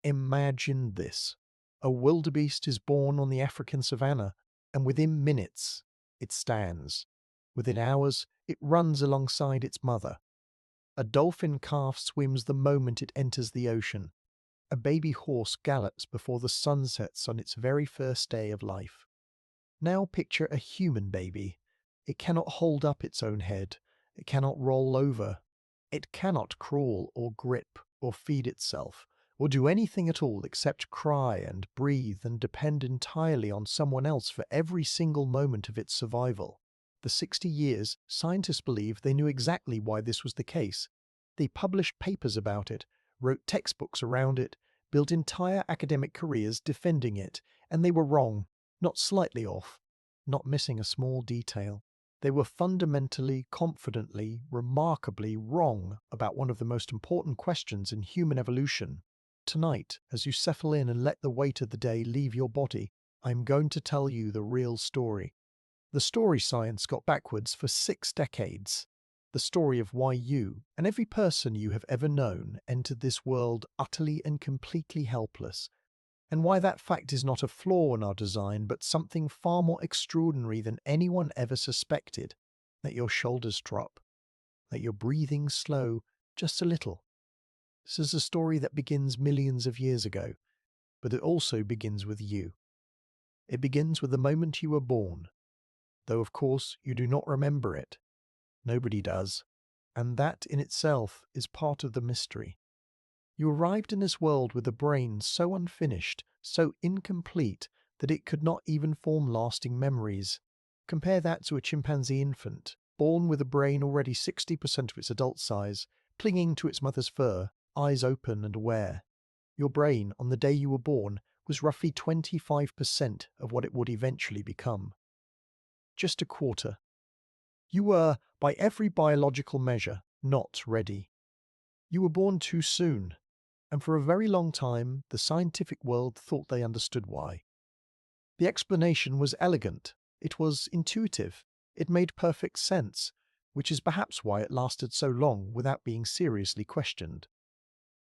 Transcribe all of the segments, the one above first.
Imagine this. A wildebeest is born on the African savanna, and within minutes, it stands. Within hours, it runs alongside its mother. A dolphin calf swims the moment it enters the ocean. A baby horse gallops before the sun sets on its very first day of life. Now picture a human baby. It cannot hold up its own head. It cannot roll over. It cannot crawl or grip or feed itself, or do anything at all except cry and breathe and depend entirely on someone else for every single moment of its survival. For 60 years, scientists believed they knew exactly why this was the case. They published papers about it, wrote textbooks around it, built entire academic careers defending it, and they were wrong, not slightly off, not missing a small detail. They were fundamentally, confidently, remarkably wrong about one of the most important questions in human evolution. Tonight, as you settle in and let the weight of the day leave your body, I'm going to tell you the real story. The story science got backwards for 6 decades. The story of why you, and every person you have ever known, entered this world utterly and completely helpless. And why that fact is not a flaw in our design, but something far more extraordinary than anyone ever suspected. Let your shoulders drop. Let your breathing slow just a little. This is a story that begins millions of years ago, but it also begins with you. It begins with the moment you were born, though of course you do not remember it. Nobody does, and that in itself is part of the mystery. You arrived in this world with a brain so unfinished, so incomplete, that it could not even form lasting memories. Compare that to a chimpanzee infant, born with a brain already 60% of its adult size, clinging to its mother's fur, eyes open and aware. Your brain, on the day you were born, was roughly 25% of what it would eventually become. Just a quarter. You were, by every biological measure, not ready. You were born too soon, and for a very long time the scientific world thought they understood why. The explanation was elegant, it was intuitive, it made perfect sense, which is perhaps why it lasted so long without being seriously questioned.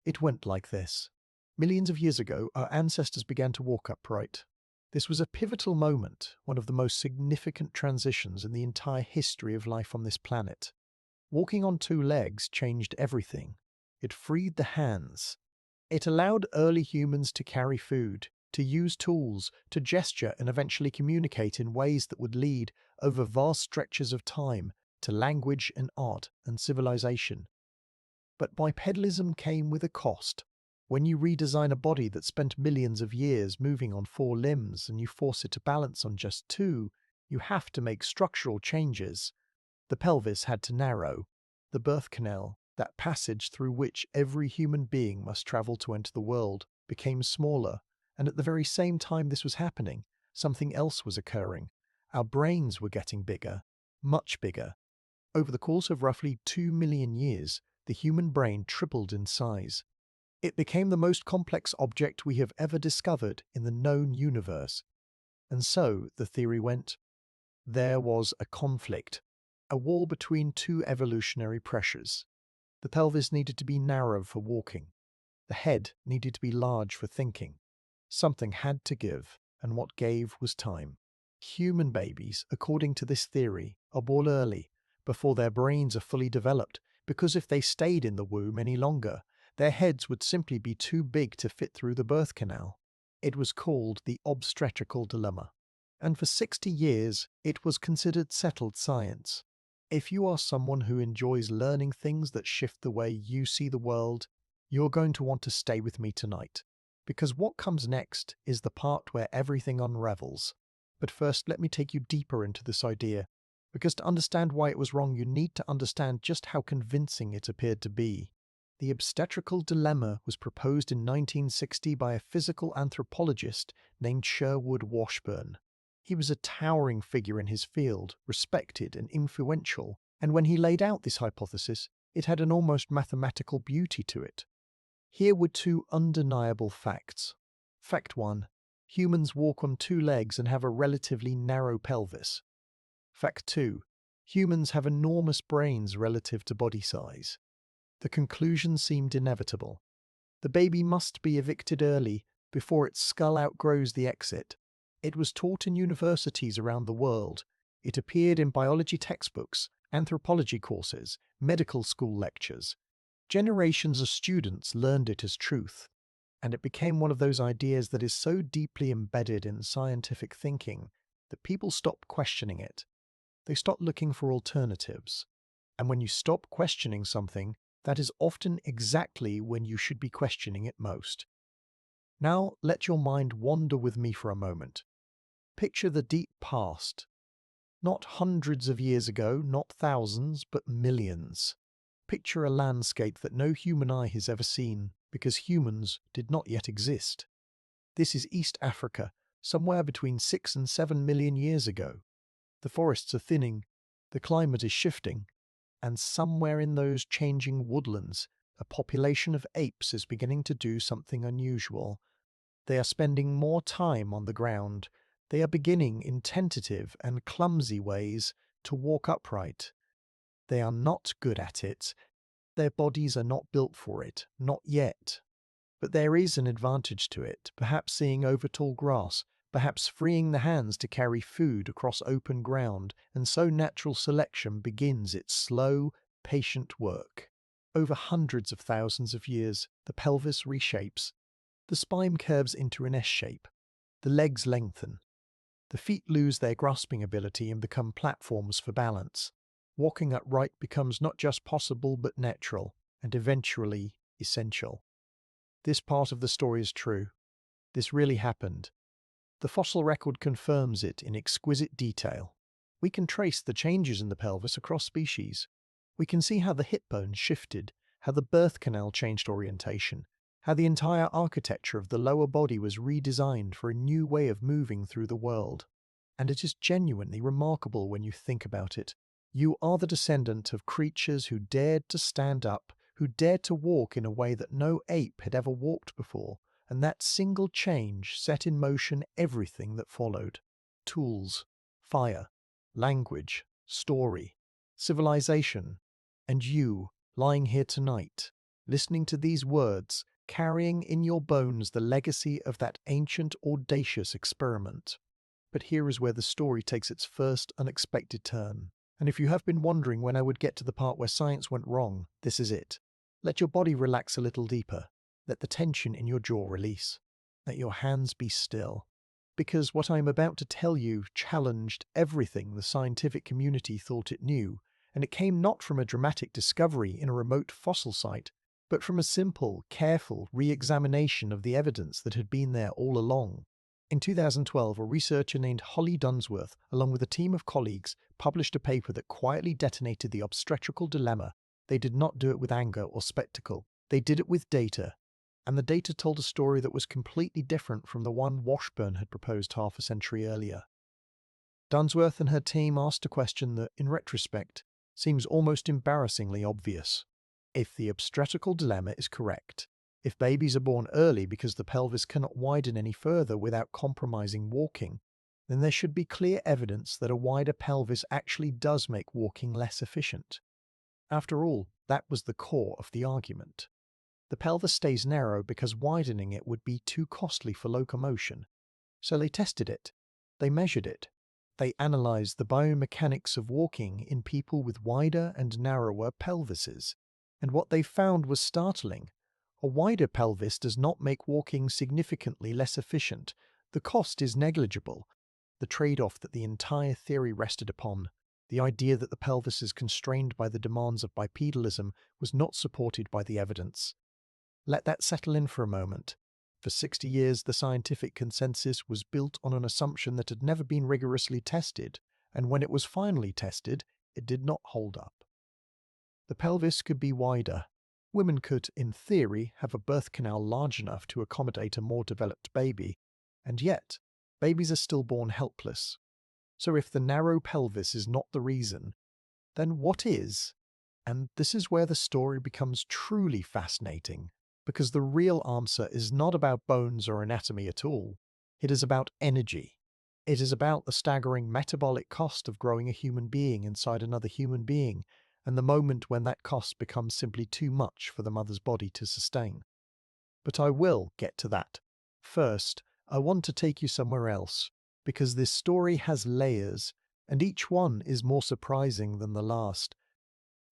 It went like this. Millions of years ago, our ancestors began to walk upright. This was a pivotal moment, one of the most significant transitions in the entire history of life on this planet. Walking on 2 legs changed everything. It freed the hands. It allowed early humans to carry food, to use tools, to gesture and eventually communicate in ways that would lead, over vast stretches of time, to language and art and civilization. But bipedalism came with a cost. When you redesign a body that spent millions of years moving on 4 limbs and you force it to balance on just 2, you have to make structural changes. The pelvis had to narrow. The birth canal, that passage through which every human being must travel to enter the world, became smaller, and at the very same time this was happening, something else was occurring. Our brains were getting bigger, much bigger. Over the course of roughly 2 million years, the human brain tripled in size. It became the most complex object we have ever discovered in the known universe. And so, the theory went, there was a conflict, a war between 2 evolutionary pressures. The pelvis needed to be narrow for walking. The head needed to be large for thinking. Something had to give, and what gave was time. Human babies, according to this theory, are born early, before their brains are fully developed, because if they stayed in the womb any longer, their heads would simply be too big to fit through the birth canal. It was called the obstetrical dilemma. And for 60 years, it was considered settled science. If you are someone who enjoys learning things that shift the way you see the world, you're going to want to stay with me tonight. Because what comes next is the part where everything unravels. But first, let me take you deeper into this idea. Because to understand why it was wrong, you need to understand just how convincing it appeared to be. The obstetrical dilemma was proposed in 1960 by a physical anthropologist named Sherwood Washburn. He was a towering figure in his field, respected and influential, and when he laid out this hypothesis, it had an almost mathematical beauty to it. Here were 2 undeniable facts. Fact 1. Humans walk on 2 legs and have a relatively narrow pelvis. Fact 2. Humans have enormous brains relative to body size. The conclusion seemed inevitable. The baby must be evicted early before its skull outgrows the exit. It was taught in universities around the world. It appeared in biology textbooks, anthropology courses, medical school lectures. Generations of students learned it as truth, and it became one of those ideas that is so deeply embedded in scientific thinking that people stopped questioning it. They stopped looking for alternatives. And when you stop questioning something, that is often exactly when you should be questioning it most. Now let your mind wander with me for a moment. Picture the deep past. Not hundreds of years ago, not thousands, but millions. Picture a landscape that no human eye has ever seen because humans did not yet exist. This is East Africa, somewhere between 6 and 7 million years ago. The forests are thinning, the climate is shifting, and somewhere in those changing woodlands, a population of apes is beginning to do something unusual. They are spending more time on the ground. They are beginning in tentative and clumsy ways to walk upright. They are not good at it. Their bodies are not built for it, not yet. But there is an advantage to it, perhaps seeing over tall grass, perhaps freeing the hands to carry food across open ground, and so natural selection begins its slow, patient work. Over hundreds of thousands of years, the pelvis reshapes. The spine curves into an S shape. The legs lengthen. The feet lose their grasping ability and become platforms for balance. Walking upright becomes not just possible but natural, and eventually essential. This part of the story is true. This really happened. The fossil record confirms it in exquisite detail. We can trace the changes in the pelvis across species. We can see how the hip bones shifted, how the birth canal changed orientation, how the entire architecture of the lower body was redesigned for a new way of moving through the world. And it is genuinely remarkable when you think about it. You are the descendant of creatures who dared to stand up, who dared to walk in a way that no ape had ever walked before, and that single change set in motion everything that followed. Tools, fire, language, story, civilization, and you, lying here tonight, listening to these words, carrying in your bones the legacy of that ancient, audacious experiment. But here is where the story takes its first unexpected turn. And if you have been wondering when I would get to the part where science went wrong, this is it. Let your body relax a little deeper. Let the tension in your jaw release. Let your hands be still. Because what I am about to tell you challenged everything the scientific community thought it knew, and it came not from a dramatic discovery in a remote fossil site, but from a simple, careful re-examination of the evidence that had been there all along. In 2012, a researcher named Holly Dunsworth, along with a team of colleagues, published a paper that quietly detonated the obstetrical dilemma. They did not do it with anger or spectacle. They did it with data. And the data told a story that was completely different from the one Washburn had proposed half a century earlier. Dunsworth and her team asked a question that, in retrospect, seems almost embarrassingly obvious. If the obstetrical dilemma is correct, if babies are born early because the pelvis cannot widen any further without compromising walking, then there should be clear evidence that a wider pelvis actually does make walking less efficient. After all, that was the core of the argument. The pelvis stays narrow because widening it would be too costly for locomotion. So they tested it. They measured it. They analyzed the biomechanics of walking in people with wider and narrower pelvises. And what they found was startling. A wider pelvis does not make walking significantly less efficient. The cost is negligible. The trade-off that the entire theory rested upon, the idea that the pelvis is constrained by the demands of bipedalism, was not supported by the evidence. Let that settle in for a moment. For 60 years, the scientific consensus was built on an assumption that had never been rigorously tested, and when it was finally tested, it did not hold up. The pelvis could be wider. Women could, in theory, have a birth canal large enough to accommodate a more developed baby, and yet, babies are still born helpless. So if the narrow pelvis is not the reason, then what is? And this is where the story becomes truly fascinating, because the real answer is not about bones or anatomy at all. It is about energy. It is about the staggering metabolic cost of growing a human being inside another human being, and the moment when that cost becomes simply too much for the mother's body to sustain. But I will get to that. First, I want to take you somewhere else, because this story has layers, and each one is more surprising than the last.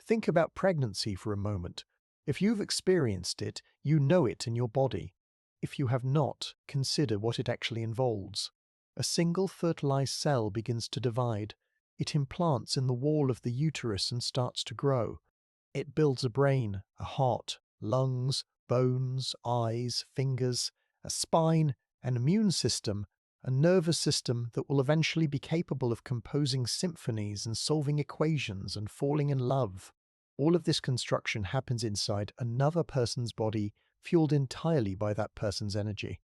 Think about pregnancy for a moment. If you've experienced it, you know it in your body. If you have not, consider what it actually involves. A single fertilized cell begins to divide. It implants in the wall of the uterus and starts to grow. It builds a brain, a heart, lungs, bones, eyes, fingers, a spine, an immune system, a nervous system that will eventually be capable of composing symphonies and solving equations and falling in love. All of this construction happens inside another person's body, fueled entirely by that person's energy.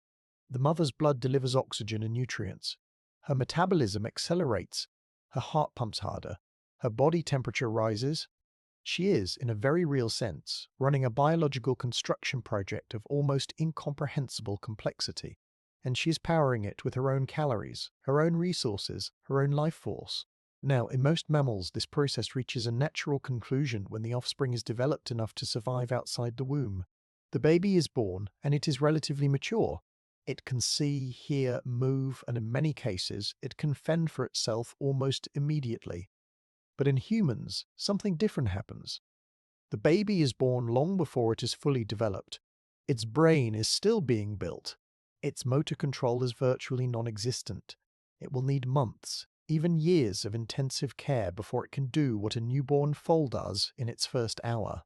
The mother's blood delivers oxygen and nutrients. Her metabolism accelerates. Her heart pumps harder. Her body temperature rises. She is, in a very real sense, running a biological construction project of almost incomprehensible complexity. And she is powering it with her own calories, her own resources, her own life force. Now, in most mammals, this process reaches a natural conclusion when the offspring is developed enough to survive outside the womb. The baby is born, and it is relatively mature. It can see, hear, move, and in many cases, it can fend for itself almost immediately. But in humans, something different happens. The baby is born long before it is fully developed. Its brain is still being built. Its motor control is virtually non-existent. It will need months, even years of intensive care before it can do what a newborn foal does in its first hour.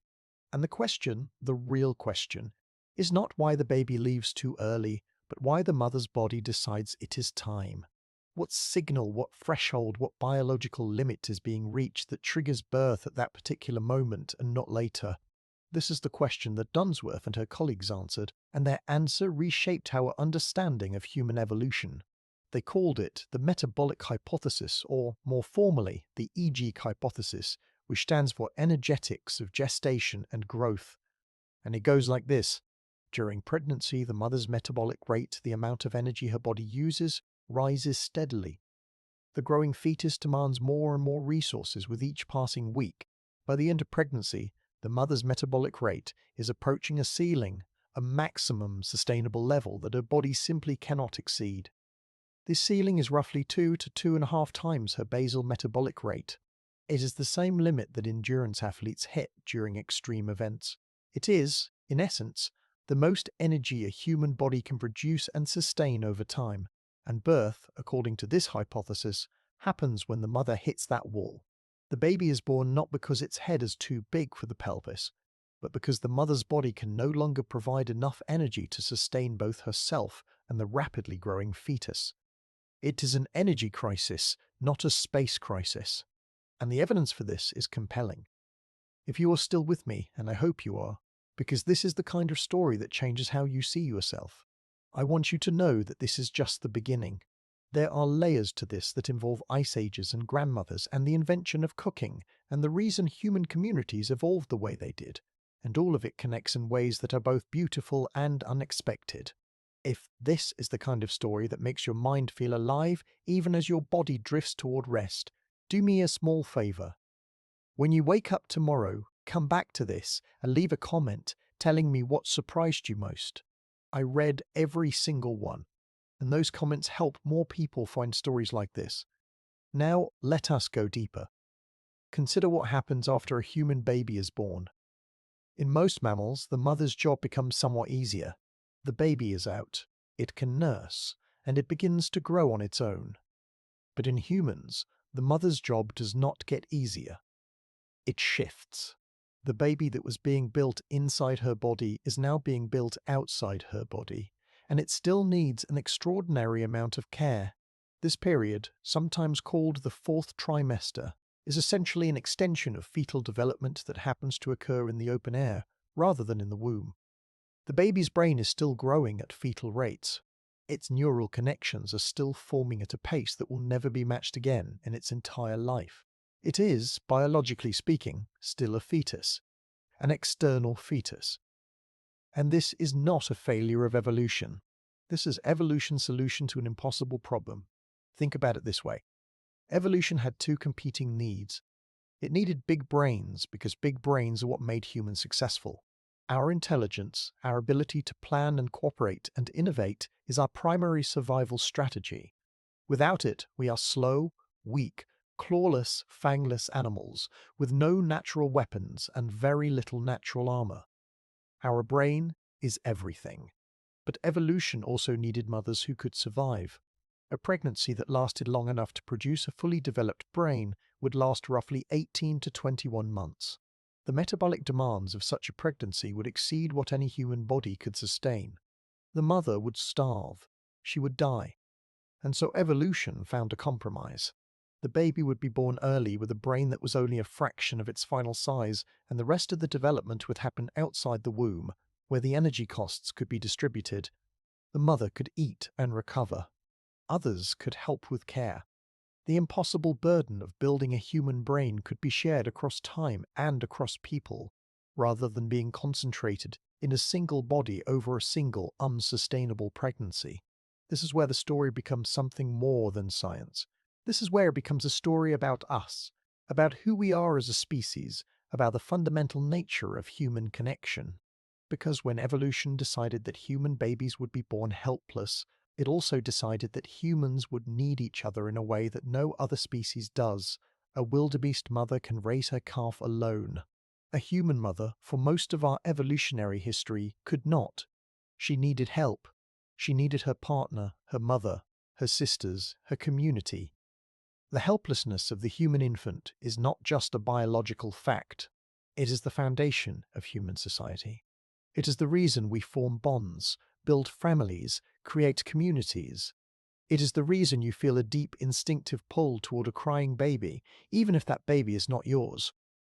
And the question, the real question, is not why the baby leaves too early, but why the mother's body decides it is time. What signal, what threshold, what biological limit is being reached that triggers birth at that particular moment and not later? This is the question that Dunsworth and her colleagues answered, and their answer reshaped our understanding of human evolution. They called it the metabolic hypothesis, or more formally, the EG hypothesis, which stands for energetics of gestation and growth. And it goes like this. During pregnancy, the mother's metabolic rate, the amount of energy her body uses, rises steadily. The growing fetus demands more and more resources with each passing week. By the end of pregnancy, the mother's metabolic rate is approaching a ceiling, a maximum sustainable level that her body simply cannot exceed. This ceiling is roughly 2 to 2.5 times her basal metabolic rate. It is the same limit that endurance athletes hit during extreme events. It is, in essence, the most energy a human body can produce and sustain over time. And birth, according to this hypothesis, happens when the mother hits that wall. The baby is born not because its head is too big for the pelvis, but because the mother's body can no longer provide enough energy to sustain both herself and the rapidly growing fetus. It is an energy crisis, not a space crisis. And the evidence for this is compelling. If you are still with me, and I hope you are, because this is the kind of story that changes how you see yourself, I want you to know that this is just the beginning. There are layers to this that involve ice ages and grandmothers and the invention of cooking and the reason human communities evolved the way they did, and all of it connects in ways that are both beautiful and unexpected. If this is the kind of story that makes your mind feel alive even as your body drifts toward rest, do me a small favor. When you wake up tomorrow, come back to this and leave a comment telling me what surprised you most. I read every single one, and those comments help more people find stories like this. Now, let us go deeper. Consider what happens after a human baby is born. In most mammals, the mother's job becomes somewhat easier. The baby is out, it can nurse, and it begins to grow on its own. But in humans, the mother's job does not get easier. It shifts. The baby that was being built inside her body is now being built outside her body, and it still needs an extraordinary amount of care. This period, sometimes called the fourth trimester, is essentially an extension of fetal development that happens to occur in the open air, rather than in the womb. The baby's brain is still growing at fetal rates. Its neural connections are still forming at a pace that will never be matched again in its entire life. It is, biologically speaking, still a fetus, an external fetus. And this is not a failure of evolution. This is evolution's solution to an impossible problem. Think about it this way. Evolution had two competing needs. It needed big brains because big brains are what made humans successful. Our intelligence, our ability to plan and cooperate and innovate is our primary survival strategy. Without it, we are slow, weak, clawless, fangless animals with no natural weapons and very little natural armor. Our brain is everything. But evolution also needed mothers who could survive. A pregnancy that lasted long enough to produce a fully developed brain would last roughly 18 to 21 months. The metabolic demands of such a pregnancy would exceed what any human body could sustain. The mother would starve. She would die. And so evolution found a compromise. The baby would be born early with a brain that was only a fraction of its final size, and the rest of the development would happen outside the womb, where the energy costs could be distributed. The mother could eat and recover. Others could help with care. The impossible burden of building a human brain could be shared across time and across people, rather than being concentrated in a single body over a single unsustainable pregnancy. This is where the story becomes something more than science. This is where it becomes a story about us, about who we are as a species, about the fundamental nature of human connection. Because when evolution decided that human babies would be born helpless, it also decided that humans would need each other in a way that no other species does. A wildebeest mother can raise her calf alone. A human mother, for most of our evolutionary history, could not. She needed help. She needed her partner, her mother, her sisters, her community. The helplessness of the human infant is not just a biological fact. It is the foundation of human society. It is the reason we form bonds, build families, create communities. It is the reason you feel a deep instinctive pull toward a crying baby, even if that baby is not yours.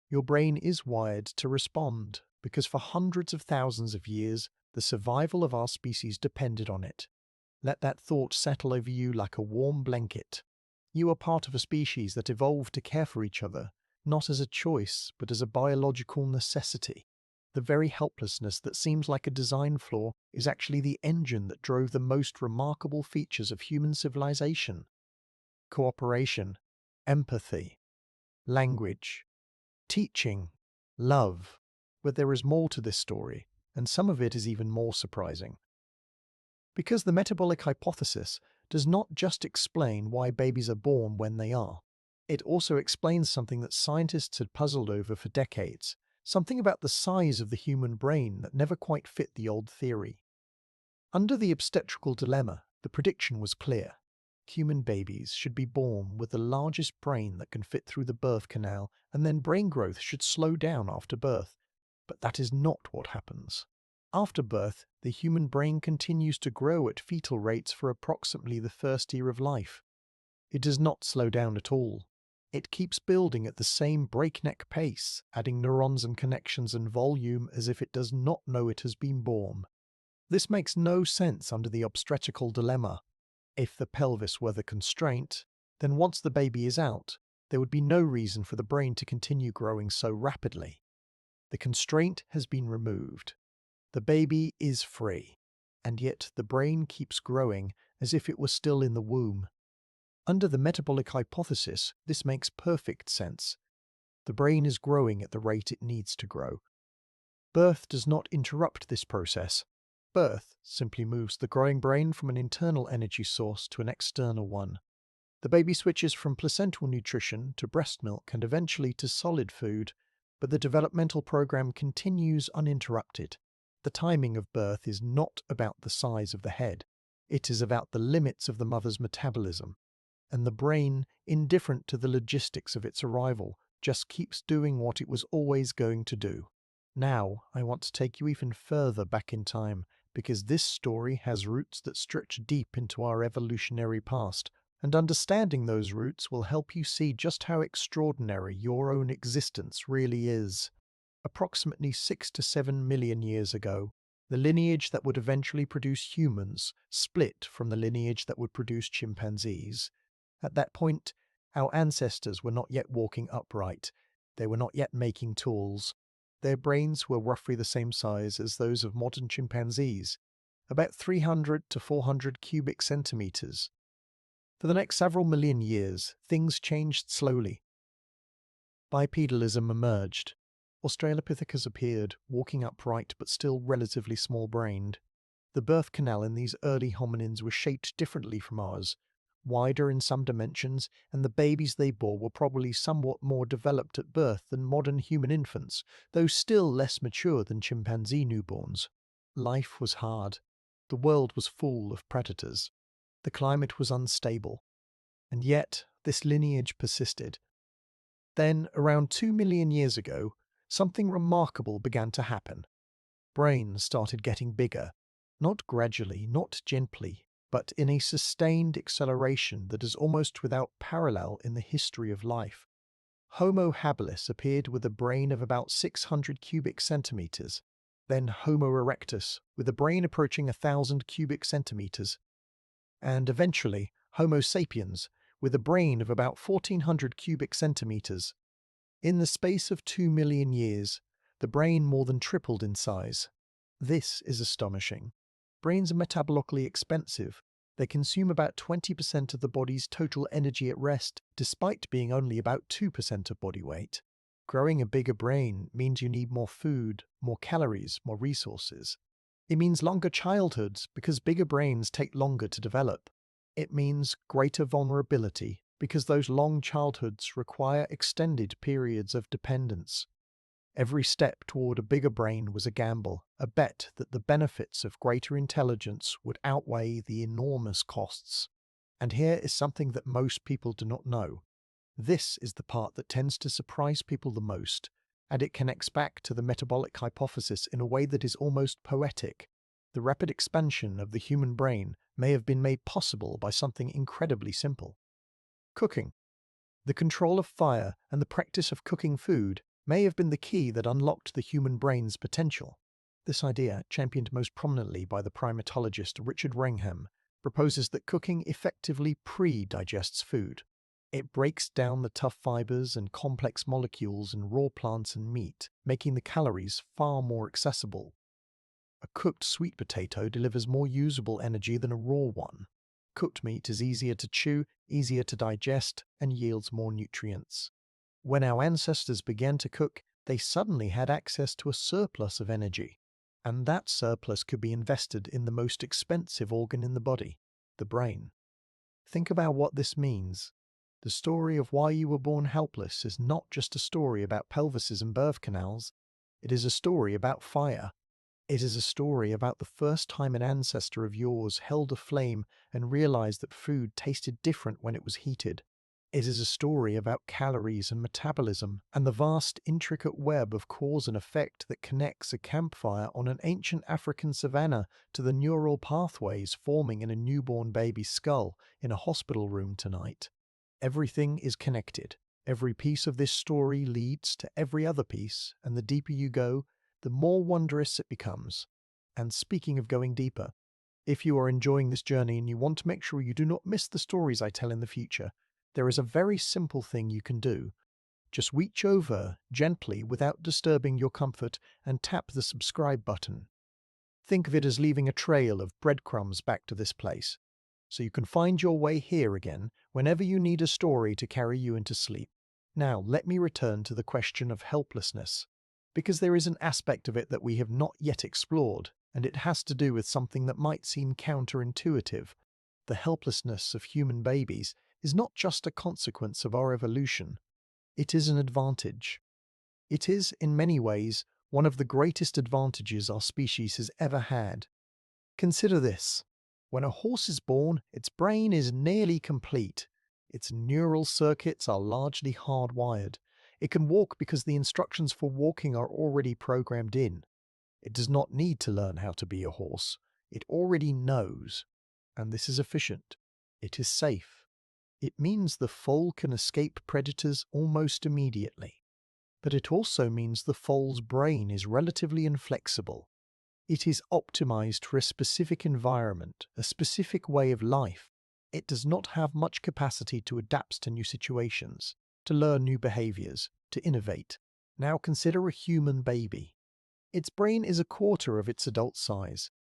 Your brain is wired to respond, because for hundreds of thousands of years, the survival of our species depended on it. Let that thought settle over you like a warm blanket. You are part of a species that evolved to care for each other, not as a choice, but as a biological necessity. The very helplessness that seems like a design flaw is actually the engine that drove the most remarkable features of human civilization. Cooperation, empathy, language, teaching, love. But there is more to this story, and some of it is even more surprising. Because the metabolic hypothesis does not just explain why babies are born when they are. It also explains something that scientists had puzzled over for decades, something about the size of the human brain that never quite fit the old theory. Under the obstetrical dilemma, the prediction was clear. Human babies should be born with the largest brain that can fit through the birth canal, and then brain growth should slow down after birth. But that is not what happens. After birth, the human brain continues to grow at fetal rates for approximately the first year of life. It does not slow down at all. It keeps building at the same breakneck pace, adding neurons and connections and volume as if it does not know it has been born. This makes no sense under the obstetrical dilemma. If the pelvis were the constraint, then once the baby is out, there would be no reason for the brain to continue growing so rapidly. The constraint has been removed. The baby is free, and yet the brain keeps growing as if it were still in the womb. Under the metabolic hypothesis, this makes perfect sense. The brain is growing at the rate it needs to grow. Birth does not interrupt this process. Birth simply moves the growing brain from an internal energy source to an external one. The baby switches from placental nutrition to breast milk and eventually to solid food, but the developmental program continues uninterrupted. The timing of birth is not about the size of the head. It is about the limits of the mother's metabolism. And the brain, indifferent to the logistics of its arrival, just keeps doing what it was always going to do. Now, I want to take you even further back in time, because this story has roots that stretch deep into our evolutionary past, and understanding those roots will help you see just how extraordinary your own existence really is. Approximately 6 to 7 million years ago, the lineage that would eventually produce humans split from the lineage that would produce chimpanzees. At that point, our ancestors were not yet walking upright. They were not yet making tools. Their brains were roughly the same size as those of modern chimpanzees, about 300 to 400 cubic centimeters. For the next several million years, things changed slowly. Bipedalism emerged. Australopithecus appeared, walking upright but still relatively small-brained. The birth canal in these early hominins was shaped differently from ours, wider in some dimensions, and the babies they bore were probably somewhat more developed at birth than modern human infants, though still less mature than chimpanzee newborns. Life was hard. The world was full of predators. The climate was unstable. And yet, this lineage persisted. Then, around 2 million years ago, something remarkable began to happen. Brains started getting bigger, not gradually, not gently, but in a sustained acceleration that is almost without parallel in the history of life. Homo habilis appeared with a brain of about 600 cubic centimeters, then Homo erectus with a brain approaching 1,000 cubic centimeters, and eventually Homo sapiens with a brain of about 1,400 cubic centimeters. In the space of 2 million years, the brain more than tripled in size. This is astonishing. Brains are metabolically expensive. They consume about 20% of the body's total energy at rest, despite being only about 2% of body weight. Growing a bigger brain means you need more food, more calories, more resources. It means longer childhoods because bigger brains take longer to develop. It means greater vulnerability because those long childhoods require extended periods of dependence. Every step toward a bigger brain was a gamble, a bet that the benefits of greater intelligence would outweigh the enormous costs. And here is something that most people do not know. This is the part that tends to surprise people the most, and it connects back to the metabolic hypothesis in a way that is almost poetic. The rapid expansion of the human brain may have been made possible by something incredibly simple. Cooking. The control of fire and the practice of cooking food may have been the key that unlocked the human brain's potential. This idea, championed most prominently by the primatologist Richard Wrangham, proposes that cooking effectively pre-digests food. It breaks down the tough fibers and complex molecules in raw plants and meat, making the calories far more accessible. A cooked sweet potato delivers more usable energy than a raw one. Cooked meat is easier to chew, easier to digest, and yields more nutrients. When our ancestors began to cook, they suddenly had access to a surplus of energy, and that surplus could be invested in the most expensive organ in the body, the brain. Think about what this means. The story of why you were born helpless is not just a story about pelvises and birth canals. It is a story about fire. It is a story about the first time an ancestor of yours held a flame and realized that food tasted different when it was heated. It is a story about calories and metabolism and the vast, intricate web of cause and effect that connects a campfire on an ancient African savanna to the neural pathways forming in a newborn baby's skull in a hospital room tonight. Everything is connected. Every piece of this story leads to every other piece, and the deeper you go, the more wondrous it becomes. And speaking of going deeper, if you are enjoying this journey and you want to make sure you do not miss the stories I tell in the future, there is a very simple thing you can do. Just reach over gently without disturbing your comfort and tap the subscribe button. Think of it as leaving a trail of breadcrumbs back to this place, so you can find your way here again whenever you need a story to carry you into sleep. Now let me return to the question of helplessness, because there is an aspect of it that we have not yet explored, and it has to do with something that might seem counterintuitive. The helplessness of human babies is not just a consequence of our evolution. It is an advantage. It is, in many ways, one of the greatest advantages our species has ever had. Consider this. When a horse is born, its brain is nearly complete. Its neural circuits are largely hardwired. It can walk because the instructions for walking are already programmed in. It does not need to learn how to be a horse. It already knows. And this is efficient. It is safe. It means the foal can escape predators almost immediately. But it also means the foal's brain is relatively inflexible. It is optimized for a specific environment, a specific way of life. It does not have much capacity to adapt to new situations, to learn new behaviors, to innovate. Now consider a human baby. Its brain is a quarter of its adult size.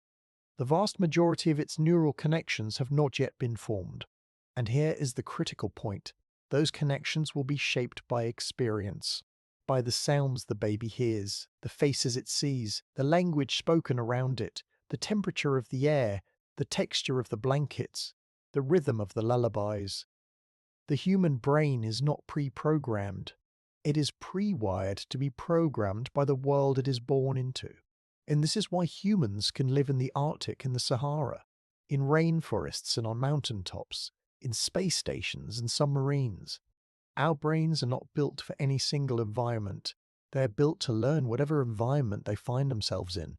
The vast majority of its neural connections have not yet been formed. And here is the critical point. Those connections will be shaped by experience. by the sounds the baby hears, the faces it sees, the language spoken around it, the temperature of the air, the texture of the blankets, the rhythm of the lullabies. The human brain is not pre-programmed. It is pre-wired to be programmed by the world it is born into. And this is why humans can live in the Arctic and the Sahara, in rainforests and on mountaintops, in space stations and submarines. Our brains are not built for any single environment. They are built to learn whatever environment they find themselves in.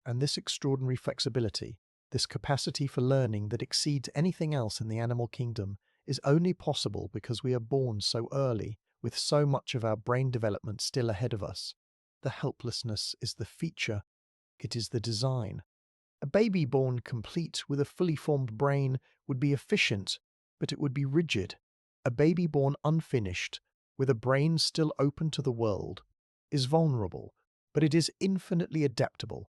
And this extraordinary flexibility, this capacity for learning that exceeds anything else in the animal kingdom, is only possible because we are born so early, with so much of our brain development still ahead of us. The helplessness is the feature, it is the design. A baby born complete with a fully formed brain would be efficient, but it would be rigid. A baby born unfinished, with a brain still open to the world, is vulnerable, but it is infinitely adaptable.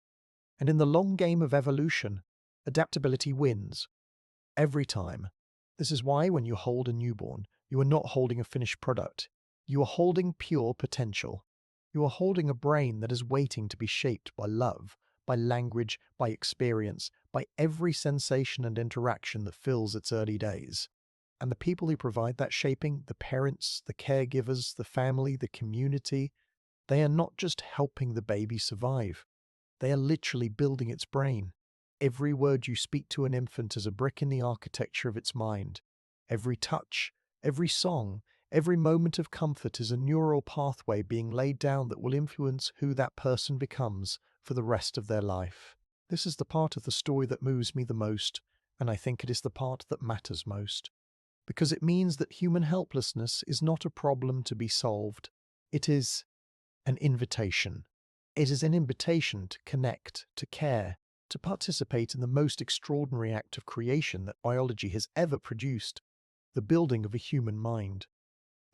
And in the long game of evolution, adaptability wins. Every time. This is why when you hold a newborn, you are not holding a finished product. You are holding pure potential. You are holding a brain that is waiting to be shaped by love, by language, by experience, by every sensation and interaction that fills its early days. And the people who provide that shaping, the parents, the caregivers, the family, the community, they are not just helping the baby survive. They are literally building its brain. Every word you speak to an infant is a brick in the architecture of its mind. Every touch, every song, every moment of comfort is a neural pathway being laid down that will influence who that person becomes for the rest of their life. This is the part of the story that moves me the most, and I think it is the part that matters most. Because it means that human helplessness is not a problem to be solved. It is an invitation. It is an invitation to connect, to care, to participate in the most extraordinary act of creation that biology has ever produced, the building of a human mind.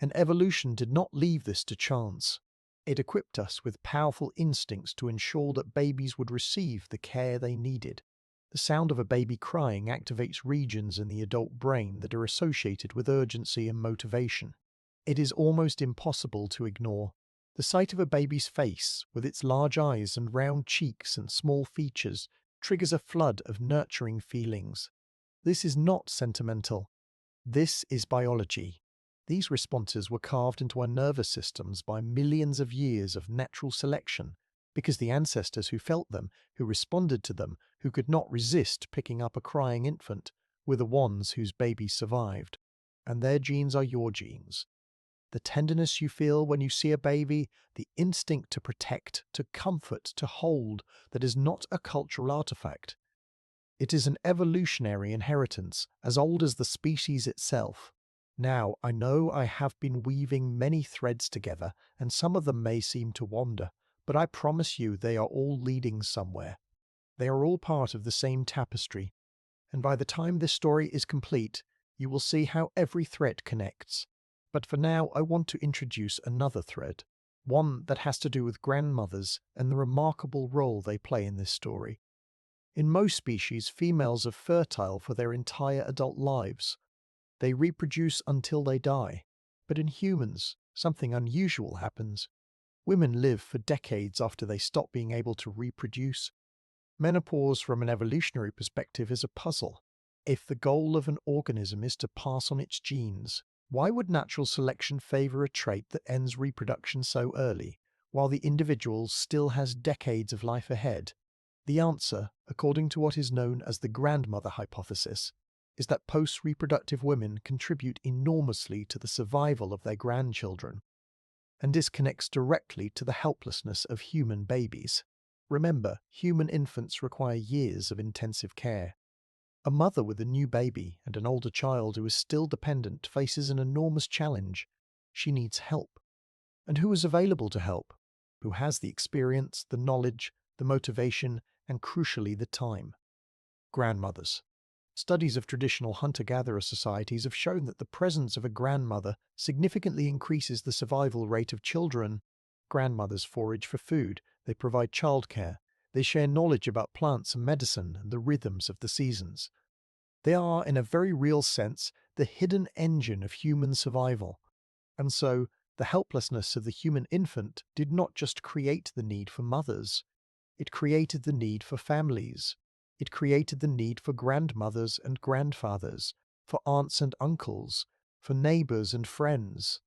And evolution did not leave this to chance. It equipped us with powerful instincts to ensure that babies would receive the care they needed. The sound of a baby crying activates regions in the adult brain that are associated with urgency and motivation. It is almost impossible to ignore. The sight of a baby's face, with its large eyes and round cheeks and small features, triggers a flood of nurturing feelings. This is not sentimental. This is biology. These responses were carved into our nervous systems by millions of years of natural selection, because the ancestors who felt them, who responded to them, who could not resist picking up a crying infant, were the ones whose babies survived. And their genes are your genes. The tenderness you feel when you see a baby, the instinct to protect, to comfort, to hold, that is not a cultural artifact. It is an evolutionary inheritance as old as the species itself. Now, I know I have been weaving many threads together, and some of them may seem to wander, but I promise you they are all leading somewhere. They are all part of the same tapestry, and by the time this story is complete, you will see how every thread connects. But for now, I want to introduce another thread, one that has to do with grandmothers and the remarkable role they play in this story. In most species, females are fertile for their entire adult lives. They reproduce until they die. But in humans, something unusual happens. Women live for decades after they stop being able to reproduce. Menopause, from an evolutionary perspective, is a puzzle. If the goal of an organism is to pass on its genes, why would natural selection favor a trait that ends reproduction so early, while the individual still has decades of life ahead? The answer, according to what is known as the grandmother hypothesis, is that post-reproductive women contribute enormously to the survival of their grandchildren, and this connects directly to the helplessness of human babies. Remember, human infants require years of intensive care. A mother with a new baby and an older child who is still dependent faces an enormous challenge. She needs help. And who is available to help? Who has the experience, the knowledge, the motivation, and crucially the time? Grandmothers. Studies of traditional hunter-gatherer societies have shown that the presence of a grandmother significantly increases the survival rate of children. Grandmothers forage for food, they provide childcare, they share knowledge about plants and medicine and the rhythms of the seasons. They are, in a very real sense, the hidden engine of human survival. And so, The helplessness of the human infant did not just create the need for mothers, it created the need for families. It created the need for grandmothers and grandfathers, for aunts and uncles, for neighbors and friends.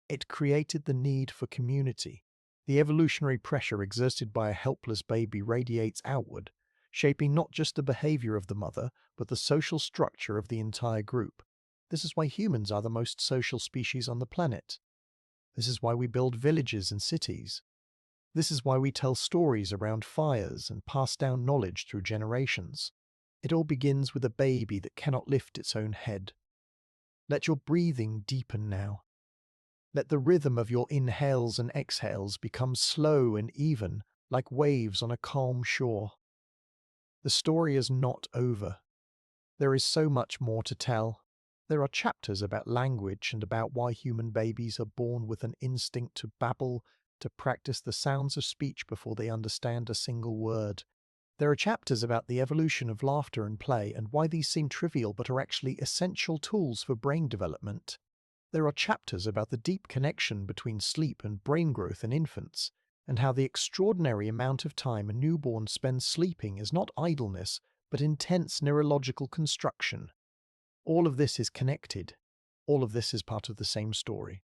It created the need for community. The evolutionary pressure exerted by a helpless baby radiates outward, shaping not just the behavior of the mother, but the social structure of the entire group. This is why humans are the most social species on the planet. This is why we build villages and cities. This is why we tell stories around fires and pass down knowledge through generations. It all begins with a baby that cannot lift its own head. Let your breathing deepen now. Let the rhythm of your inhales and exhales become slow and even, like waves on a calm shore. The story is not over. There is so much more to tell. There are chapters about language and about why human babies are born with an instinct to babble, to practice the sounds of speech before they understand a single word. There are chapters about the evolution of laughter and play and why these seem trivial but are actually essential tools for brain development. There are chapters about the deep connection between sleep and brain growth in infants, and how the extraordinary amount of time a newborn spends sleeping is not idleness, but intense neurological construction. All of this is connected. All of this is part of the same story.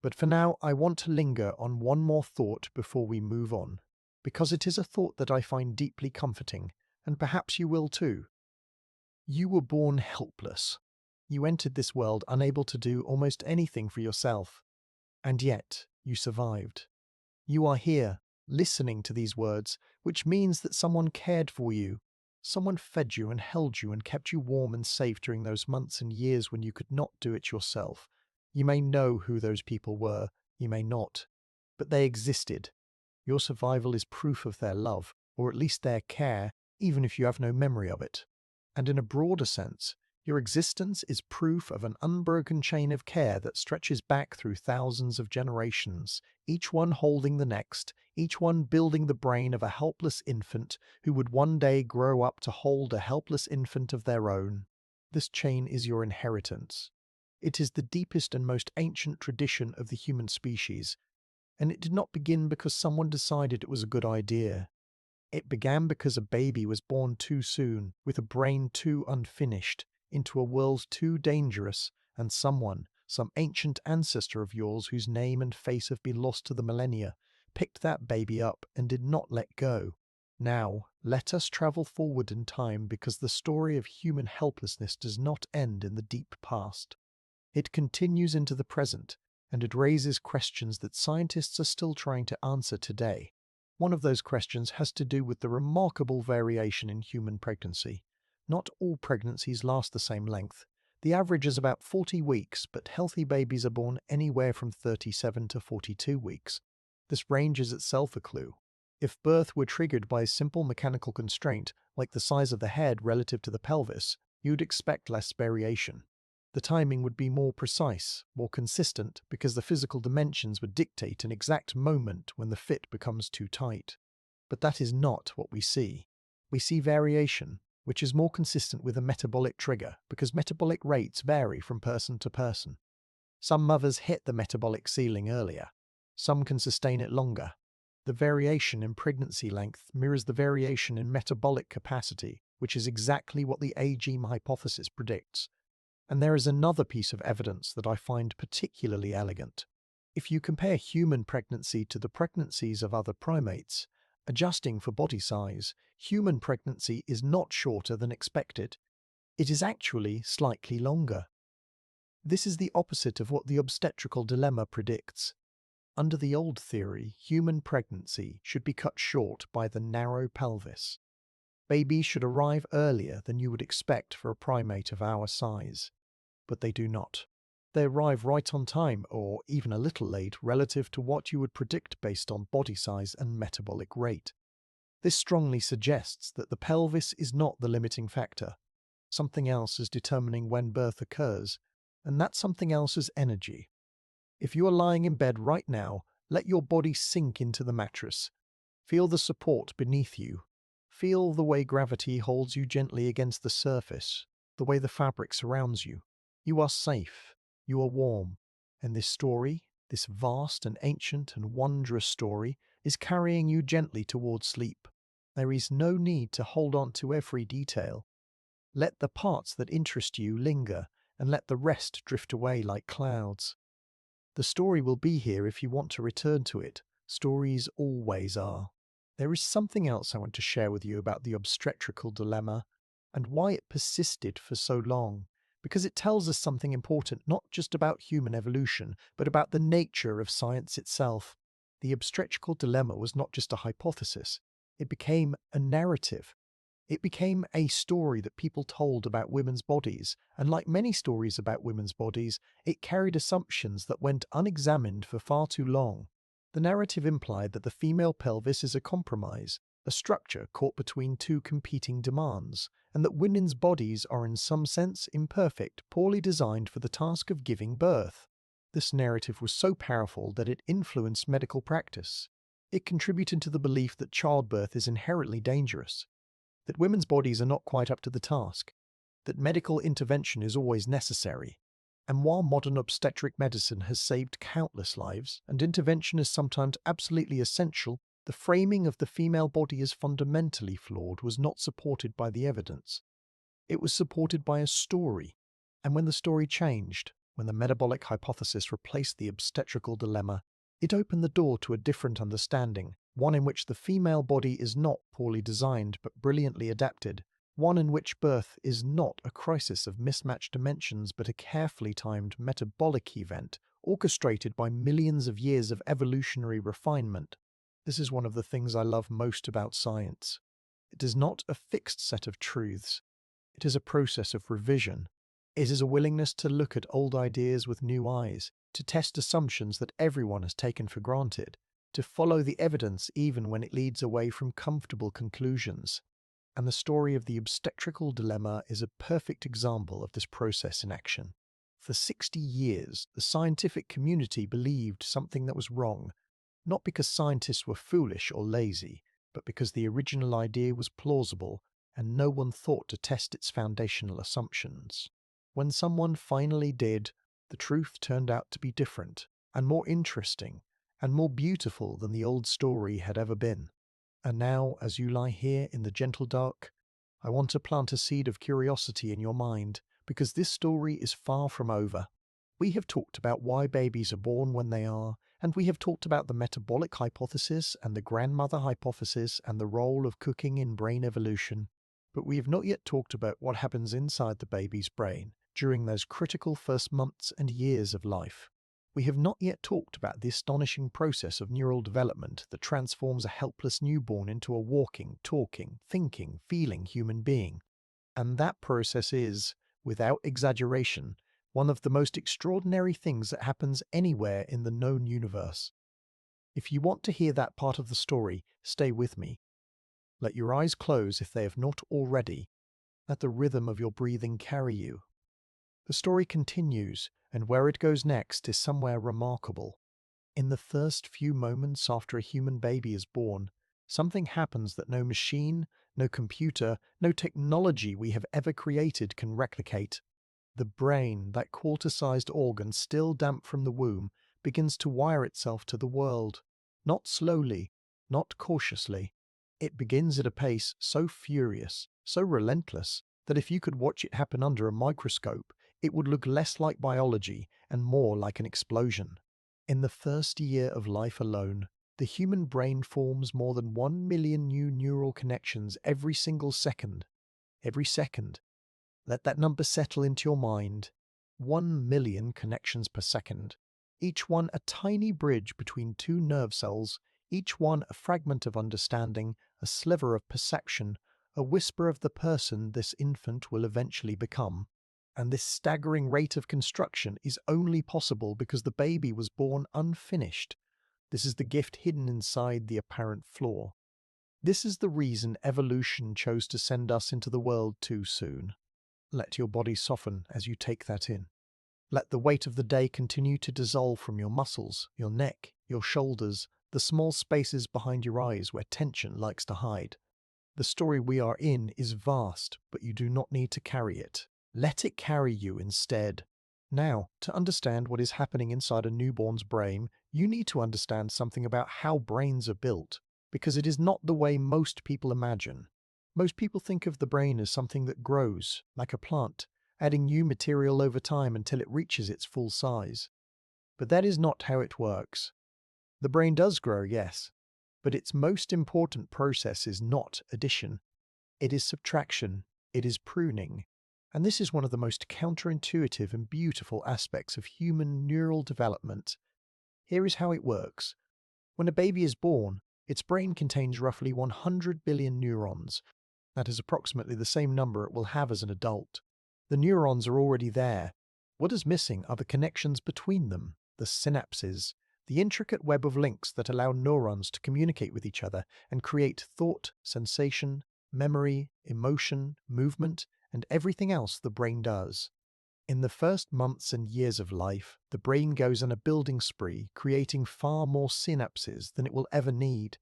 But for now, I want to linger on one more thought before we move on, because it is a thought that I find deeply comforting, and perhaps you will too. You were born helpless. You entered this world unable to do almost anything for yourself, and yet you survived. You are here, listening to these words, which means that someone cared for you. Someone fed you and held you and kept you warm and safe during those months and years when you could not do it yourself. You may know who those people were, you may not, but they existed. Your survival is proof of their love, or at least their care, even if you have no memory of it. And in a broader sense, your existence is proof of an unbroken chain of care that stretches back through thousands of generations, each one holding the next, each one building the brain of a helpless infant who would one day grow up to hold a helpless infant of their own. This chain is your inheritance. It is the deepest and most ancient tradition of the human species, and it did not begin because someone decided it was a good idea. It began because a baby was born too soon, with a brain too unfinished, into a world too dangerous, and someone, some ancient ancestor of yours whose name and face have been lost to the millennia, picked that baby up and did not let go. Now, let us travel forward in time because the story of human helplessness does not end in the deep past. It continues into the present, and it raises questions that scientists are still trying to answer today. One of those questions has to do with the remarkable variation in human pregnancy. Not all pregnancies last the same length. The average is about 40 weeks, but healthy babies are born anywhere from 37 to 42 weeks. This range is itself a clue. If birth were triggered by a simple mechanical constraint, like the size of the head relative to the pelvis, you'd expect less variation. The timing would be more precise, more consistent, because the physical dimensions would dictate an exact moment when the fit becomes too tight. But that is not what we see. We see variation, which is more consistent with a metabolic trigger, because metabolic rates vary from person to person. Some mothers hit the metabolic ceiling earlier. Some can sustain it longer. The variation in pregnancy length mirrors the variation in metabolic capacity, which is exactly what the AGM hypothesis predicts. And there is another piece of evidence that I find particularly elegant. If you compare human pregnancy to the pregnancies of other primates, adjusting for body size, human pregnancy is not shorter than expected. It is actually slightly longer. This is the opposite of what the obstetrical dilemma predicts. Under the old theory, human pregnancy should be cut short by the narrow pelvis. Babies should arrive earlier than you would expect for a primate of our size. But they do not. They arrive right on time, or even a little late, relative to what you would predict based on body size and metabolic rate. This strongly suggests that the pelvis is not the limiting factor. Something else is determining when birth occurs, and that something else is energy. If you are lying in bed right now, let your body sink into the mattress. Feel the support beneath you. Feel the way gravity holds you gently against the surface, the way the fabric surrounds you. You are safe, you are warm, and this story This vast and ancient and wondrous story is carrying you gently towards sleep. There is no need to hold on to every detail. Let the parts that interest you linger, and let the rest drift away like clouds. The story will be here if you want to return to it. Stories always are. There is something else I want to share with you about the obstetrical dilemma and why it persisted for so long, because it tells us something important not just about human evolution, but about the nature of science itself. The obstetrical dilemma was not just a hypothesis, it became a narrative. It became a story that people told about women's bodies, and like many stories about women's bodies, it carried assumptions that went unexamined for far too long. The narrative implied that the female pelvis is a compromise, a structure caught between two competing demands, and that women's bodies are in some sense imperfect, poorly designed for the task of giving birth. This narrative was so powerful that it influenced medical practice. It contributed to the belief that childbirth is inherently dangerous, that women's bodies are not quite up to the task, that medical intervention is always necessary. And while modern obstetric medicine has saved countless lives, and intervention is sometimes absolutely essential, the framing of the female body as fundamentally flawed was not supported by the evidence. It was supported by a story. And when the story changed, when the metabolic hypothesis replaced the obstetrical dilemma, it opened the door to a different understanding, one in which the female body is not poorly designed but brilliantly adapted, one in which birth is not a crisis of mismatched dimensions but a carefully timed metabolic event orchestrated by millions of years of evolutionary refinement. This is one of the things I love most about science. It is not a fixed set of truths. It is a process of revision. It is a willingness to look at old ideas with new eyes, to test assumptions that everyone has taken for granted, to follow the evidence even when it leads away from comfortable conclusions. And the story of the obstetrical dilemma is a perfect example of this process in action. For 60 years, the scientific community believed something that was wrong, not because scientists were foolish or lazy, but because the original idea was plausible and no one thought to test its foundational assumptions. When someone finally did, the truth turned out to be different and more interesting and more beautiful than the old story had ever been. And now, as you lie here in the gentle dark, I want to plant a seed of curiosity in your mind, because this story is far from over. We have talked about why babies are born when they are, and we have talked about the metabolic hypothesis and the grandmother hypothesis and the role of cooking in brain evolution. But we have not yet talked about what happens inside the baby's brain during those critical first months and years of life. We have not yet talked about the astonishing process of neural development that transforms a helpless newborn into a walking, talking, thinking, feeling human being. And that process is, without exaggeration, one of the most extraordinary things that happens anywhere in the known universe. If you want to hear that part of the story, stay with me. Let your eyes close if they have not already. Let the rhythm of your breathing carry you. The story continues, and where it goes next is somewhere remarkable. In the first few moments after a human baby is born, something happens that no machine, no computer, no technology we have ever created can replicate. The brain, that quarter-sized organ still damp from the womb, begins to wire itself to the world. Not slowly, not cautiously. It begins at a pace so furious, so relentless, that if you could watch it happen under a microscope, it would look less like biology and more like an explosion. In the first year of life alone, the human brain forms more than 1 million new neural connections every single second. Every second. Let that number settle into your mind. 1 million connections per second. Each one a tiny bridge between two nerve cells, each one a fragment of understanding, a sliver of perception, a whisper of the person this infant will eventually become. And this staggering rate of construction is only possible because the baby was born unfinished. This is the gift hidden inside the apparent flaw. This is the reason evolution chose to send us into the world too soon. Let your body soften as you take that in. Let the weight of the day continue to dissolve from your muscles, your neck, your shoulders, the small spaces behind your eyes where tension likes to hide. The story we are in is vast, but you do not need to carry it. Let it carry you instead. Now, to understand what is happening inside a newborn's brain, you need to understand something about how brains are built, because it is not the way most people imagine. Most people think of the brain as something that grows, like a plant, adding new material over time until it reaches its full size. But that is not how it works. The brain does grow, yes, but its most important process is not addition. It is subtraction. It is pruning. And this is one of the most counterintuitive and beautiful aspects of human neural development. Here is how it works. When a baby is born, its brain contains roughly 100 billion neurons. That is approximately the same number it will have as an adult. The neurons are already there. What is missing are the connections between them, the synapses, the intricate web of links that allow neurons to communicate with each other and create thought, sensation, memory, emotion, movement, and everything else the brain does. In the first months and years of life, the brain goes on a building spree, creating far more synapses than it will ever need.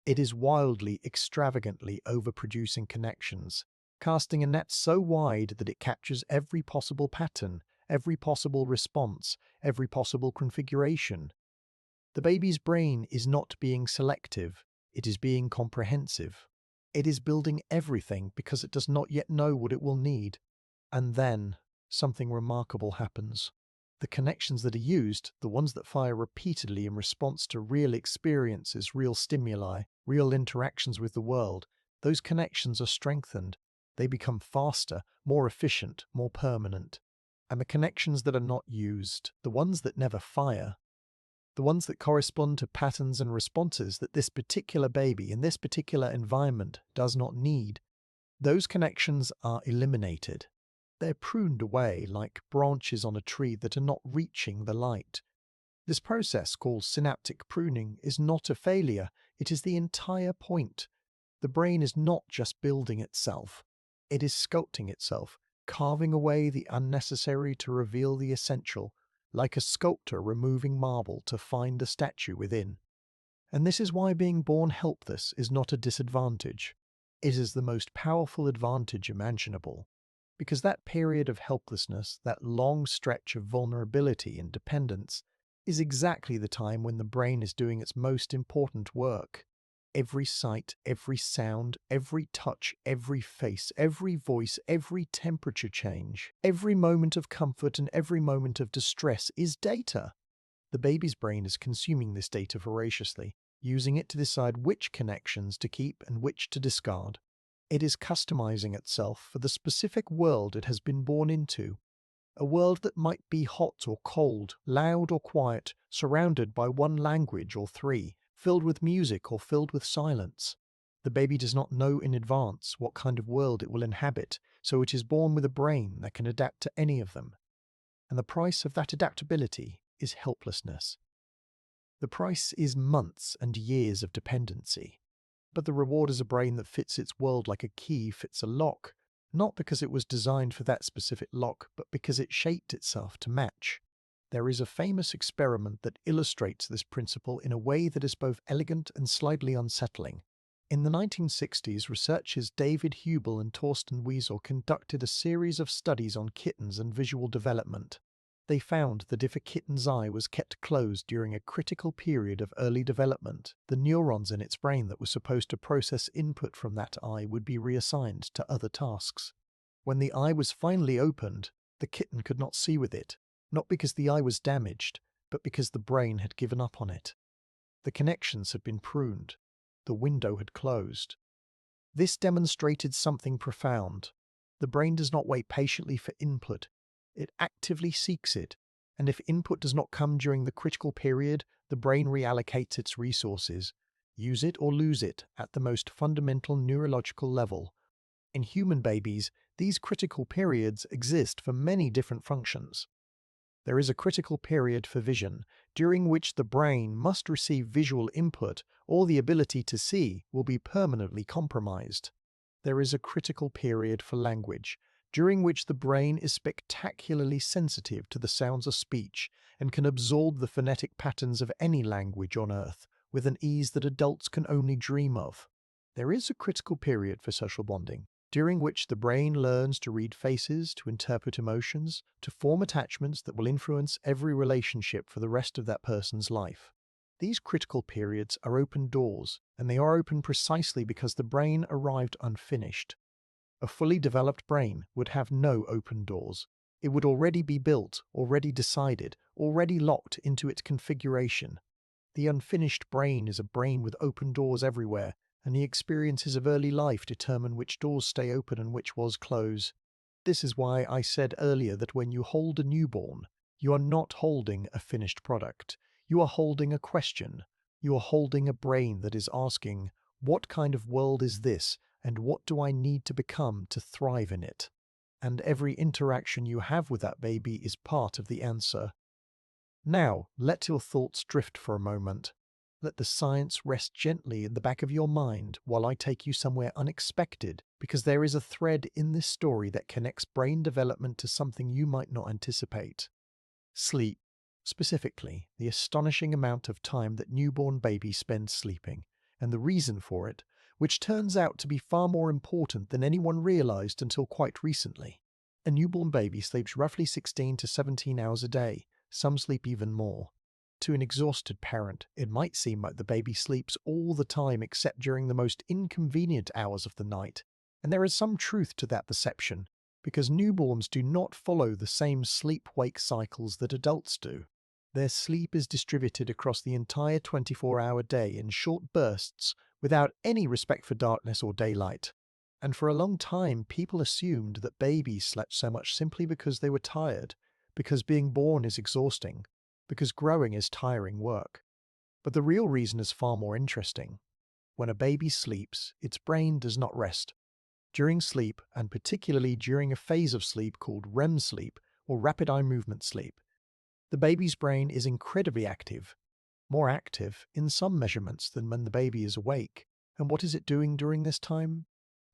It is wildly, extravagantly overproducing connections, casting a net so wide that it captures every possible pattern, every possible response, every possible configuration. The baby's brain is not being selective, it is being comprehensive. It is building everything because it does not yet know what it will need. And then, something remarkable happens. The connections that are used, the ones that fire repeatedly in response to real experiences, real stimuli, real interactions with the world, those connections are strengthened. They become faster, more efficient, more permanent. And the connections that are not used, the ones that never fire, the ones that correspond to patterns and responses that this particular baby in this particular environment does not need, those connections are eliminated. They're pruned away like branches on a tree that are not reaching the light. This process, called synaptic pruning, is not a failure, it is the entire point. The brain is not just building itself, it is sculpting itself, carving away the unnecessary to reveal the essential, like a sculptor removing marble to find the statue within. And this is why being born helpless is not a disadvantage. It is the most powerful advantage imaginable. Because that period of helplessness, that long stretch of vulnerability and dependence, is exactly the time when the brain is doing its most important work. Every sight, every sound, every touch, every face, every voice, every temperature change, every moment of comfort and every moment of distress is data. The baby's brain is consuming this data voraciously, using it to decide which connections to keep and which to discard. It is customizing itself for the specific world it has been born into. A world that might be hot or cold, loud or quiet, surrounded by one language or three, filled with music or filled with silence. The baby does not know in advance what kind of world it will inhabit, so it is born with a brain that can adapt to any of them. And the price of that adaptability is helplessness. The price is months and years of dependency. But the reward is a brain that fits its world like a key fits a lock, not because it was designed for that specific lock, but because it shaped itself to match. There is a famous experiment that illustrates this principle in a way that is both elegant and slightly unsettling. In the 1960s, researchers David Hubel and Torsten Wiesel conducted a series of studies on kittens and visual development. They found that if a kitten's eye was kept closed during a critical period of early development, the neurons in its brain that were supposed to process input from that eye would be reassigned to other tasks. When the eye was finally opened, the kitten could not see with it, not because the eye was damaged, but because the brain had given up on it. The connections had been pruned. The window had closed. This demonstrated something profound. The brain does not wait patiently for input. It actively seeks it, and if input does not come during the critical period, the brain reallocates its resources. Use it or lose it at the most fundamental neurological level. In human babies, these critical periods exist for many different functions. There is a critical period for vision, during which the brain must receive visual input or the ability to see will be permanently compromised. There is a critical period for language, during which the brain is spectacularly sensitive to the sounds of speech and can absorb the phonetic patterns of any language on Earth with an ease that adults can only dream of. There is a critical period for social bonding, during which the brain learns to read faces, to interpret emotions, to form attachments that will influence every relationship for the rest of that person's life. These critical periods are open doors, and they are open precisely because the brain arrived unfinished. A fully developed brain would have no open doors. It would already be built, already decided, already locked into its configuration. The unfinished brain is a brain with open doors everywhere, and the experiences of early life determine which doors stay open and which ones close. This is why I said earlier that when you hold a newborn, you are not holding a finished product. You are holding a question. You are holding a brain that is asking, what kind of world is this, and what do I need to become to thrive in it? And every interaction you have with that baby is part of the answer. Now, let your thoughts drift for a moment. Let the science rest gently in the back of your mind while I take you somewhere unexpected, because there is a thread in this story that connects brain development to something you might not anticipate. Sleep. Specifically, the astonishing amount of time that newborn babies spend sleeping, and the reason for it, which turns out to be far more important than anyone realized until quite recently. A newborn baby sleeps roughly 16 to 17 hours a day. Some sleep even more. To an exhausted parent, it might seem like the baby sleeps all the time except during the most inconvenient hours of the night. And there is some truth to that perception, because newborns do not follow the same sleep-wake cycles that adults do. Their sleep is distributed across the entire 24-hour day in short bursts without any respect for darkness or daylight. And for a long time, people assumed that babies slept so much simply because they were tired, because being born is exhausting, because growing is tiring work. But the real reason is far more interesting. When a baby sleeps, its brain does not rest. During sleep, and particularly during a phase of sleep called REM sleep, or rapid eye movement sleep, the baby's brain is incredibly active, more active in some measurements than when the baby is awake. And what is it doing during this time?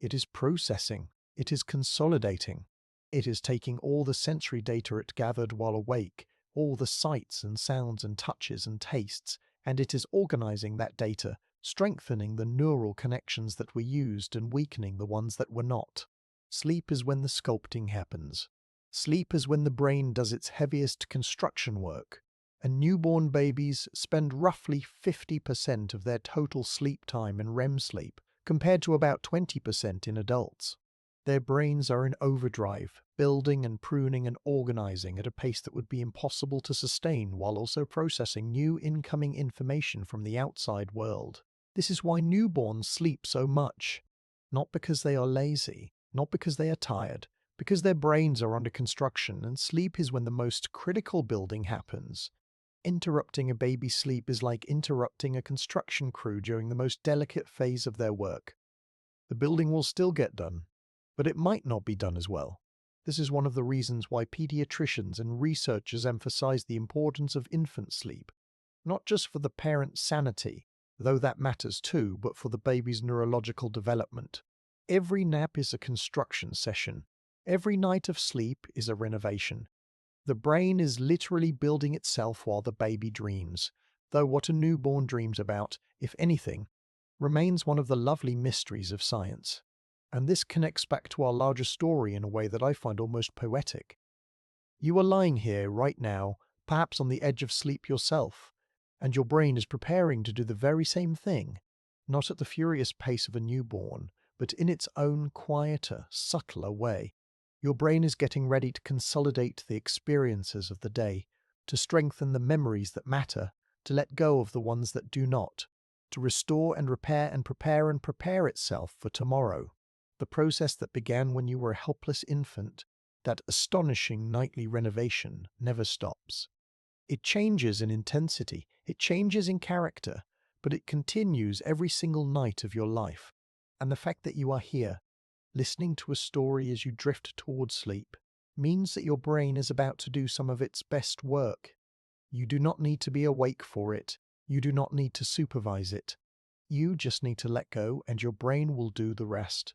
It is processing, it is consolidating, it is taking all the sensory data it gathered while awake, all the sights and sounds and touches and tastes, and it is organizing that data, strengthening the neural connections that were used and weakening the ones that were not. Sleep is when the sculpting happens. Sleep is when the brain does its heaviest construction work. And newborn babies spend roughly 50% of their total sleep time in REM sleep, compared to about 20% in adults. Their brains are in overdrive, building and pruning and organizing at a pace that would be impossible to sustain while also processing new incoming information from the outside world. This is why newborns sleep so much. Not because they are lazy, not because they are tired, because their brains are under construction, and sleep is when the most critical building happens. Interrupting a baby's sleep is like interrupting a construction crew during the most delicate phase of their work. The building will still get done, but it might not be done as well. This is one of the reasons why pediatricians and researchers emphasize the importance of infant sleep, not just for the parent's sanity, though that matters too, but for the baby's neurological development. Every nap is a construction session. Every night of sleep is a renovation. The brain is literally building itself while the baby dreams, though what a newborn dreams about, if anything, remains one of the lovely mysteries of science. And this connects back to our larger story in a way that I find almost poetic. You are lying here right now, perhaps on the edge of sleep yourself, and your brain is preparing to do the very same thing, not at the furious pace of a newborn, but in its own quieter, subtler way. Your brain is getting ready to consolidate the experiences of the day, to strengthen the memories that matter, to let go of the ones that do not, to restore and repair and prepare itself for tomorrow. The process that began when you were a helpless infant, that astonishing nightly renovation, never stops. It changes in intensity, it changes in character, but it continues every single night of your life. And the fact that you are here, listening to a story as you drift towards sleep, means that your brain is about to do some of its best work. You do not need to be awake for it. You do not need to supervise it. You just need to let go, and your brain will do the rest.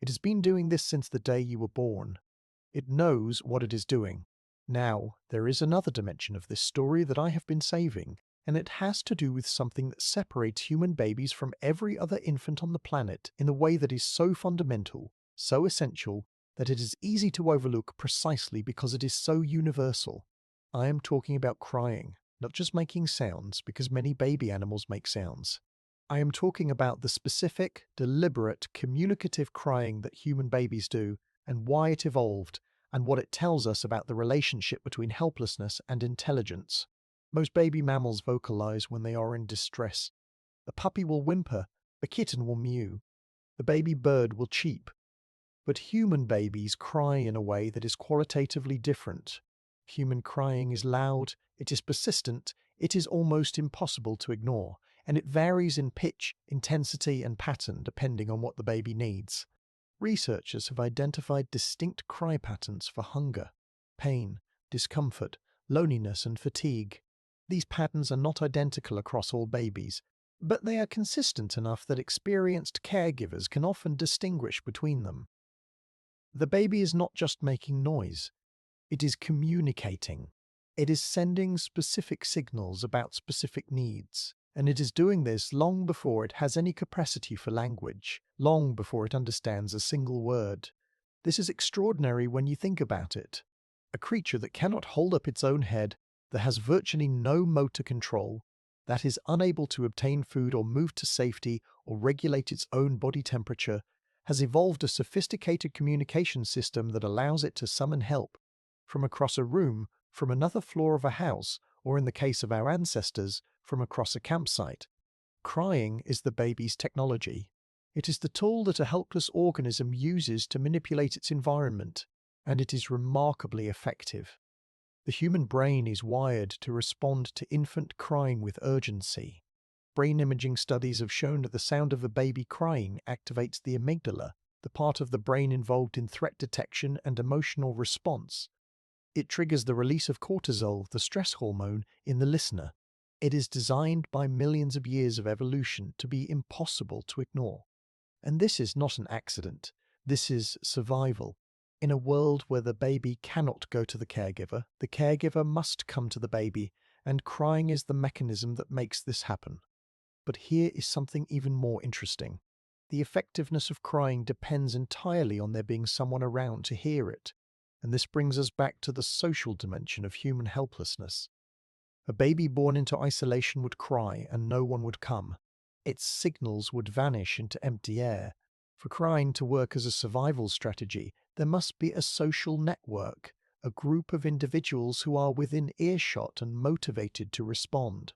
It has been doing this since the day you were born. It knows what it is doing. Now, there is another dimension of this story that I have been saving, and it has to do with something that separates human babies from every other infant on the planet in a way that is so fundamental, so essential that it is easy to overlook precisely because it is so universal. I am talking about crying, not just making sounds, because many baby animals make sounds. I am talking about the specific, deliberate, communicative crying that human babies do, and why it evolved, and what it tells us about the relationship between helplessness and intelligence. Most baby mammals vocalize when they are in distress. The puppy will whimper, the kitten will mew, the baby bird will cheep. But human babies cry in a way that is qualitatively different. Human crying is loud, it is persistent, it is almost impossible to ignore, and it varies in pitch, intensity, and pattern depending on what the baby needs. Researchers have identified distinct cry patterns for hunger, pain, discomfort, loneliness, and fatigue. These patterns are not identical across all babies, but they are consistent enough that experienced caregivers can often distinguish between them. The baby is not just making noise, it is communicating. It is sending specific signals about specific needs, and it is doing this long before it has any capacity for language, long before it understands a single word. This is extraordinary when you think about it. A creature that cannot hold up its own head, that has virtually no motor control, that is unable to obtain food or move to safety or regulate its own body temperature, has evolved a sophisticated communication system that allows it to summon help from across a room, from another floor of a house, or in the case of our ancestors, from across a campsite. Crying is the baby's technology. It is the tool that a helpless organism uses to manipulate its environment, and it is remarkably effective. The human brain is wired to respond to infant crying with urgency. Brain imaging studies have shown that the sound of a baby crying activates the amygdala, the part of the brain involved in threat detection and emotional response. It triggers the release of cortisol, the stress hormone, in the listener. It is designed by millions of years of evolution to be impossible to ignore. And this is not an accident. This is survival. In a world where the baby cannot go to the caregiver must come to the baby, and crying is the mechanism that makes this happen. But here is something even more interesting. The effectiveness of crying depends entirely on there being someone around to hear it. And this brings us back to the social dimension of human helplessness. A baby born into isolation would cry and no one would come. Its signals would vanish into empty air. For crying to work as a survival strategy, there must be a social network, a group of individuals who are within earshot and motivated to respond.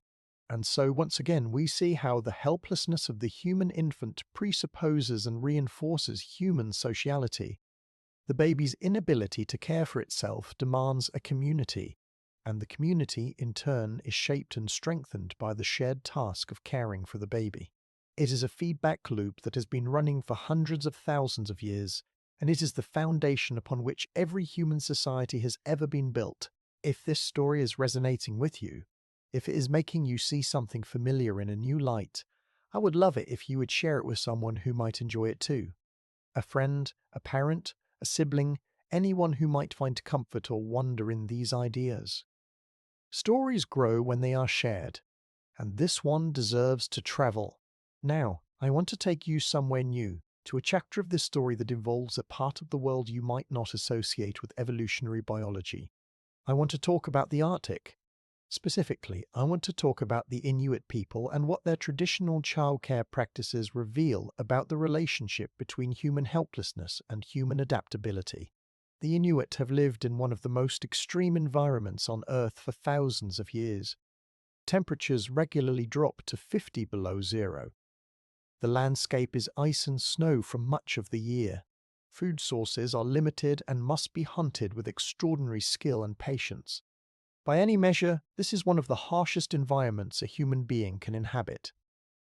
And so once again we see how the helplessness of the human infant presupposes and reinforces human sociality. The baby's inability to care for itself demands a community, and the community, in turn, is shaped and strengthened by the shared task of caring for the baby. It is a feedback loop that has been running for hundreds of thousands of years, and it is the foundation upon which every human society has ever been built. If this story is resonating with you, if it is making you see something familiar in a new light, I would love it if you would share it with someone who might enjoy it too. A friend, a parent, a sibling, anyone who might find comfort or wonder in these ideas. Stories grow when they are shared, and this one deserves to travel. Now, I want to take you somewhere new, to a chapter of this story that involves a part of the world you might not associate with evolutionary biology. I want to talk about the Arctic. Specifically, I want to talk about the Inuit people and what their traditional childcare practices reveal about the relationship between human helplessness and human adaptability. The Inuit have lived in one of the most extreme environments on Earth for thousands of years. Temperatures regularly drop to 50 below zero. The landscape is ice and snow for much of the year. Food sources are limited and must be hunted with extraordinary skill and patience. By any measure, this is one of the harshest environments a human being can inhabit.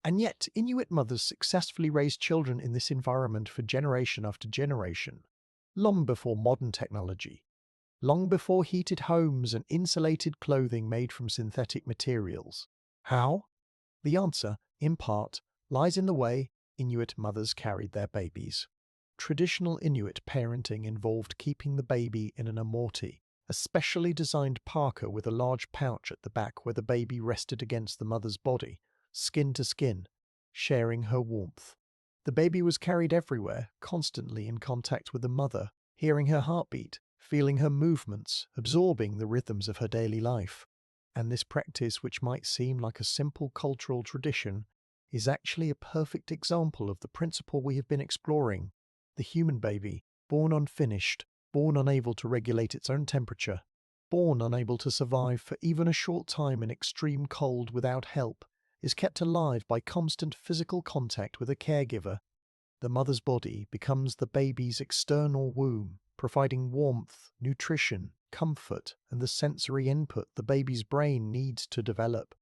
And yet, Inuit mothers successfully raise children in this environment for generation after generation, long before modern technology, long before heated homes and insulated clothing made from synthetic materials. How? The answer, in part, lies in the way Inuit mothers carried their babies. Traditional Inuit parenting involved keeping the baby in an amorti, a specially designed parka with a large pouch at the back where the baby rested against the mother's body, skin to skin, sharing her warmth. The baby was carried everywhere, constantly in contact with the mother, hearing her heartbeat, feeling her movements, absorbing the rhythms of her daily life. And this practice, which might seem like a simple cultural tradition, is actually a perfect example of the principle we have been exploring. The human baby, born unfinished, born unable to regulate its own temperature, born unable to survive for even a short time in extreme cold without help, is kept alive by constant physical contact with a caregiver. The mother's body becomes the baby's external womb, providing warmth, nutrition, comfort, and the sensory input the baby's brain needs to develop.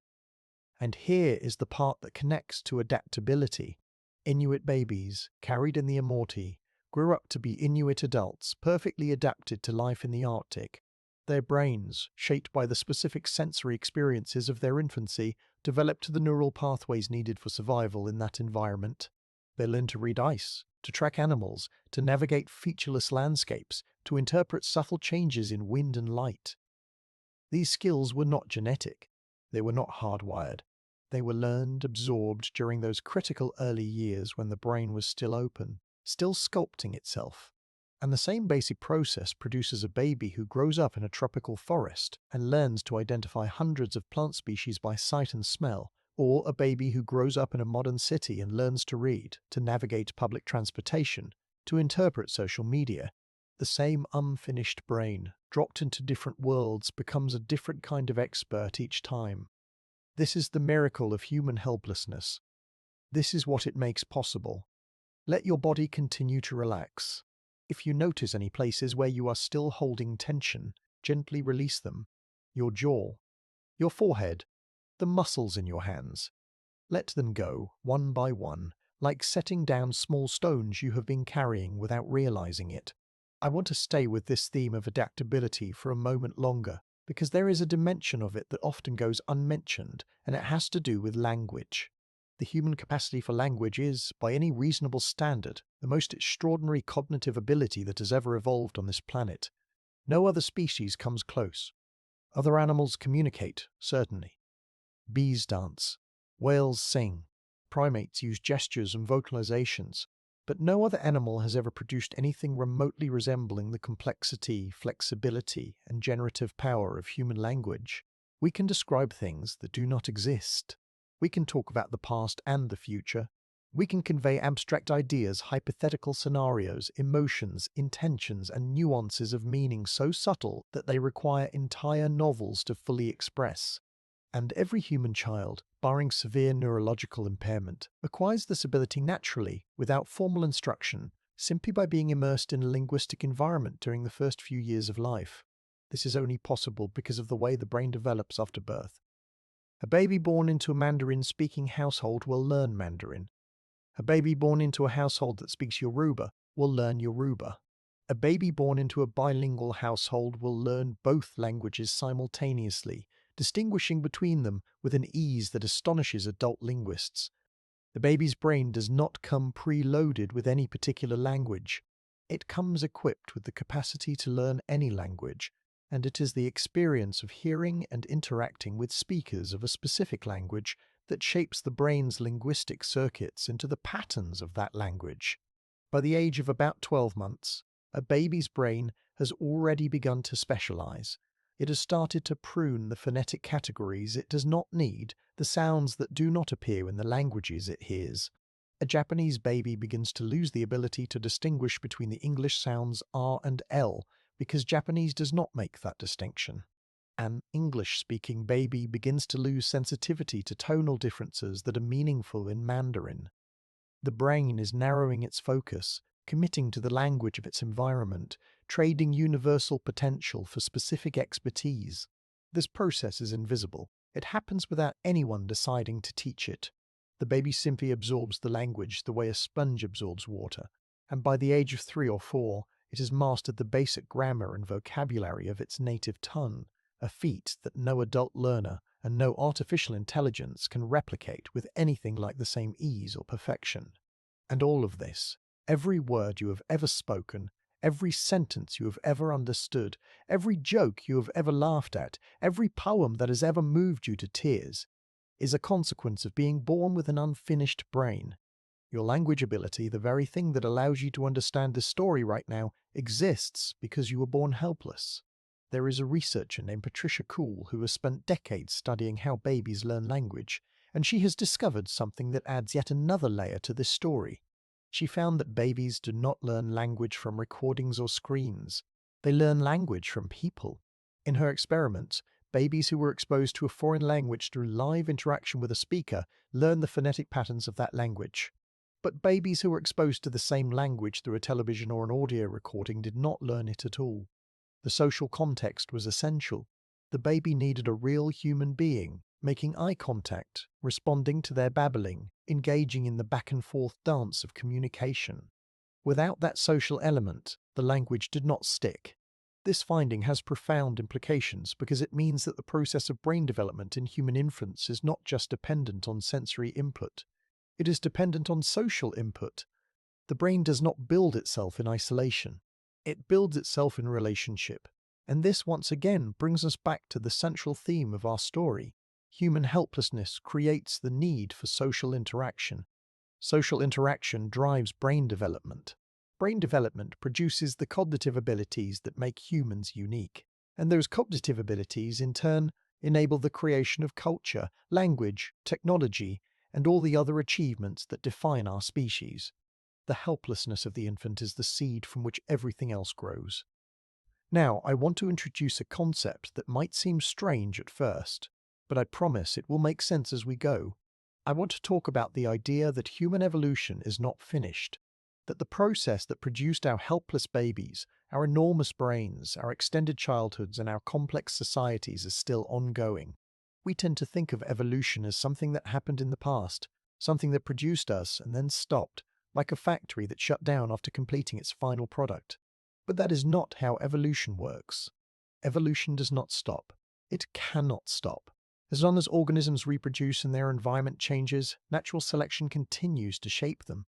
And here is the part that connects to adaptability. Inuit babies, carried in the Amorti, grew up to be Inuit adults perfectly adapted to life in the Arctic. Their brains, shaped by the specific sensory experiences of their infancy, developed the neural pathways needed for survival in that environment. They learned to read ice, to track animals, to navigate featureless landscapes, to interpret subtle changes in wind and light. These skills were not genetic. They were not hardwired. They were learned, absorbed during those critical early years when the brain was still open, still sculpting itself. And the same basic process produces a baby who grows up in a tropical forest and learns to identify hundreds of plant species by sight and smell, or a baby who grows up in a modern city and learns to read, to navigate public transportation, to interpret social media. The same unfinished brain, dropped into different worlds, becomes a different kind of expert each time. This is the miracle of human helplessness. This is what it makes possible. Let your body continue to relax. If you notice any places where you are still holding tension, gently release them. Your jaw, your forehead, the muscles in your hands. Let them go, one by one, like setting down small stones you have been carrying without realizing it. I want to stay with this theme of adaptability for a moment longer, because there is a dimension of it that often goes unmentioned, and it has to do with language. The human capacity for language is, by any reasonable standard, the most extraordinary cognitive ability that has ever evolved on this planet. No other species comes close. Other animals communicate, certainly. Bees dance. Whales sing. Primates use gestures and vocalizations. But no other animal has ever produced anything remotely resembling the complexity, flexibility, and generative power of human language. We can describe things that do not exist. We can talk about the past and the future. We can convey abstract ideas, hypothetical scenarios, emotions, intentions, and nuances of meaning so subtle that they require entire novels to fully express. And every human child, barring severe neurological impairment, acquires this ability naturally, without formal instruction, simply by being immersed in a linguistic environment during the first few years of life. This is only possible because of the way the brain develops after birth. A baby born into a Mandarin-speaking household will learn Mandarin. A baby born into a household that speaks Yoruba will learn Yoruba. A baby born into a bilingual household will learn both languages simultaneously, distinguishing between them with an ease that astonishes adult linguists. The baby's brain does not come preloaded with any particular language. It comes equipped with the capacity to learn any language, and it is the experience of hearing and interacting with speakers of a specific language that shapes the brain's linguistic circuits into the patterns of that language. By the age of about 12 months, a baby's brain has already begun to specialize. It has started to prune the phonetic categories it does not need, the sounds that do not appear in the languages it hears. A Japanese baby begins to lose the ability to distinguish between the English sounds R and L because Japanese does not make that distinction. An English-speaking baby begins to lose sensitivity to tonal differences that are meaningful in Mandarin. The brain is narrowing its focus, committing to the language of its environment, trading universal potential for specific expertise. This process is invisible. It happens without anyone deciding to teach it. The baby simply absorbs the language the way a sponge absorbs water, and by the age of 3 or 4, it has mastered the basic grammar and vocabulary of its native tongue, a feat that no adult learner and no artificial intelligence can replicate with anything like the same ease or perfection. And all of this, every word you have ever spoken, every sentence you have ever understood, every joke you have ever laughed at, every poem that has ever moved you to tears, is a consequence of being born with an unfinished brain. Your language ability, the very thing that allows you to understand this story right now, exists because you were born helpless. There is a researcher named Patricia Kuhl who has spent decades studying how babies learn language, and she has discovered something that adds yet another layer to this story. She found that babies do not learn language from recordings or screens. They learn language from people. In her experiments, babies who were exposed to a foreign language through live interaction with a speaker learned the phonetic patterns of that language. But babies who were exposed to the same language through a television or an audio recording did not learn it at all. The social context was essential. The baby needed a real human being, making eye contact, responding to their babbling, engaging in the back and forth dance of communication. Without that social element, the language did not stick. This finding has profound implications because it means that the process of brain development in human infants is not just dependent on sensory input. It is dependent on social input. The brain does not build itself in isolation. It builds itself in relationship. And this once again brings us back to the central theme of our story. Human helplessness creates the need for social interaction. Social interaction drives brain development. Brain development produces the cognitive abilities that make humans unique. And those cognitive abilities, in turn, enable the creation of culture, language, technology, and all the other achievements that define our species. The helplessness of the infant is the seed from which everything else grows. Now, I want to introduce a concept that might seem strange at first, but I promise it will make sense as we go. I want to talk about the idea that human evolution is not finished, that the process that produced our helpless babies, our enormous brains, our extended childhoods, and our complex societies is still ongoing. We tend to think of evolution as something that happened in the past, something that produced us and then stopped, like a factory that shut down after completing its final product. But that is not how evolution works. Evolution does not stop. It cannot stop. As long as organisms reproduce and their environment changes, natural selection continues to shape them.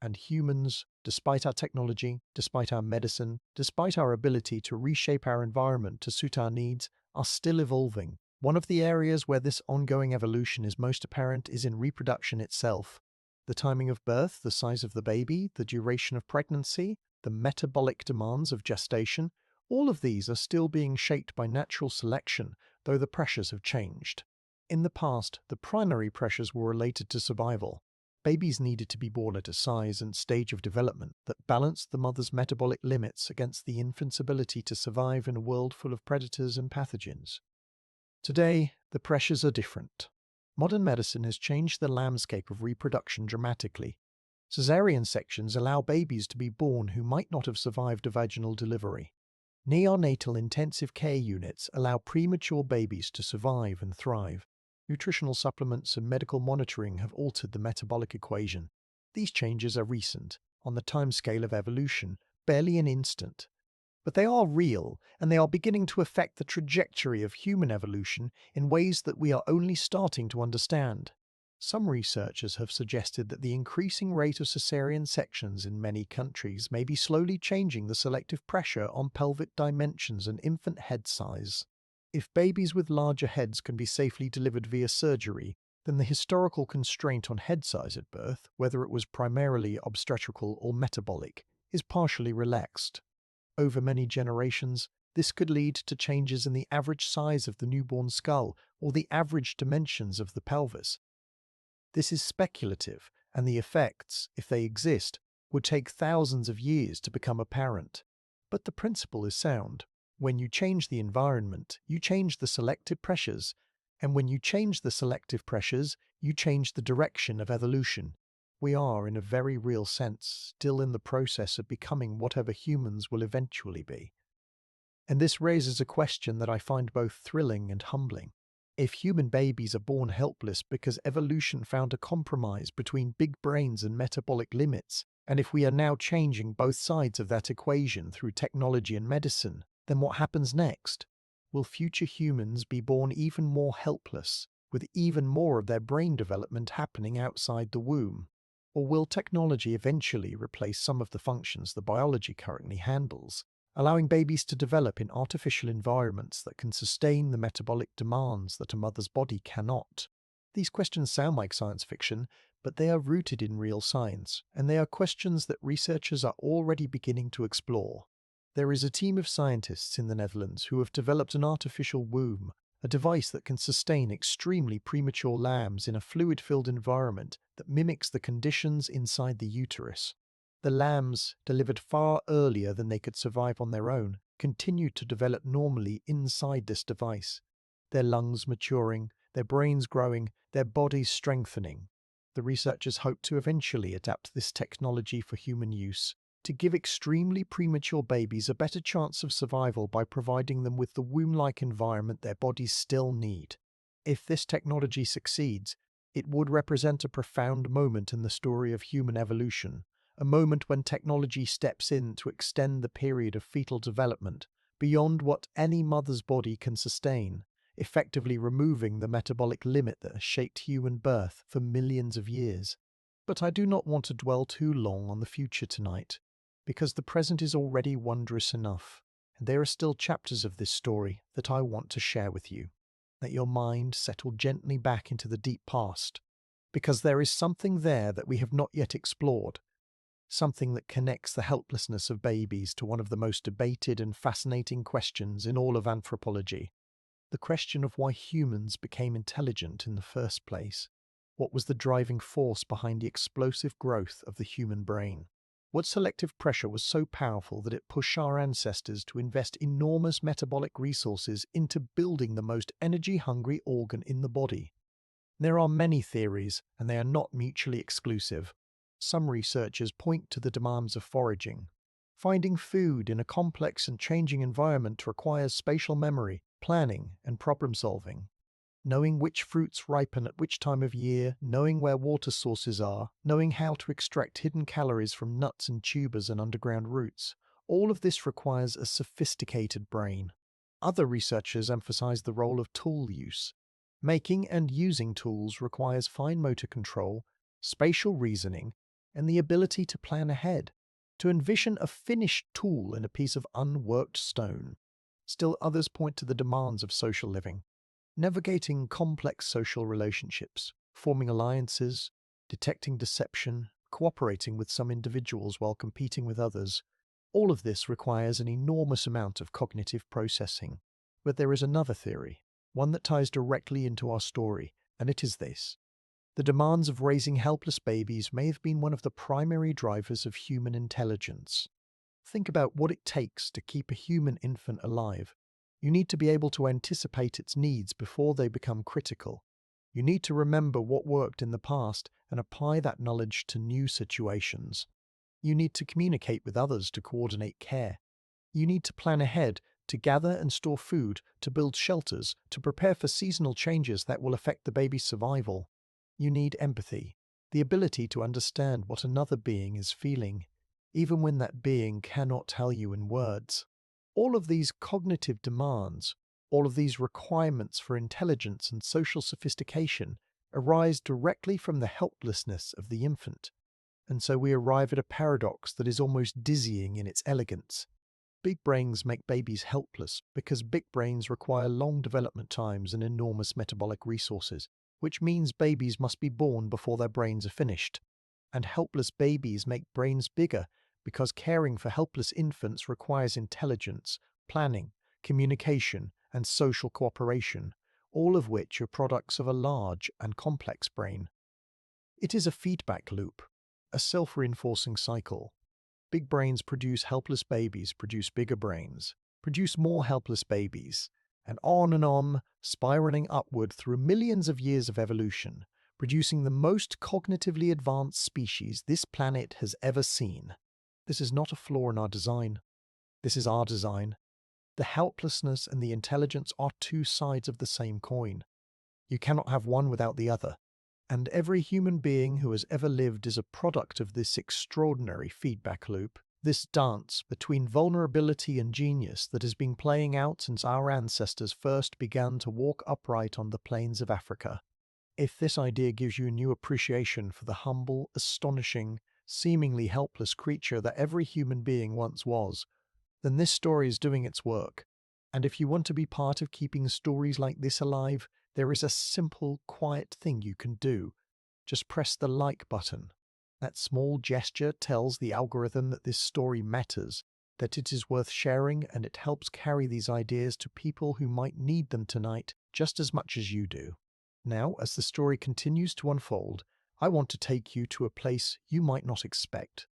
And humans, despite our technology, despite our medicine, despite our ability to reshape our environment to suit our needs, are still evolving. One of the areas where this ongoing evolution is most apparent is in reproduction itself. The timing of birth, the size of the baby, the duration of pregnancy, the metabolic demands of gestation, all of these are still being shaped by natural selection, though the pressures have changed. In the past, the primary pressures were related to survival. Babies needed to be born at a size and stage of development that balanced the mother's metabolic limits against the infant's ability to survive in a world full of predators and pathogens. Today, the pressures are different. Modern medicine has changed the landscape of reproduction dramatically. Caesarean sections allow babies to be born who might not have survived a vaginal delivery. Neonatal intensive care units allow premature babies to survive and thrive. Nutritional supplements and medical monitoring have altered the metabolic equation. These changes are recent, on the timescale of evolution, barely an instant. But they are real, and they are beginning to affect the trajectory of human evolution in ways that we are only starting to understand. Some researchers have suggested that the increasing rate of caesarean sections in many countries may be slowly changing the selective pressure on pelvic dimensions and infant head size. If babies with larger heads can be safely delivered via surgery, then the historical constraint on head size at birth, whether it was primarily obstetrical or metabolic, is partially relaxed. Over many generations, this could lead to changes in the average size of the newborn skull or the average dimensions of the pelvis. This is speculative, and the effects, if they exist, would take thousands of years to become apparent. But the principle is sound. When you change the environment, you change the selective pressures, and when you change the selective pressures, you change the direction of evolution. We are, in a very real sense, still in the process of becoming whatever humans will eventually be. And this raises a question that I find both thrilling and humbling. If human babies are born helpless because evolution found a compromise between big brains and metabolic limits, and if we are now changing both sides of that equation through technology and medicine, then what happens next? Will future humans be born even more helpless, with even more of their brain development happening outside the womb? Or will technology eventually replace some of the functions the biology currently handles, allowing babies to develop in artificial environments that can sustain the metabolic demands that a mother's body cannot? These questions sound like science fiction, but they are rooted in real science, and they are questions that researchers are already beginning to explore. There is a team of scientists in the Netherlands who have developed an artificial womb, a device that can sustain extremely premature lambs in a fluid-filled environment that mimics the conditions inside the uterus. The lambs, delivered far earlier than they could survive on their own, continue to develop normally inside this device, their lungs maturing, their brains growing, their bodies strengthening. The researchers hope to eventually adapt this technology for human use, to give extremely premature babies a better chance of survival by providing them with the womb-like environment their bodies still need. If this technology succeeds, it would represent a profound moment in the story of human evolution, a moment when technology steps in to extend the period of fetal development beyond what any mother's body can sustain, effectively removing the metabolic limit that has shaped human birth for millions of years. But I do not want to dwell too long on the future tonight, because the present is already wondrous enough, and there are still chapters of this story that I want to share with you. Let your mind settle gently back into the deep past, because there is something there that we have not yet explored, something that connects the helplessness of babies to one of the most debated and fascinating questions in all of anthropology. The question of why humans became intelligent in the first place. What was the driving force behind the explosive growth of the human brain? What selective pressure was so powerful that it pushed our ancestors to invest enormous metabolic resources into building the most energy-hungry organ in the body? There are many theories, and they are not mutually exclusive. Some researchers point to the demands of foraging. Finding food in a complex and changing environment requires spatial memory, planning, and problem-solving. Knowing which fruits ripen at which time of year, knowing where water sources are, knowing how to extract hidden calories from nuts and tubers and underground roots, all of this requires a sophisticated brain. Other researchers emphasize the role of tool use. Making and using tools requires fine motor control, spatial reasoning, and the ability to plan ahead, to envision a finished tool in a piece of unworked stone. Still others point to the demands of social living. Navigating complex social relationships, forming alliances, detecting deception, cooperating with some individuals while competing with others, all of this requires an enormous amount of cognitive processing. But there is another theory, one that ties directly into our story, and it is this. The demands of raising helpless babies may have been one of the primary drivers of human intelligence. Think about what it takes to keep a human infant alive. You need to be able to anticipate its needs before they become critical. You need to remember what worked in the past and apply that knowledge to new situations. You need to communicate with others to coordinate care. You need to plan ahead, to gather and store food, to build shelters, to prepare for seasonal changes that will affect the baby's survival. You need empathy, the ability to understand what another being is feeling, even when that being cannot tell you in words. All of these cognitive demands, all of these requirements for intelligence and social sophistication arise directly from the helplessness of the infant. And so we arrive at a paradox that is almost dizzying in its elegance. Big brains make babies helpless because big brains require long development times and enormous metabolic resources, which means babies must be born before their brains are finished. And helpless babies make brains bigger because caring for helpless infants requires intelligence, planning, communication, and social cooperation, all of which are products of a large and complex brain. It is a feedback loop, a self-reinforcing cycle. Big brains produce helpless babies, produce bigger brains, produce more helpless babies, and on, spiraling upward through millions of years of evolution, producing the most cognitively advanced species this planet has ever seen. This is not a flaw in our design. This is our design. The helplessness and the intelligence are two sides of the same coin. You cannot have one without the other. And every human being who has ever lived is a product of this extraordinary feedback loop, this dance between vulnerability and genius that has been playing out since our ancestors first began to walk upright on the plains of Africa. If this idea gives you a new appreciation for the humble, astonishing, seemingly helpless creature that every human being once was, then this story is doing its work. And if you want to be part of keeping stories like this alive, There is a simple, quiet thing you can do. Just press the like button. That small gesture tells the algorithm that this story matters, that it is worth sharing, and it helps carry these ideas to people who might need them tonight just as much as you do. Now, as the story continues to unfold, I want to take you to a place you might not expect.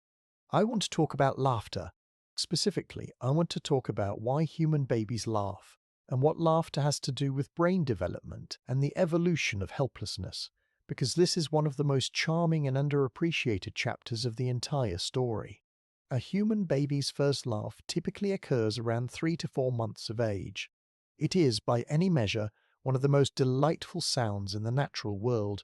I want to talk about laughter. Specifically, I want to talk about why human babies laugh and what laughter has to do with brain development and the evolution of helplessness, because this is one of the most charming and underappreciated chapters of the entire story. A human baby's first laugh typically occurs around 3 to 4 months of age. It is, by any measure, one of the most delightful sounds in the natural world,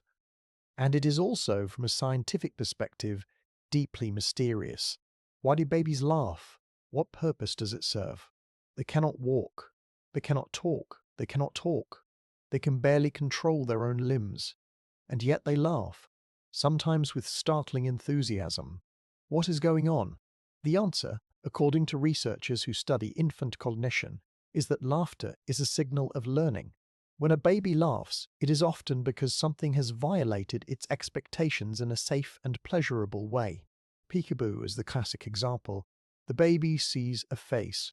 and it is also, from a scientific perspective, deeply mysterious. Why do babies laugh? What purpose does it serve? They cannot walk. They cannot talk. They cannot talk. They can barely control their own limbs. And yet they laugh, sometimes with startling enthusiasm. What is going on? The answer, according to researchers who study infant cognition, is that laughter is a signal of learning. When a baby laughs, it is often because something has violated its expectations in a safe and pleasurable way. Peekaboo is the classic example. The baby sees a face.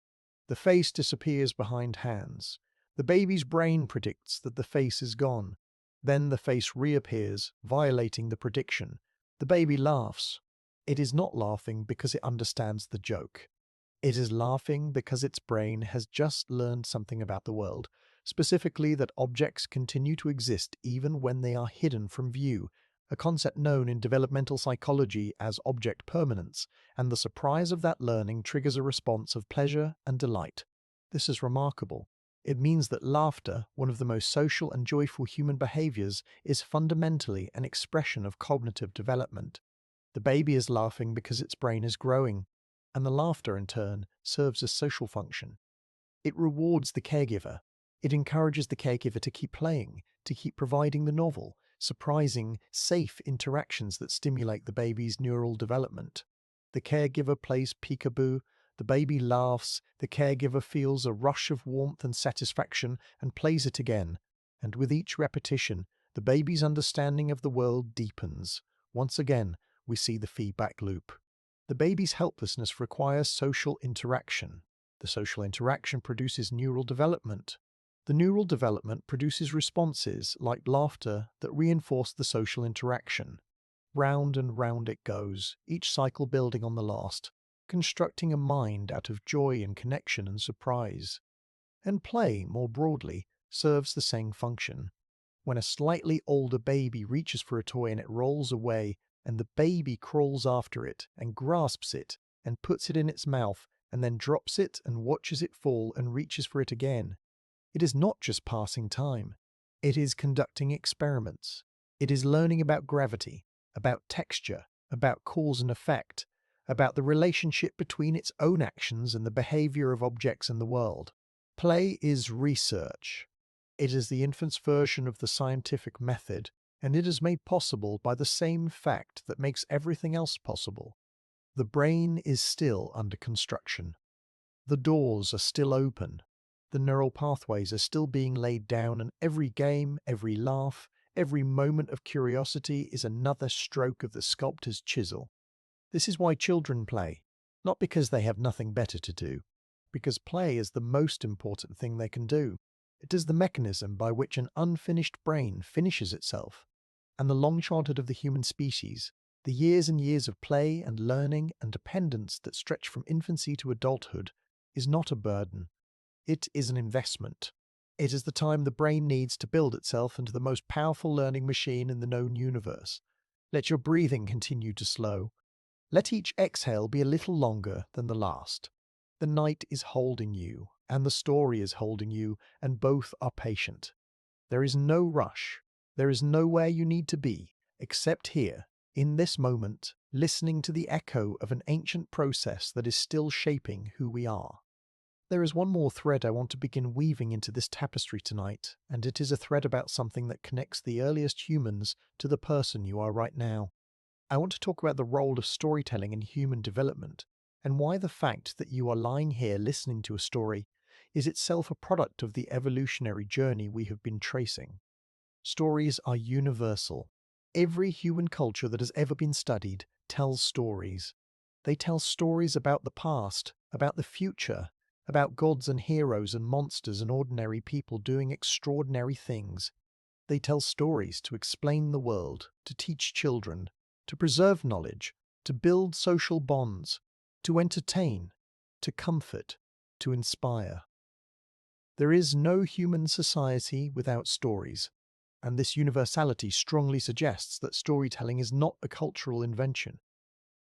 The face disappears behind hands. The baby's brain predicts that the face is gone. Then the face reappears, violating the prediction. The baby laughs. It is not laughing because it understands the joke. It is laughing because its brain has just learned something about the world, specifically that objects continue to exist even when they are hidden from view, a concept known in developmental psychology as object permanence, and the surprise of that learning triggers a response of pleasure and delight. This is remarkable. It means that laughter, one of the most social and joyful human behaviors, is fundamentally an expression of cognitive development. The baby is laughing because its brain is growing, and the laughter, in turn, serves a social function. It rewards the caregiver. It encourages the caregiver to keep playing, to keep providing the novel, surprising, safe interactions that stimulate the baby's neural development. The caregiver plays peekaboo, the baby laughs, the caregiver feels a rush of warmth and satisfaction and plays it again. And with each repetition, the baby's understanding of the world deepens. Once again, we see the feedback loop. The baby's helplessness requires social interaction. The social interaction produces neural development. The neural development produces responses like laughter that reinforce the social interaction. Round and round it goes, each cycle building on the last, constructing a mind out of joy and connection and surprise. And play, more broadly, serves the same function. When a slightly older baby reaches for a toy and it rolls away, and the baby crawls after it and grasps it and puts it in its mouth and then drops it and watches it fall and reaches for it again, it is not just passing time. It is conducting experiments. It is learning about gravity, about texture, about cause and effect, about the relationship between its own actions and the behavior of objects in the world. Play is research. It is the infant's version of the scientific method, and it is made possible by the same fact that makes everything else possible. The brain is still under construction. The doors are still open. The neural pathways are still being laid down, and every game, every laugh, every moment of curiosity is another stroke of the sculptor's chisel. This is why children play, not because they have nothing better to do, because play is the most important thing they can do. It is the mechanism by which an unfinished brain finishes itself. And the long childhood of the human species, the years and years of play and learning and dependence that stretch from infancy to adulthood, is not a burden. It is an investment. It is the time the brain needs to build itself into the most powerful learning machine in the known universe. Let your breathing continue to slow. Let each exhale be a little longer than the last. The night is holding you, and the story is holding you, and both are patient. There is no rush. There is nowhere you need to be, except here, in this moment, listening to the echo of an ancient process that is still shaping who we are. There is one more thread I want to begin weaving into this tapestry tonight, and it is a thread about something that connects the earliest humans to the person you are right now. I want to talk about the role of storytelling in human development, and why the fact that you are lying here listening to a story is itself a product of the evolutionary journey we have been tracing. Stories are universal. Every human culture that has ever been studied tells stories. They tell stories about the past, about the future, about gods and heroes and monsters and ordinary people doing extraordinary things. They tell stories to explain the world, to teach children, to preserve knowledge, to build social bonds, to entertain, to comfort, to inspire. There is no human society without stories, and this universality strongly suggests that storytelling is not a cultural invention.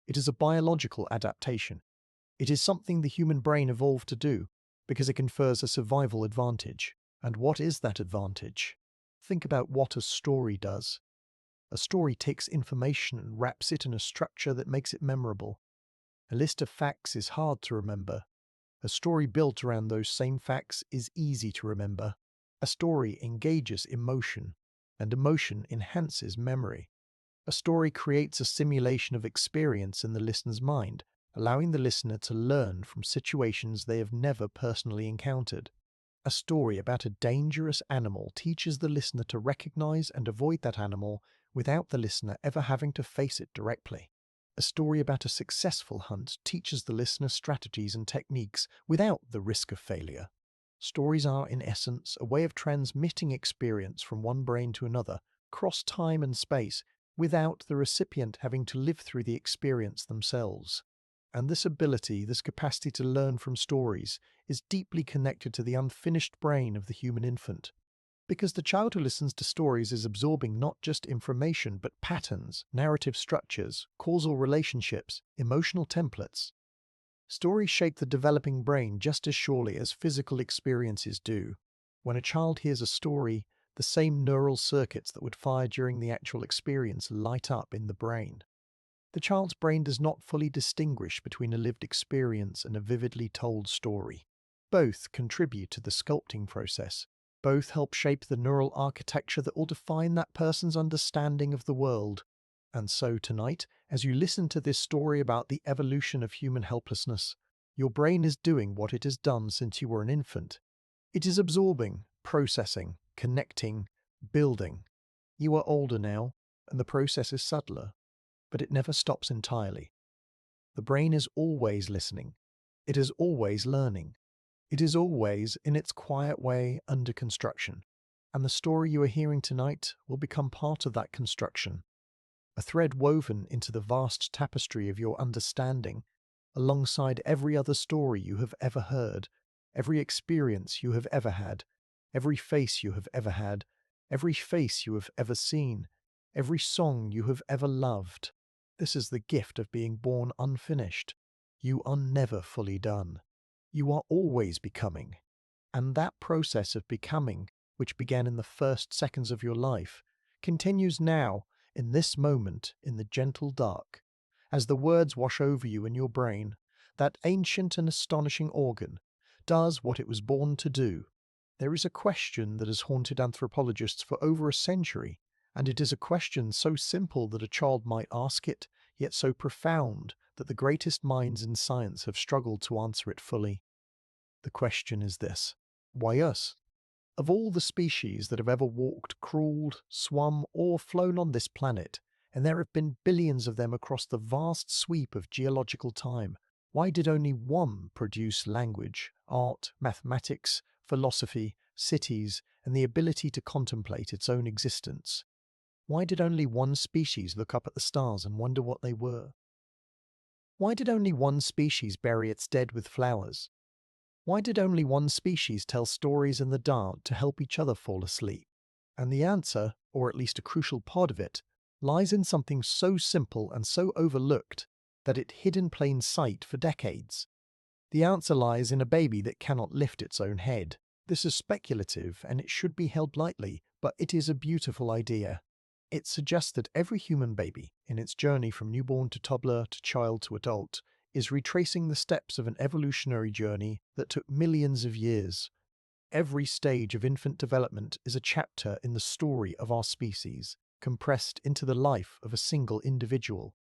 It is a biological adaptation. It is something the human brain evolved to do because it confers a survival advantage. And what is that advantage? Think about what a story does. A story takes information and wraps it in a structure that makes it memorable. A list of facts is hard to remember. A story built around those same facts is easy to remember. A story engages emotion, and emotion enhances memory. A story creates a simulation of experience in the listener's mind, allowing the listener to learn from situations they have never personally encountered. A story about a dangerous animal teaches the listener to recognize and avoid that animal without the listener ever having to face it directly. A story about a successful hunt teaches the listener strategies and techniques without the risk of failure. Stories are, in essence, a way of transmitting experience from one brain to another, across time and space, without the recipient having to live through the experience themselves. And this ability, this capacity to learn from stories, is deeply connected to the unfinished brain of the human infant. Because the child who listens to stories is absorbing not just information, but patterns, narrative structures, causal relationships, emotional templates. Stories shape the developing brain just as surely as physical experiences do. When a child hears a story, the same neural circuits that would fire during the actual experience light up in the brain. The child's brain does not fully distinguish between a lived experience and a vividly told story. Both contribute to the sculpting process. Both help shape the neural architecture that will define that person's understanding of the world. And so tonight, as you listen to this story about the evolution of human helplessness, your brain is doing what it has done since you were an infant. It is absorbing, processing, connecting, building. You are older now, and the process is subtler, but it never stops entirely. The brain is always listening. It is always learning. It is always, in its quiet way, under construction. And the story you are hearing tonight will become part of that construction, a thread woven into the vast tapestry of your understanding, alongside every other story you have ever heard, every experience you have ever had, every face you have ever had, every face you have ever seen, every song you have ever loved. This is the gift of being born unfinished. You are never fully done. You are always becoming. And that process of becoming, which began in the first seconds of your life, continues now, in this moment, in the gentle dark. As the words wash over you in your brain, that ancient and astonishing organ does what it was born to do. There is a question that has haunted anthropologists for over a century, and it is a question so simple that a child might ask it, yet so profound that the greatest minds in science have struggled to answer it fully. The question is this: why us? Of all the species that have ever walked, crawled, swum, or flown on this planet, and there have been billions of them across the vast sweep of geological time, why did only one produce language, art, mathematics, philosophy, cities, and the ability to contemplate its own existence? Why did only one species look up at the stars and wonder what they were? Why did only one species bury its dead with flowers? Why did only one species tell stories in the dark to help each other fall asleep? And the answer, or at least a crucial part of it, lies in something so simple and so overlooked that it hid in plain sight for decades. The answer lies in a baby that cannot lift its own head. This is speculative and it should be held lightly, but it is a beautiful idea. It suggests that every human baby, in its journey from newborn to toddler to child to adult, is retracing the steps of an evolutionary journey that took millions of years. Every stage of infant development is a chapter in the story of our species, compressed into the life of a single individual.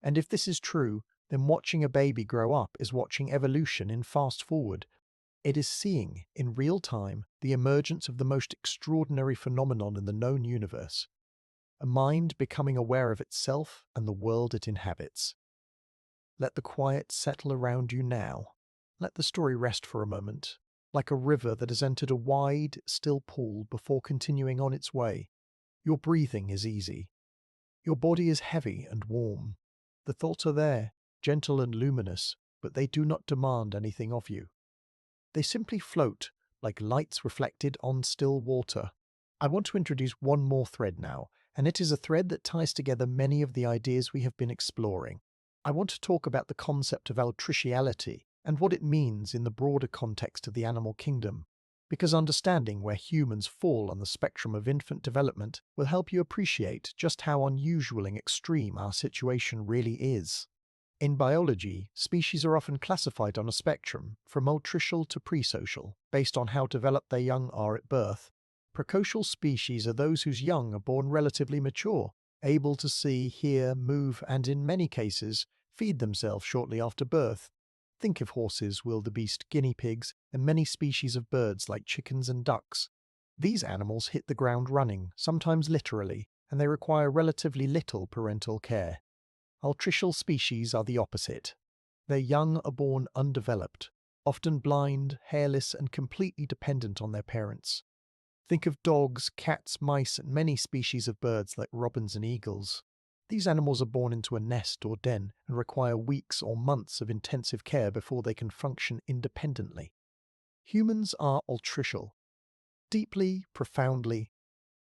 And if this is true, then watching a baby grow up is watching evolution in fast forward. It is seeing, in real time, the emergence of the most extraordinary phenomenon in the known universe, a mind becoming aware of itself and the world it inhabits. Let the quiet settle around you now. Let the story rest for a moment, like a river that has entered a wide, still pool before continuing on its way. Your breathing is easy. Your body is heavy and warm. The thoughts are there, gentle and luminous, but they do not demand anything of you. They simply float, like lights reflected on still water. I want to introduce one more thread now, and it is a thread that ties together many of the ideas we have been exploring. I want to talk about the concept of altriciality and what it means in the broader context of the animal kingdom, because understanding where humans fall on the spectrum of infant development will help you appreciate just how unusual and extreme our situation really is. In biology, species are often classified on a spectrum, from altricial to presocial, based on how developed their young are at birth. Precocial species are those whose young are born relatively mature, able to see, hear, move, and in many cases, feed themselves shortly after birth. Think of horses, wildebeest, guinea pigs, and many species of birds like chickens and ducks. These animals hit the ground running, sometimes literally, and they require relatively little parental care. Altricial species are the opposite. Their young are born undeveloped, often blind, hairless, and completely dependent on their parents. Think of dogs, cats, mice, and many species of birds like robins and eagles. These animals are born into a nest or den and require weeks or months of intensive care before they can function independently. Humans are altricial. Deeply, profoundly,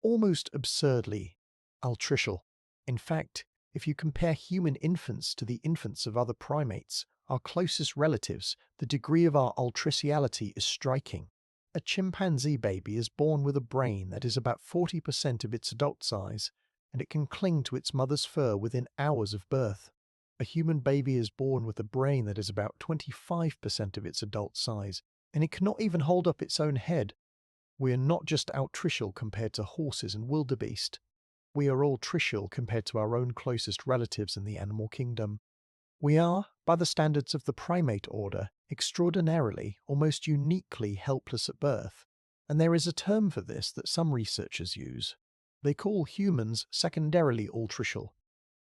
almost absurdly altricial. In fact, if you compare human infants to the infants of other primates, our closest relatives, the degree of our altriciality is striking. A chimpanzee baby is born with a brain that is about 40% of its adult size, and it can cling to its mother's fur within hours of birth. A human baby is born with a brain that is about 25% of its adult size, and it cannot even hold up its own head. We are not just altricial compared to horses and wildebeest. We are altricial compared to our own closest relatives in the animal kingdom. We are, by the standards of the primate order, extraordinarily, almost uniquely helpless at birth, and there is a term for this that some researchers use. They call humans secondarily altricial.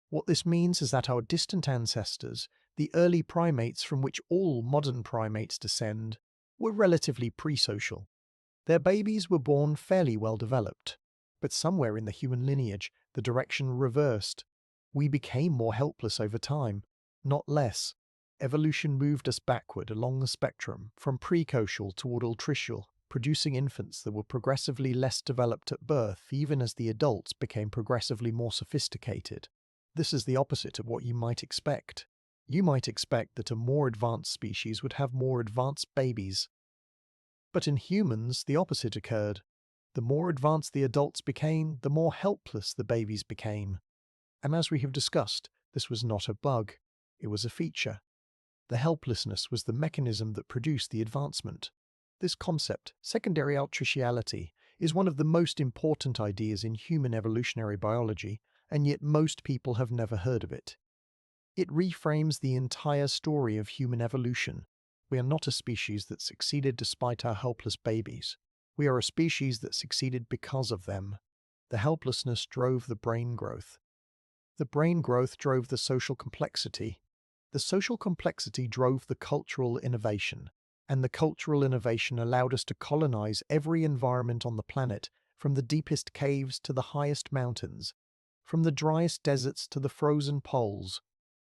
What this means is that our distant ancestors, the early primates from which all modern primates descend, were relatively presocial. Their babies were born fairly well developed, but somewhere in the human lineage, the direction reversed. We became more helpless over time, not less. Evolution moved us backward along the spectrum, from precocial toward altricial, producing infants that were progressively less developed at birth, even as the adults became progressively more sophisticated. This is the opposite of what you might expect. You might expect that a more advanced species would have more advanced babies. But in humans, the opposite occurred. The more advanced the adults became, the more helpless the babies became. And as we have discussed, this was not a bug, it was a feature. The helplessness was the mechanism that produced the advancement. This concept, secondary altriciality, is one of the most important ideas in human evolutionary biology, and yet most people have never heard of it. It reframes the entire story of human evolution. We are not a species that succeeded despite our helpless babies. We are a species that succeeded because of them. The helplessness drove the brain growth. The brain growth drove the social complexity. The social complexity drove the cultural innovation. And the cultural innovation allowed us to colonize every environment on the planet, from the deepest caves to the highest mountains, from the driest deserts to the frozen poles.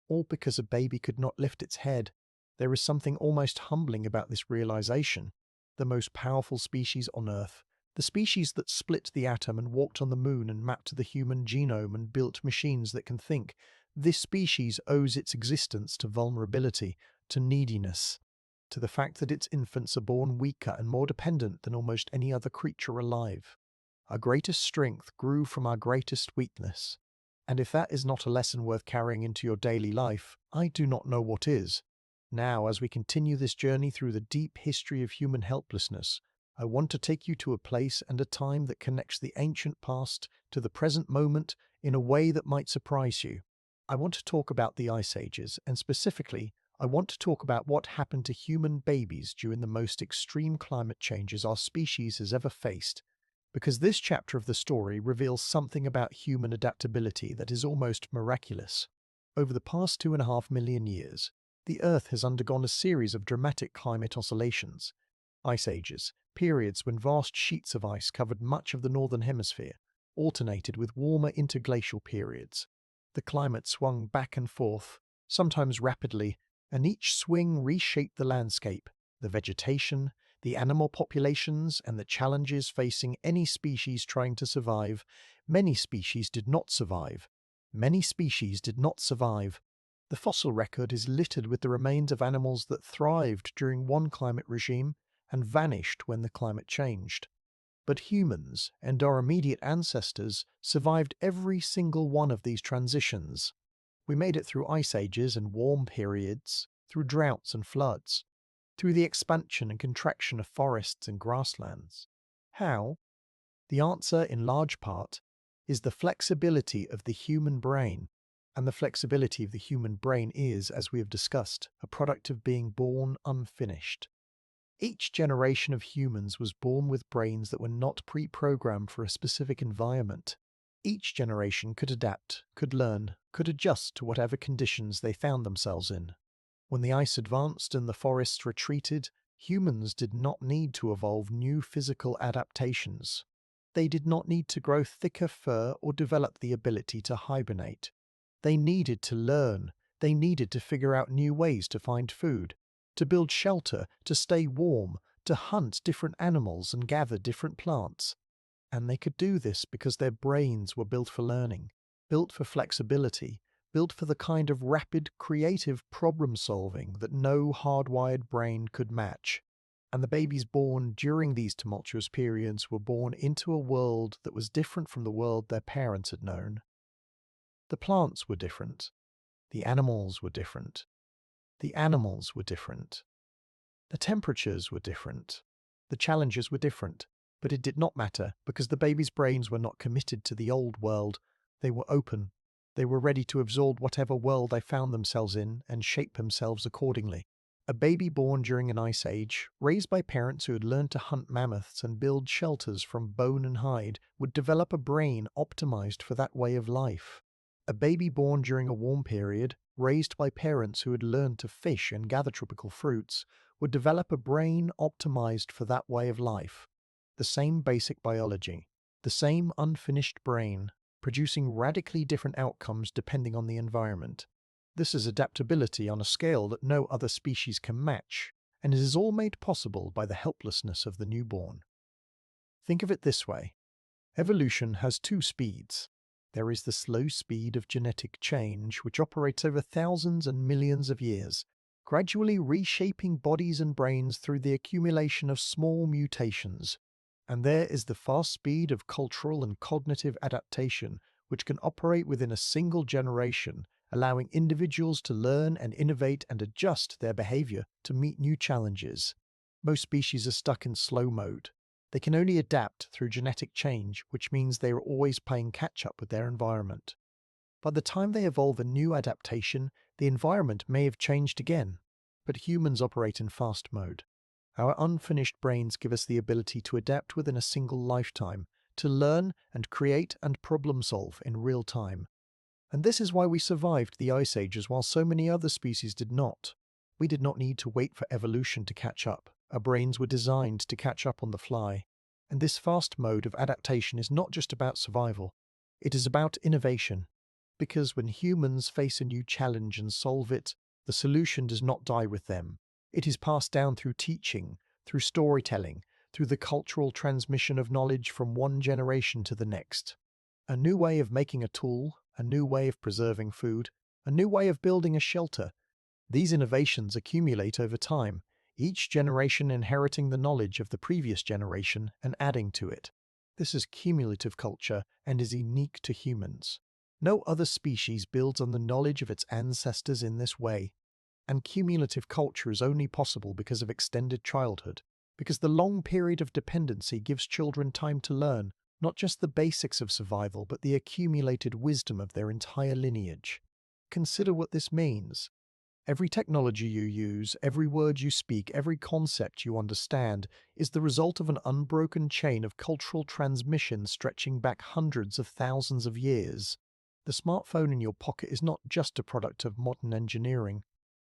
All because a baby could not lift its head. There is something almost humbling about this realization. The most powerful species on Earth, the species that split the atom and walked on the moon and mapped the human genome and built machines that can think, this species owes its existence to vulnerability, to neediness, to the fact that its infants are born weaker and more dependent than almost any other creature alive. Our greatest strength grew from our greatest weakness. And if that is not a lesson worth carrying into your daily life, I do not know what is. Now, as we continue this journey through the deep history of human helplessness, I want to take you to a place and a time that connects the ancient past to the present moment in a way that might surprise you. I want to talk about the Ice Ages, and specifically, I want to talk about what happened to human babies during the most extreme climate changes our species has ever faced, because this chapter of the story reveals something about human adaptability that is almost miraculous. Over the past 2.5 million years, the Earth has undergone a series of dramatic climate oscillations, ice ages, periods when vast sheets of ice covered much of the northern hemisphere, alternated with warmer interglacial periods. The climate swung back and forth, sometimes rapidly, and each swing reshaped the landscape, the vegetation, the animal populations, and the challenges facing any species trying to survive. Many species did not survive. Many species did not survive. The fossil record is littered with the remains of animals that thrived during one climate regime and vanished when the climate changed. But humans and our immediate ancestors survived every single one of these transitions. We made it through ice ages and warm periods, through droughts and floods, through the expansion and contraction of forests and grasslands. How? The answer, in large part, is the flexibility of the human brain. And the flexibility of the human brain is, as we have discussed, a product of being born unfinished. Each generation of humans was born with brains that were not pre-programmed for a specific environment. Each generation could adapt, could learn, could adjust to whatever conditions they found themselves in. When the ice advanced and the forests retreated, humans did not need to evolve new physical adaptations. They did not need to grow thicker fur or develop the ability to hibernate. They needed to learn. They needed to figure out new ways to find food, to build shelter, to stay warm, to hunt different animals and gather different plants. And they could do this because their brains were built for learning, built for flexibility, built for the kind of rapid, creative problem-solving that no hardwired brain could match. And the babies born during these tumultuous periods were born into a world that was different from the world their parents had known. The plants were different. The animals were different. The animals were different. The temperatures were different. The challenges were different. But it did not matter, because the babies' brains were not committed to the old world. They were open. They were ready to absorb whatever world they found themselves in and shape themselves accordingly. A baby born during an ice age, raised by parents who had learned to hunt mammoths and build shelters from bone and hide, would develop a brain optimized for that way of life. A baby born during a warm period, raised by parents who had learned to fish and gather tropical fruits, would develop a brain optimized for that way of life. The same basic biology, the same unfinished brain, producing radically different outcomes depending on the environment. This is adaptability on a scale that no other species can match, and it is all made possible by the helplessness of the newborn. Think of it this way. Evolution has two speeds. There is the slow speed of genetic change, which operates over thousands and millions of years, gradually reshaping bodies and brains through the accumulation of small mutations. And there is the fast speed of cultural and cognitive adaptation, which can operate within a single generation, allowing individuals to learn and innovate and adjust their behavior to meet new challenges. Most species are stuck in slow mode. They can only adapt through genetic change, which means they are always playing catch-up with their environment. By the time they evolve a new adaptation, the environment may have changed again. But humans operate in fast mode. Our unfinished brains give us the ability to adapt within a single lifetime, to learn and create and problem solve in real time. And this is why we survived the ice ages while so many other species did not. We did not need to wait for evolution to catch up. Our brains were designed to catch up on the fly. And this fast mode of adaptation is not just about survival. It is about innovation. Because when humans face a new challenge and solve it, the solution does not die with them. It is passed down through teaching, through storytelling, through the cultural transmission of knowledge from one generation to the next. A new way of making a tool, a new way of preserving food, a new way of building a shelter. These innovations accumulate over time, each generation inheriting the knowledge of the previous generation and adding to it. This is cumulative culture and is unique to humans. No other species builds on the knowledge of its ancestors in this way. And cumulative culture is only possible because of extended childhood, because the long period of dependency gives children time to learn, not just the basics of survival, but the accumulated wisdom of their entire lineage. Consider what this means. Every technology you use, every word you speak, every concept you understand is the result of an unbroken chain of cultural transmission stretching back hundreds of thousands of years. The smartphone in your pocket is not just a product of modern engineering.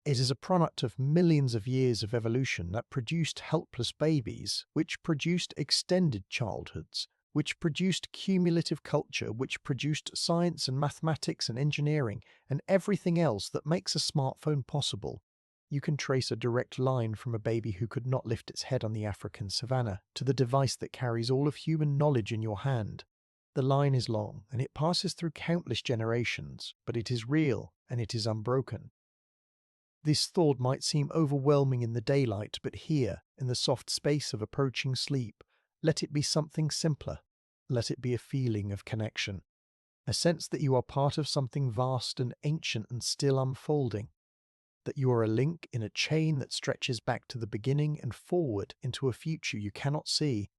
It is a product of millions of years of evolution that produced helpless babies, which produced extended childhoods, which produced cumulative culture, which produced science and mathematics and engineering and everything else that makes a smartphone possible. You can trace a direct line from a baby who could not lift its head on the African savannah to the device that carries all of human knowledge in your hand. The line is long and it passes through countless generations, but it is real and it is unbroken. This thought might seem overwhelming in the daylight, but here, in the soft space of approaching sleep, let it be something simpler. Let it be a feeling of connection, a sense that you are part of something vast and ancient and still unfolding, that you are a link in a chain that stretches back to the beginning and forward into a future you cannot see,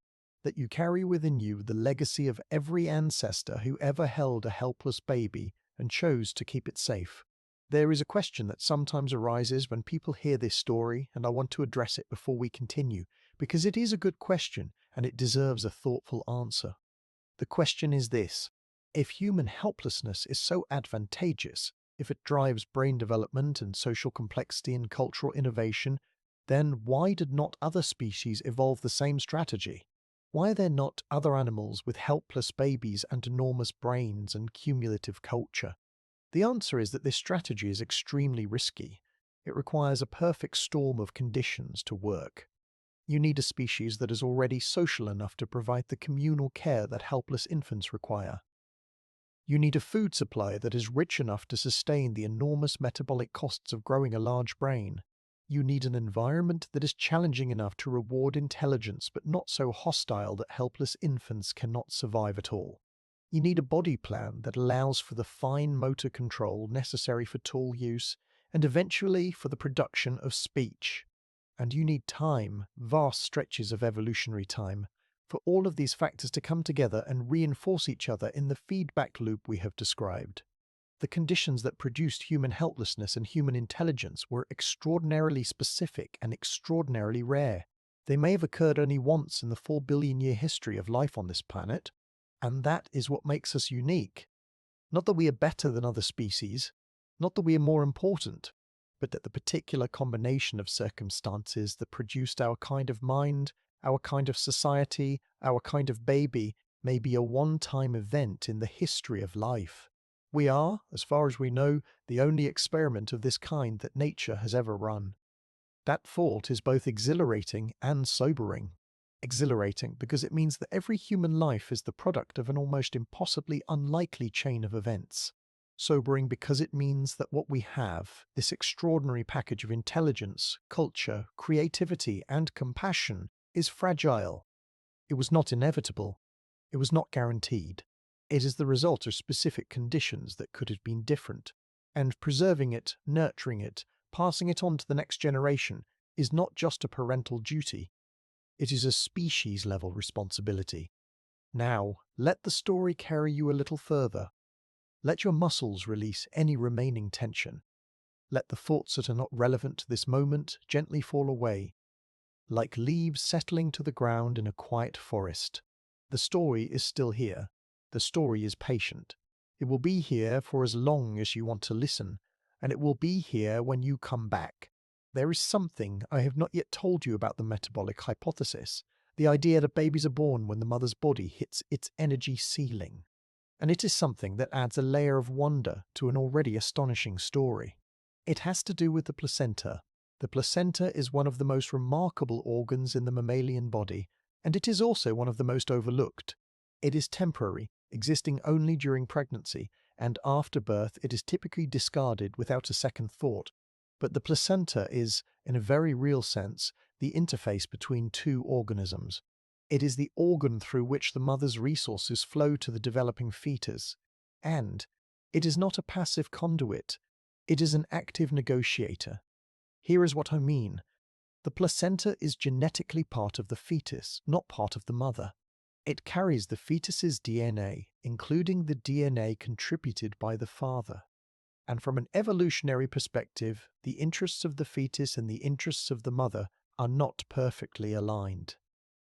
that you carry within you the legacy of every ancestor who ever held a helpless baby and chose to keep it safe. There is a question that sometimes arises when people hear this story, and I want to address it before we continue, because it is a good question and it deserves a thoughtful answer. The question is this: if human helplessness is so advantageous, if it drives brain development and social complexity and cultural innovation, then why did not other species evolve the same strategy? Why are there not other animals with helpless babies and enormous brains and cumulative culture? The answer is that this strategy is extremely risky. It requires a perfect storm of conditions to work. You need a species that is already social enough to provide the communal care that helpless infants require. You need a food supply that is rich enough to sustain the enormous metabolic costs of growing a large brain. You need an environment that is challenging enough to reward intelligence but not so hostile that helpless infants cannot survive at all. You need a body plan that allows for the fine motor control necessary for tool use and eventually for the production of speech. And you need time, vast stretches of evolutionary time, for all of these factors to come together and reinforce each other in the feedback loop we have described. The conditions that produced human helplessness and human intelligence were extraordinarily specific and extraordinarily rare. They may have occurred only once in the 4 billion-year history of life on this planet, and that is what makes us unique. Not that we are better than other species, not that we are more important, but that the particular combination of circumstances that produced our kind of mind, our kind of society, our kind of baby, may be a one-time event in the history of life. We are, as far as we know, the only experiment of this kind that nature has ever run. That thought is both exhilarating and sobering. Exhilarating because it means that every human life is the product of an almost impossibly unlikely chain of events. Sobering because it means that what we have, this extraordinary package of intelligence, culture, creativity, and compassion, is fragile. It was not inevitable. It was not guaranteed. It is the result of specific conditions that could have been different. And preserving it, nurturing it, passing it on to the next generation is not just a parental duty. It is a species-level responsibility. Now, let the story carry you a little further. Let your muscles release any remaining tension. Let the thoughts that are not relevant to this moment gently fall away, like leaves settling to the ground in a quiet forest. The story is still here. The story is patient. It will be here for as long as you want to listen, and it will be here when you come back. There is something I have not yet told you about the metabolic hypothesis, the idea that babies are born when the mother's body hits its energy ceiling. And it is something that adds a layer of wonder to an already astonishing story. It has to do with the placenta. The placenta is one of the most remarkable organs in the mammalian body, and it is also one of the most overlooked. It is temporary, existing only during pregnancy, and after birth it is typically discarded without a second thought. But the placenta is, in a very real sense, the interface between two organisms. It is the organ through which the mother's resources flow to the developing fetus. And it is not a passive conduit. It is an active negotiator. Here is what I mean. The placenta is genetically part of the fetus, not part of the mother. It carries the fetus's DNA, including the DNA contributed by the father. And from an evolutionary perspective, the interests of the fetus and the interests of the mother are not perfectly aligned.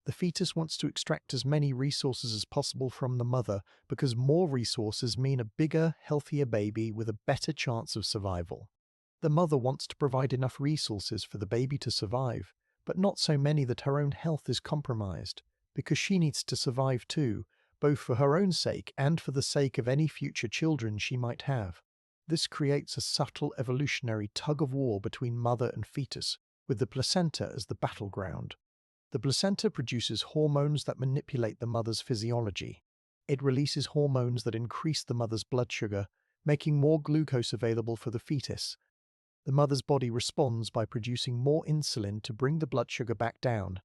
The fetus wants to extract as many resources as possible from the mother because more resources mean a bigger, healthier baby with a better chance of survival. The mother wants to provide enough resources for the baby to survive, but not so many that her own health is compromised, because she needs to survive too, both for her own sake and for the sake of any future children she might have. This creates a subtle evolutionary tug-of-war between mother and fetus, with the placenta as the battleground. The placenta produces hormones that manipulate the mother's physiology. It releases hormones that increase the mother's blood sugar, making more glucose available for the fetus. The mother's body responds by producing more insulin to bring the blood sugar back down.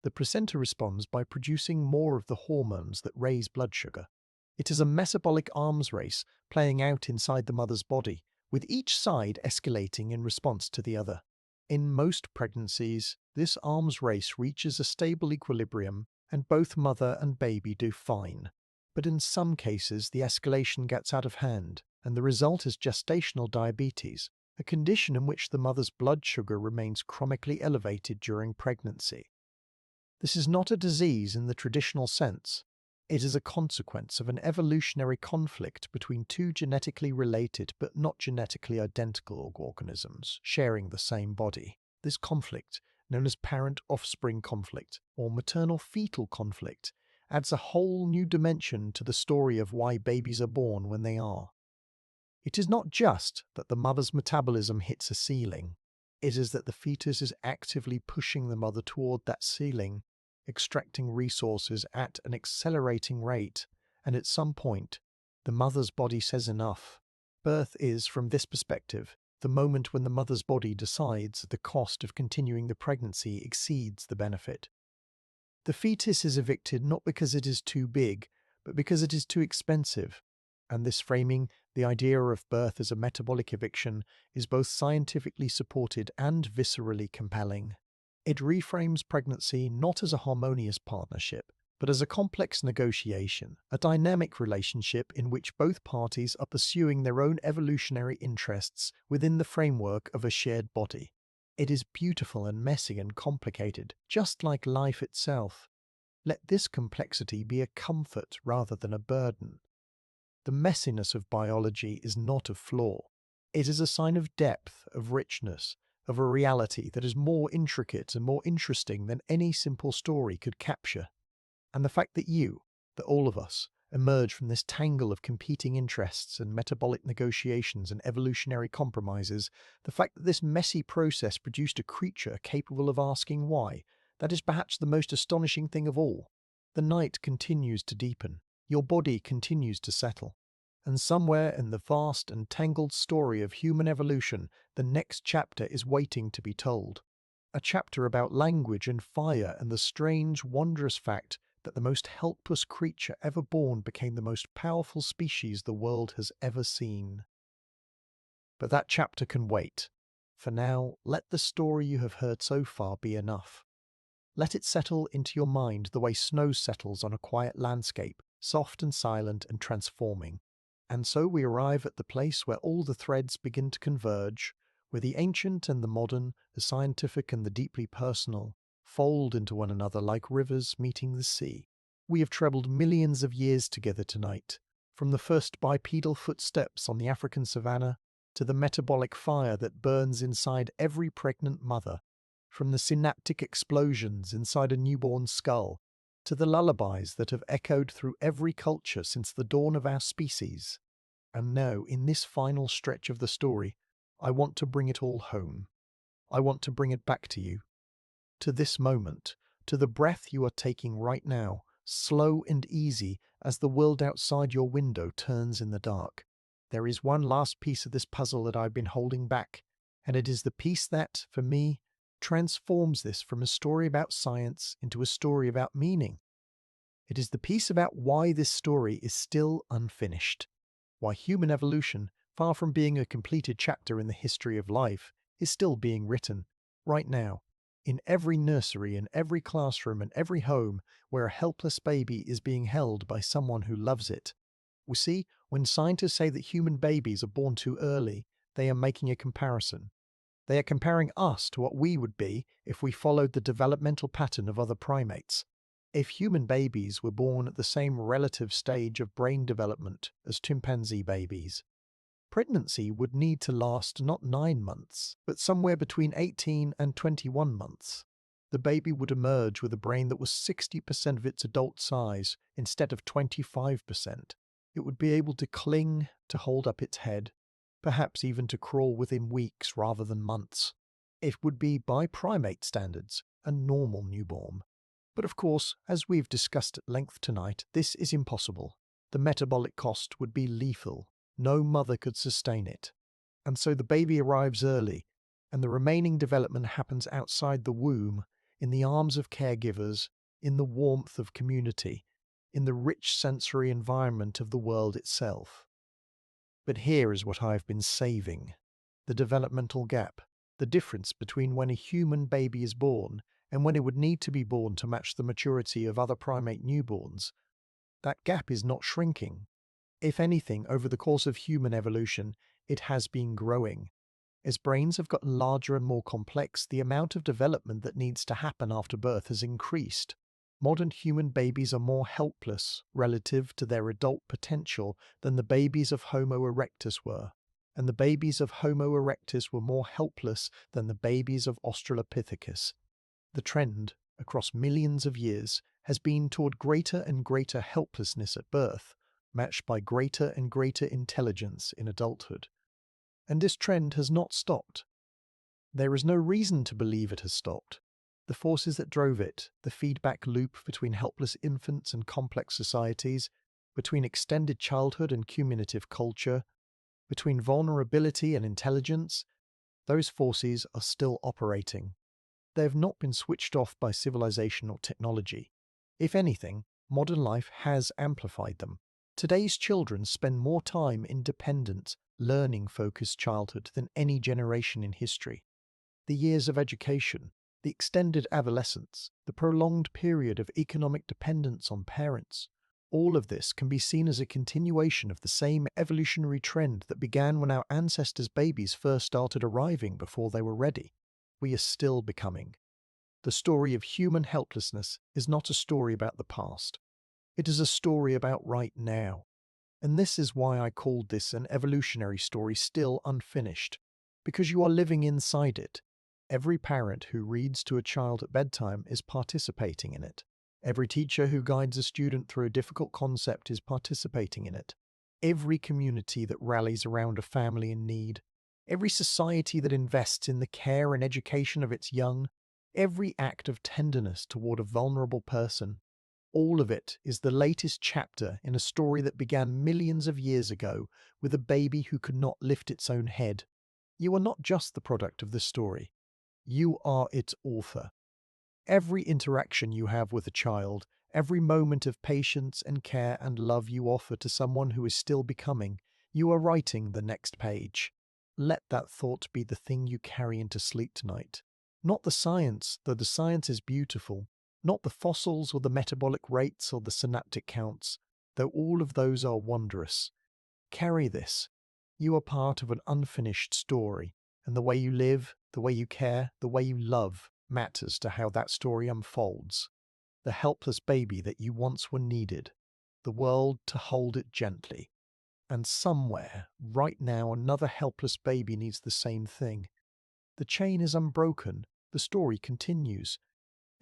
The placenta responds by producing more of the hormones that raise blood sugar. It is a metabolic arms race playing out inside the mother's body, with each side escalating in response to the other. In most pregnancies, this arms race reaches a stable equilibrium and both mother and baby do fine. But in some cases, the escalation gets out of hand, and the result is gestational diabetes, a condition in which the mother's blood sugar remains chronically elevated during pregnancy. This is not a disease in the traditional sense. It is a consequence of an evolutionary conflict between two genetically related but not genetically identical organisms sharing the same body. This conflict, known as parent-offspring conflict or maternal-fetal conflict, adds a whole new dimension to the story of why babies are born when they are. It is not just that the mother's metabolism hits a ceiling. It is that the fetus is actively pushing the mother toward that ceiling, extracting resources at an accelerating rate, and at some point, the mother's body says enough. Birth is, from this perspective, the moment when the mother's body decides the cost of continuing the pregnancy exceeds the benefit. The fetus is evicted not because it is too big, but because it is too expensive. And this framing, the idea of birth as a metabolic eviction, is both scientifically supported and viscerally compelling. It reframes pregnancy not as a harmonious partnership, but as a complex negotiation, a dynamic relationship in which both parties are pursuing their own evolutionary interests within the framework of a shared body. It is beautiful and messy and complicated, just like life itself. Let this complexity be a comfort rather than a burden. The messiness of biology is not a flaw. It is a sign of depth, of richness, of a reality that is more intricate and more interesting than any simple story could capture. And the fact that all of us, emerge from this tangle of competing interests and metabolic negotiations and evolutionary compromises, the fact that this messy process produced a creature capable of asking why, that is perhaps the most astonishing thing of all. The night continues to deepen. Your body continues to settle. And somewhere in the vast and tangled story of human evolution, the next chapter is waiting to be told. A chapter about language and fire and the strange, wondrous fact that the most helpless creature ever born became the most powerful species the world has ever seen. But that chapter can wait. For now, let the story you have heard so far be enough. Let it settle into your mind the way snow settles on a quiet landscape, soft and silent and transforming. And so we arrive at the place where all the threads begin to converge, where the ancient and the modern, the scientific and the deeply personal, fold into one another like rivers meeting the sea. We have traveled millions of years together tonight, from the first bipedal footsteps on the African savanna to the metabolic fire that burns inside every pregnant mother, from the synaptic explosions inside a newborn skull to the lullabies that have echoed through every culture since the dawn of our species. And now, in this final stretch of the story, I want to bring it all home. I want to bring it back to you, to this moment, to the breath you are taking right now, slow and easy as the world outside your window turns in the dark. There is one last piece of this puzzle that I've been holding back, and it is the piece that, for me, transforms this from a story about science into a story about meaning. It is the piece about why this story is still unfinished, why human evolution, far from being a completed chapter in the history of life, is still being written, right now, in every nursery, in every classroom, and every home where a helpless baby is being held by someone who loves it. We see, when scientists say that human babies are born too early, they are making a comparison. They are comparing us to what we would be if we followed the developmental pattern of other primates. If human babies were born at the same relative stage of brain development as chimpanzee babies, pregnancy would need to last not 9 months, but somewhere between 18 and 21 months. The baby would emerge with a brain that was 60% of its adult size instead of 25%. It would be able to cling, to hold up its head, perhaps even to crawl within weeks rather than months. It would be, by primate standards, a normal newborn. But of course, as we've discussed at length tonight, this is impossible. The metabolic cost would be lethal. No mother could sustain it. And so the baby arrives early, and the remaining development happens outside the womb, in the arms of caregivers, in the warmth of community, in the rich sensory environment of the world itself. But here is what I've been saving: the developmental gap, the difference between when a human baby is born and when it would need to be born to match the maturity of other primate newborns. That gap is not shrinking. If anything, over the course of human evolution, it has been growing. As brains have gotten larger and more complex, the amount of development that needs to happen after birth has increased. Modern human babies are more helpless relative to their adult potential than the babies of Homo erectus were, and the babies of Homo erectus were more helpless than the babies of Australopithecus. The trend, across millions of years, has been toward greater and greater helplessness at birth, matched by greater and greater intelligence in adulthood. And this trend has not stopped. There is no reason to believe it has stopped. The forces that drove it, the feedback loop between helpless infants and complex societies, between extended childhood and cumulative culture, between vulnerability and intelligence, those forces are still operating. They have not been switched off by civilization or technology. If anything, modern life has amplified them. Today's children spend more time in dependent, learning-focused childhood than any generation in history. The years of education, the extended adolescence, the prolonged period of economic dependence on parents, all of this can be seen as a continuation of the same evolutionary trend that began when our ancestors' babies first started arriving before they were ready. We are still becoming. The story of human helplessness is not a story about the past. It is a story about right now. And this is why I called this an evolutionary story still unfinished, because you are living inside it. Every parent who reads to a child at bedtime is participating in it. Every teacher who guides a student through a difficult concept is participating in it. Every community that rallies around a family in need, every society that invests in the care and education of its young, every act of tenderness toward a vulnerable person, all of it is the latest chapter in a story that began millions of years ago with a baby who could not lift its own head. You are not just the product of this story. You are its author. Every interaction you have with a child, every moment of patience and care and love you offer to someone who is still becoming, you are writing the next page. Let that thought be the thing you carry into sleep tonight. Not the science, though the science is beautiful. Not the fossils or the metabolic rates or the synaptic counts, though all of those are wondrous. Carry this. You are part of an unfinished story, and the way you live, the way you care, the way you love matters to how that story unfolds. The helpless baby that you once were needed, the world to hold it gently. And somewhere, right now, another helpless baby needs the same thing. The chain is unbroken, the story continues,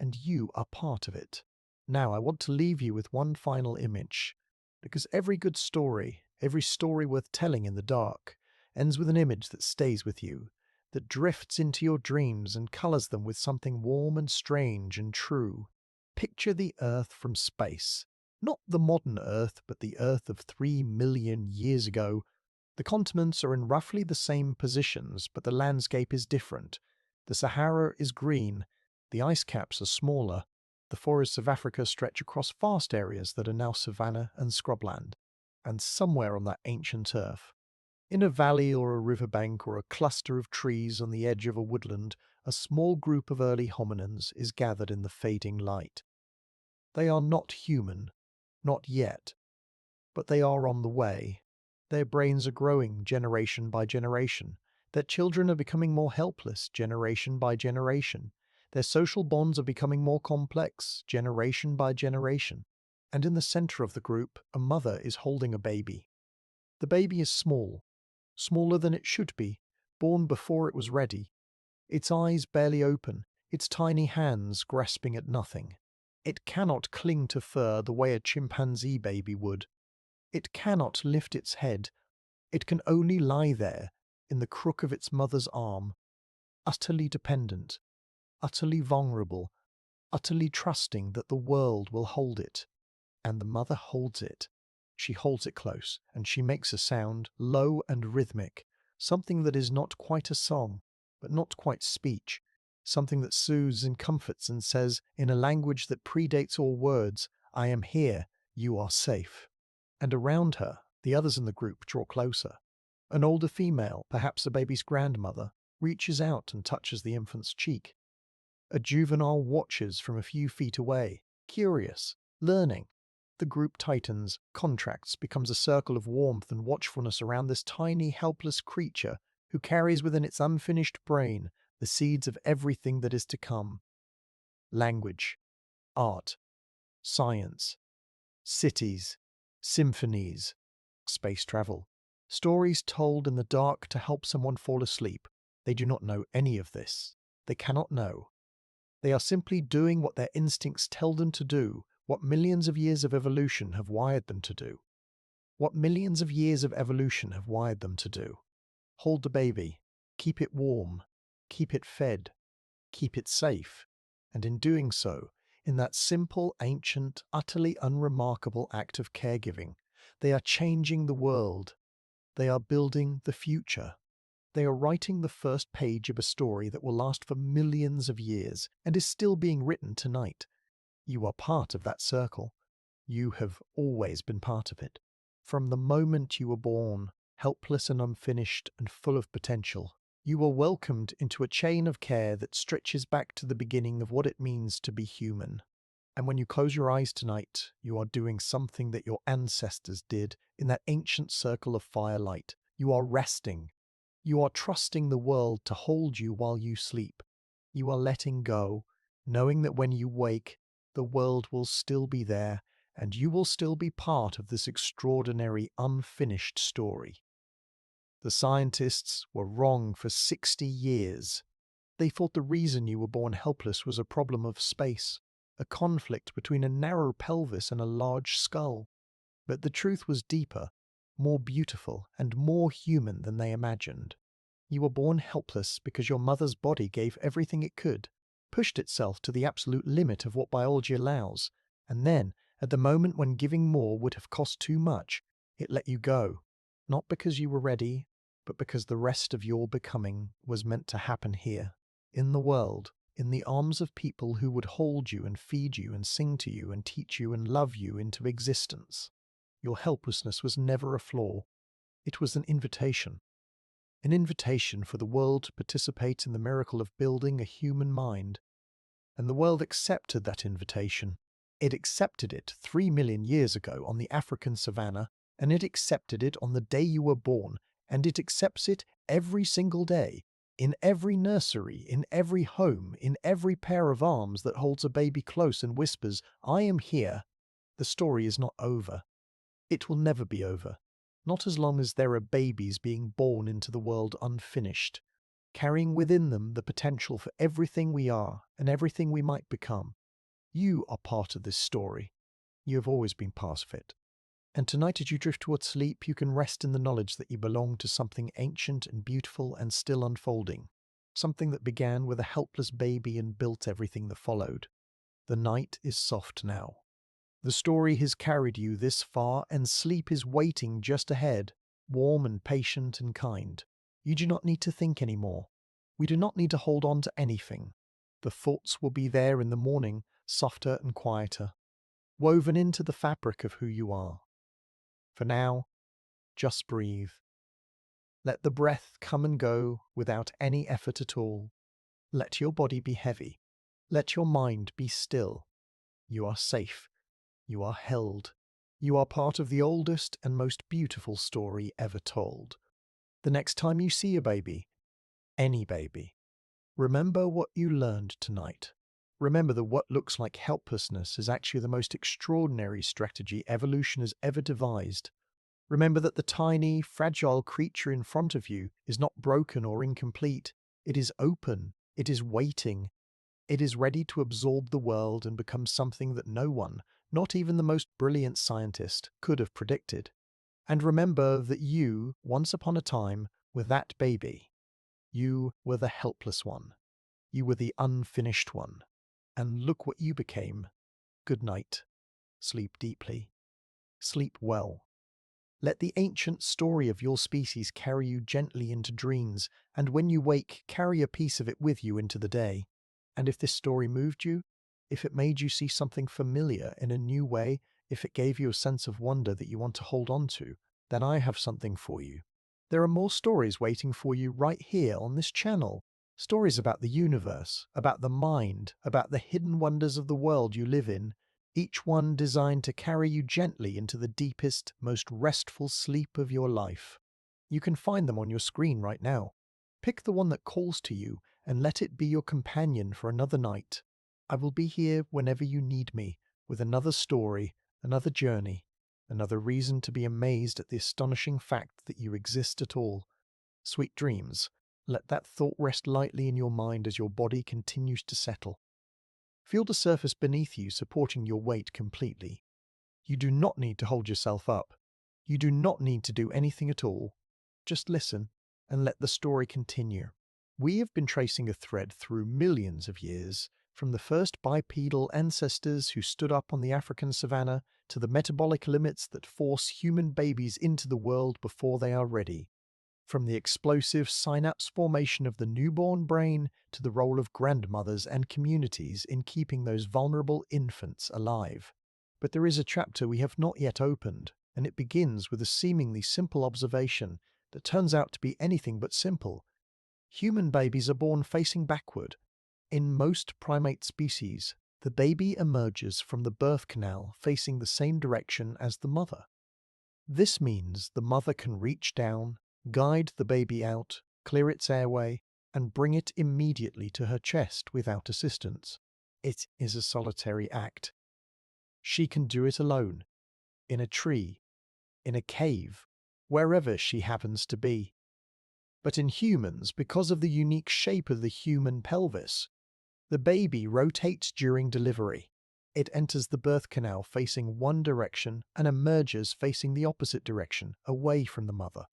and you are part of it. Now I want to leave you with one final image, because every good story, every story worth telling in the dark, ends with an image that stays with you, that drifts into your dreams and colours them with something warm and strange and true. Picture the Earth from space. Not the modern Earth, but the Earth of 3 million years ago. The continents are in roughly the same positions, but the landscape is different. The Sahara is green. The ice caps are smaller. The forests of Africa stretch across vast areas that are now savanna and scrubland. And somewhere on that ancient earth, in a valley or a riverbank or a cluster of trees on the edge of a woodland, a small group of early hominins is gathered in the fading light. They are not human, not yet. But they are on the way. Their brains are growing generation by generation. Their children are becoming more helpless generation by generation. Their social bonds are becoming more complex generation by generation. And in the center of the group, a mother is holding a baby. The baby is small, smaller than it should be, born before it was ready. Its eyes barely open, its tiny hands grasping at nothing. It cannot cling to fur the way a chimpanzee baby would. It cannot lift its head. It can only lie there, in the crook of its mother's arm, utterly dependent, utterly vulnerable, utterly trusting that the world will hold it. And the mother holds it. She holds it close, and she makes a sound, low and rhythmic, something that is not quite a song, but not quite speech, something that soothes and comforts and says, in a language that predates all words, "I am here, you are safe." And around her, the others in the group draw closer. An older female, perhaps the baby's grandmother, reaches out and touches the infant's cheek. A juvenile watches from a few feet away, curious, learning. The group tightens, contracts, becomes a circle of warmth and watchfulness around this tiny, helpless creature who carries within its unfinished brain the seeds of everything that is to come. Language, art, science, cities, symphonies, space travel, stories told in the dark to help someone fall asleep. They do not know any of this. They cannot know. They are simply doing what their instincts tell them to do, what millions of years of evolution have wired them to do. What millions of years of evolution have wired them to do. Hold the baby, keep it warm, keep it fed, keep it safe, and in doing so, in that simple, ancient, utterly unremarkable act of caregiving, they are changing the world. They are building the future. They are writing the first page of a story that will last for millions of years and is still being written tonight. You are part of that circle. You have always been part of it. From the moment you were born, helpless and unfinished and full of potential, you were welcomed into a chain of care that stretches back to the beginning of what it means to be human. And when you close your eyes tonight, you are doing something that your ancestors did in that ancient circle of firelight. You are resting. You are trusting the world to hold you while you sleep. You are letting go, knowing that when you wake, the world will still be there, and you will still be part of this extraordinary, unfinished story. The scientists were wrong for 60 years. They thought the reason you were born helpless was a problem of space, a conflict between a narrow pelvis and a large skull. But the truth was deeper, more beautiful, and more human than they imagined. You were born helpless because your mother's body gave everything it could, pushed itself to the absolute limit of what biology allows, and then, at the moment when giving more would have cost too much, it let you go, not because you were ready, but because the rest of your becoming was meant to happen here, in the world, in the arms of people who would hold you and feed you and sing to you and teach you and love you into existence. Your helplessness was never a flaw. It was an invitation. An invitation for the world to participate in the miracle of building a human mind. And the world accepted that invitation. It accepted it 3 million years ago on the African savannah, and it accepted it on the day you were born, and it accepts it every single day, in every nursery, in every home, in every pair of arms that holds a baby close and whispers, "I am here." The story is not over. It will never be over, not as long as there are babies being born into the world unfinished, carrying within them the potential for everything we are and everything we might become. You are part of this story. You have always been part of it. And tonight as you drift towards sleep, you can rest in the knowledge that you belong to something ancient and beautiful and still unfolding, something that began with a helpless baby and built everything that followed. The night is soft now. The story has carried you this far, and sleep is waiting just ahead, warm and patient and kind. You do not need to think anymore. We do not need to hold on to anything. The thoughts will be there in the morning, softer and quieter, woven into the fabric of who you are. For now, just breathe. Let the breath come and go without any effort at all. Let your body be heavy. Let your mind be still. You are safe. You are held. You are part of the oldest and most beautiful story ever told. The next time you see a baby, any baby, remember what you learned tonight. Remember that what looks like helplessness is actually the most extraordinary strategy evolution has ever devised. Remember that the tiny, fragile creature in front of you is not broken or incomplete. It is open. It is waiting. It is ready to absorb the world and become something that no one, not even the most brilliant scientist, could have predicted. And remember that you, once upon a time, were that baby. You were the helpless one. You were the unfinished one. And look what you became. Good night. Sleep deeply. Sleep well. Let the ancient story of your species carry you gently into dreams, and when you wake, carry a piece of it with you into the day. And if this story moved you, if it made you see something familiar in a new way, if it gave you a sense of wonder that you want to hold on to, then I have something for you. There are more stories waiting for you right here on this channel. Stories about the universe, about the mind, about the hidden wonders of the world you live in, each one designed to carry you gently into the deepest, most restful sleep of your life. You can find them on your screen right now. Pick the one that calls to you and let it be your companion for another night. I will be here whenever you need me, with another story, another journey, another reason to be amazed at the astonishing fact that you exist at all. Sweet dreams. Let that thought rest lightly in your mind as your body continues to settle. Feel the surface beneath you supporting your weight completely. You do not need to hold yourself up. You do not need to do anything at all. Just listen and let the story continue. We have been tracing a thread through millions of years, from the first bipedal ancestors who stood up on the African savanna to the metabolic limits that force human babies into the world before they are ready. From the explosive synapse formation of the newborn brain to the role of grandmothers and communities in keeping those vulnerable infants alive. But there is a chapter we have not yet opened, and it begins with a seemingly simple observation that turns out to be anything but simple. Human babies are born facing backward. In most primate species, the baby emerges from the birth canal facing the same direction as the mother. This means the mother can reach down, guide the baby out, clear its airway, and bring it immediately to her chest without assistance. It is a solitary act. She can do it alone, in a tree, in a cave, wherever she happens to be. But in humans, because of the unique shape of the human pelvis, the baby rotates during delivery. It enters the birth canal facing one direction and emerges facing the opposite direction, away from the mother.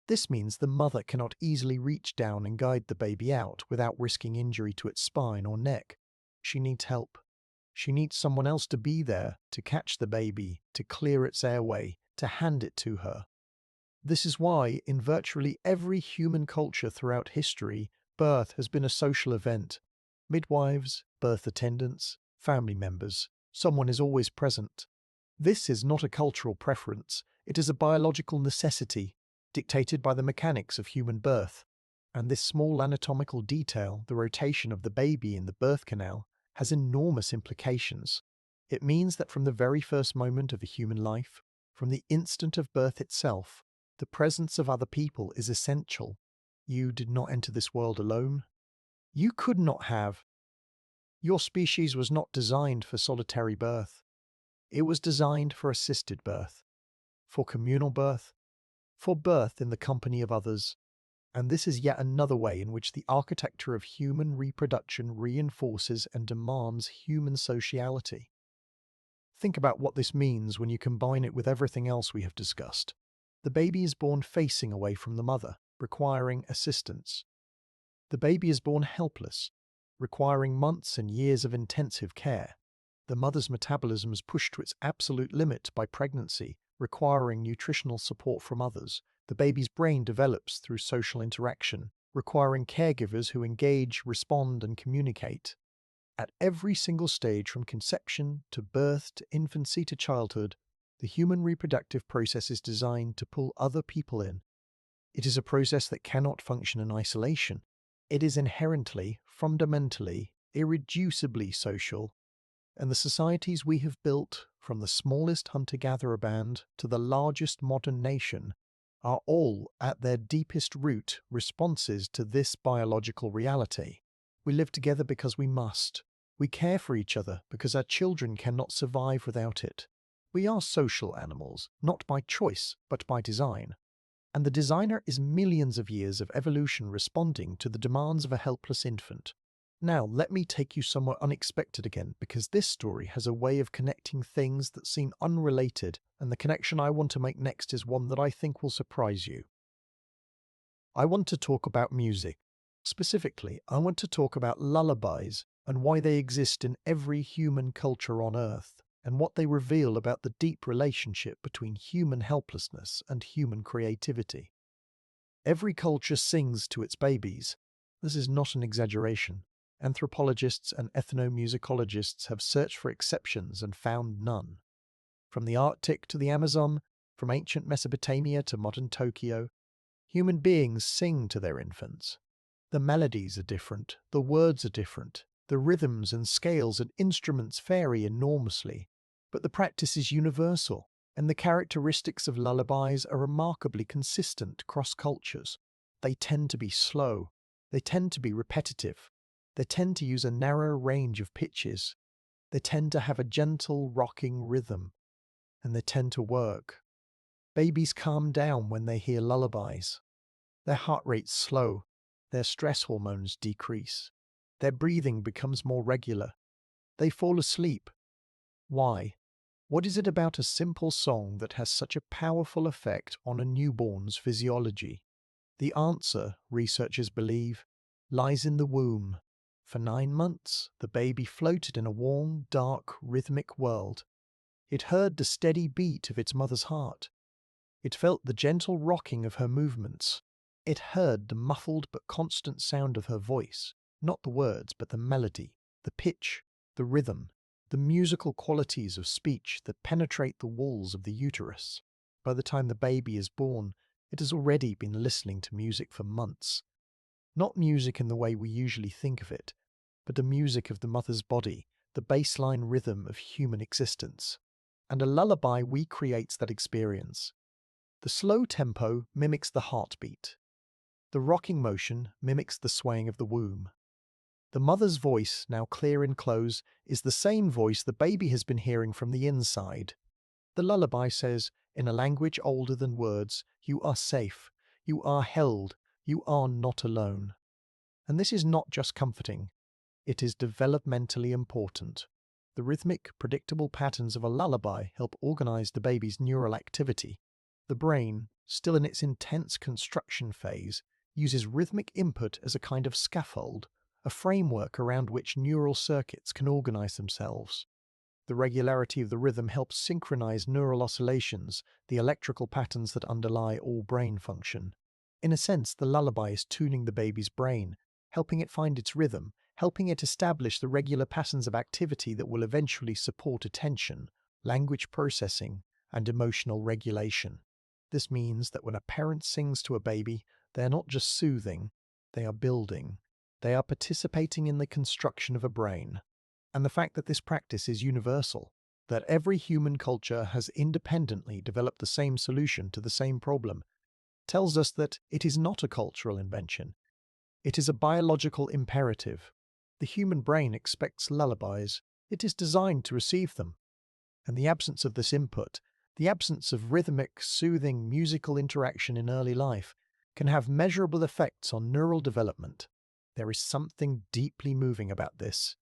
This means the mother cannot easily reach down and guide the baby out without risking injury to its spine or neck. She needs help. She needs someone else to be there, to catch the baby, to clear its airway, to hand it to her. This is why, in virtually every human culture throughout history, birth has been a social event. Midwives, birth attendants, family members, someone is always present. This is not a cultural preference, it is a biological necessity, dictated by the mechanics of human birth. And this small anatomical detail, the rotation of the baby in the birth canal, has enormous implications. It means that from the very first moment of a human life, from the instant of birth itself, the presence of other people is essential. You did not enter this world alone. You could not have. Your species was not designed for solitary birth. It was designed for assisted birth, for communal birth, for birth in the company of others. And this is yet another way in which the architecture of human reproduction reinforces and demands human sociality. Think about what this means when you combine it with everything else we have discussed. The baby is born facing away from the mother, requiring assistance. The baby is born helpless, requiring months and years of intensive care. The mother's metabolism is pushed to its absolute limit by pregnancy, requiring nutritional support from others. The baby's brain develops through social interaction, requiring caregivers who engage, respond, and communicate. At every single stage from conception to birth to infancy to childhood, the human reproductive process is designed to pull other people in. It is a process that cannot function in isolation. It is inherently, fundamentally, irreducibly social. And the societies we have built, from the smallest hunter-gatherer band to the largest modern nation, are all, at their deepest root, responses to this biological reality. We live together because we must. We care for each other because our children cannot survive without it. We are social animals, not by choice, but by design. And the designer is millions of years of evolution responding to the demands of a helpless infant. Now, let me take you somewhere unexpected again, because this story has a way of connecting things that seem unrelated, and the connection I want to make next is one that I think will surprise you. I want to talk about music. Specifically, I want to talk about lullabies and why they exist in every human culture on Earth, and what they reveal about the deep relationship between human helplessness and human creativity. Every culture sings to its babies. This is not an exaggeration. Anthropologists and ethnomusicologists have searched for exceptions and found none. From the Arctic to the Amazon, from ancient Mesopotamia to modern Tokyo, human beings sing to their infants. The melodies are different, the words are different, the rhythms and scales and instruments vary enormously, but the practice is universal, and the characteristics of lullabies are remarkably consistent across cultures. They tend to be slow, they tend to be repetitive, they tend to use a narrow range of pitches, they tend to have a gentle rocking rhythm, and they tend to work. Babies calm down when they hear lullabies. Their heart rates slow, their stress hormones decrease, their breathing becomes more regular. They fall asleep. Why? What is it about a simple song that has such a powerful effect on a newborn's physiology? The answer, researchers believe, lies in the womb. For 9 months, the baby floated in a warm, dark, rhythmic world. It heard the steady beat of its mother's heart. It felt the gentle rocking of her movements. It heard the muffled but constant sound of her voice, not the words but the melody, the pitch, the rhythm, the musical qualities of speech that penetrate the walls of the uterus. By the time the baby is born, it has already been listening to music for months. Not music in the way we usually think of it, but the music of the mother's body, the baseline rhythm of human existence. And a lullaby recreates that experience. The slow tempo mimics the heartbeat. The rocking motion mimics the swaying of the womb. The mother's voice, now clear and close, is the same voice the baby has been hearing from the inside. The lullaby says, in a language older than words, you are safe, you are held, you are not alone. And this is not just comforting, it is developmentally important. The rhythmic, predictable patterns of a lullaby help organize the baby's neural activity. The brain, still in its intense construction phase, uses rhythmic input as a kind of scaffold, a framework around which neural circuits can organize themselves. The regularity of the rhythm helps synchronize neural oscillations, the electrical patterns that underlie all brain function. In a sense, the lullaby is tuning the baby's brain, helping it find its rhythm, helping it establish the regular patterns of activity that will eventually support attention, language processing, and emotional regulation. This means that when a parent sings to a baby, they are not just soothing, they are building. They are participating in the construction of a brain. And the fact that this practice is universal, that every human culture has independently developed the same solution to the same problem, tells us that it is not a cultural invention. It is a biological imperative. The human brain expects lullabies. It is designed to receive them. And the absence of this input, the absence of rhythmic, soothing, musical interaction in early life, can have measurable effects on neural development. There is something deeply moving about this.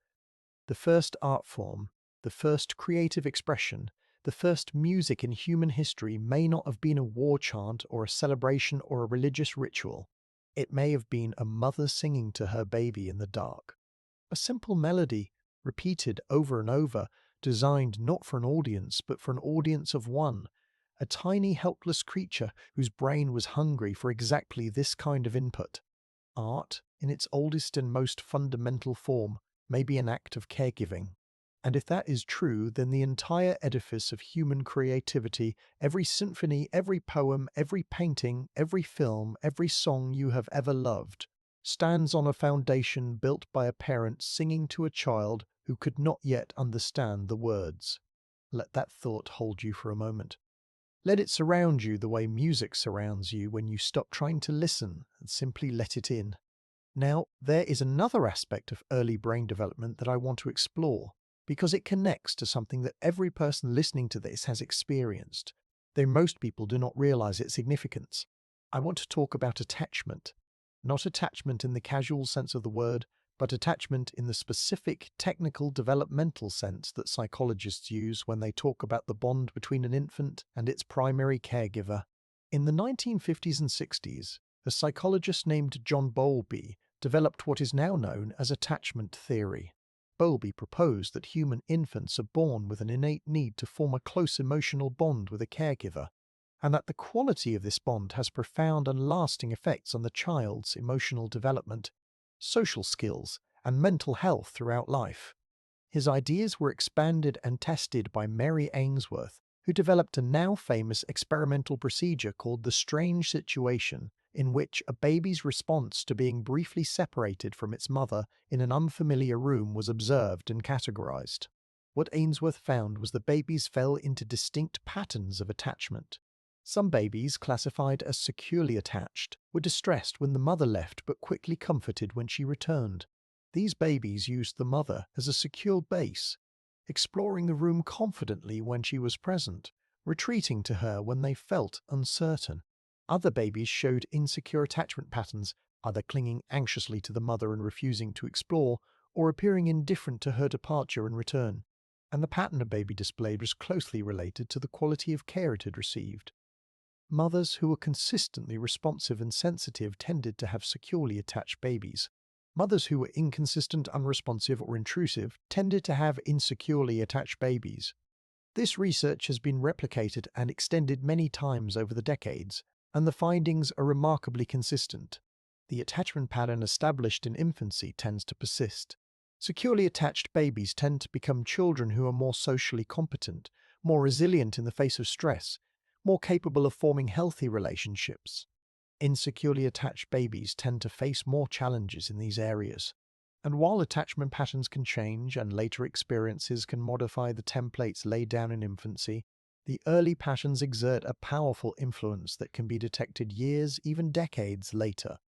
The first art form, the first creative expression, the first music in human history may not have been a war chant or a celebration or a religious ritual. It may have been a mother singing to her baby in the dark. A simple melody, repeated over and over, designed not for an audience but for an audience of one, a tiny helpless creature whose brain was hungry for exactly this kind of input. Art, in its oldest and most fundamental form, may be an act of caregiving. And if that is true, then the entire edifice of human creativity, every symphony, every poem, every painting, every film, every song you have ever loved, stands on a foundation built by a parent singing to a child who could not yet understand the words. Let that thought hold you for a moment. Let it surround you the way music surrounds you when you stop trying to listen and simply let it in. Now, there is another aspect of early brain development that I want to explore, because it connects to something that every person listening to this has experienced, though most people do not realize its significance. I want to talk about attachment. Not attachment in the casual sense of the word, but attachment in the specific technical developmental sense that psychologists use when they talk about the bond between an infant and its primary caregiver. In the 1950s and 60s, a psychologist named John Bowlby developed what is now known as attachment theory. Bowlby proposed that human infants are born with an innate need to form a close emotional bond with a caregiver, and that the quality of this bond has profound and lasting effects on the child's emotional development, social skills, and mental health throughout life. His ideas were expanded and tested by Mary Ainsworth, who developed a now famous experimental procedure called the strange situation, in which a baby's response to being briefly separated from its mother in an unfamiliar room was observed and categorized. What Ainsworth found was that babies fell into distinct patterns of attachment. Some babies, classified as securely attached, were distressed when the mother left but quickly comforted when she returned. These babies used the mother as a secure base, exploring the room confidently when she was present, retreating to her when they felt uncertain. Other babies showed insecure attachment patterns, either clinging anxiously to the mother and refusing to explore, or appearing indifferent to her departure and return. And the pattern a baby displayed was closely related to the quality of care it had received. Mothers who were consistently responsive and sensitive tended to have securely attached babies. Mothers who were inconsistent, unresponsive, or intrusive tended to have insecurely attached babies. This research has been replicated and extended many times over the decades, and the findings are remarkably consistent. The attachment pattern established in infancy tends to persist. Securely attached babies tend to become children who are more socially competent, more resilient in the face of stress, more capable of forming healthy relationships. Insecurely attached babies tend to face more challenges in these areas. And while attachment patterns can change and later experiences can modify the templates laid down in infancy, the early patterns exert a powerful influence that can be detected years, even decades later.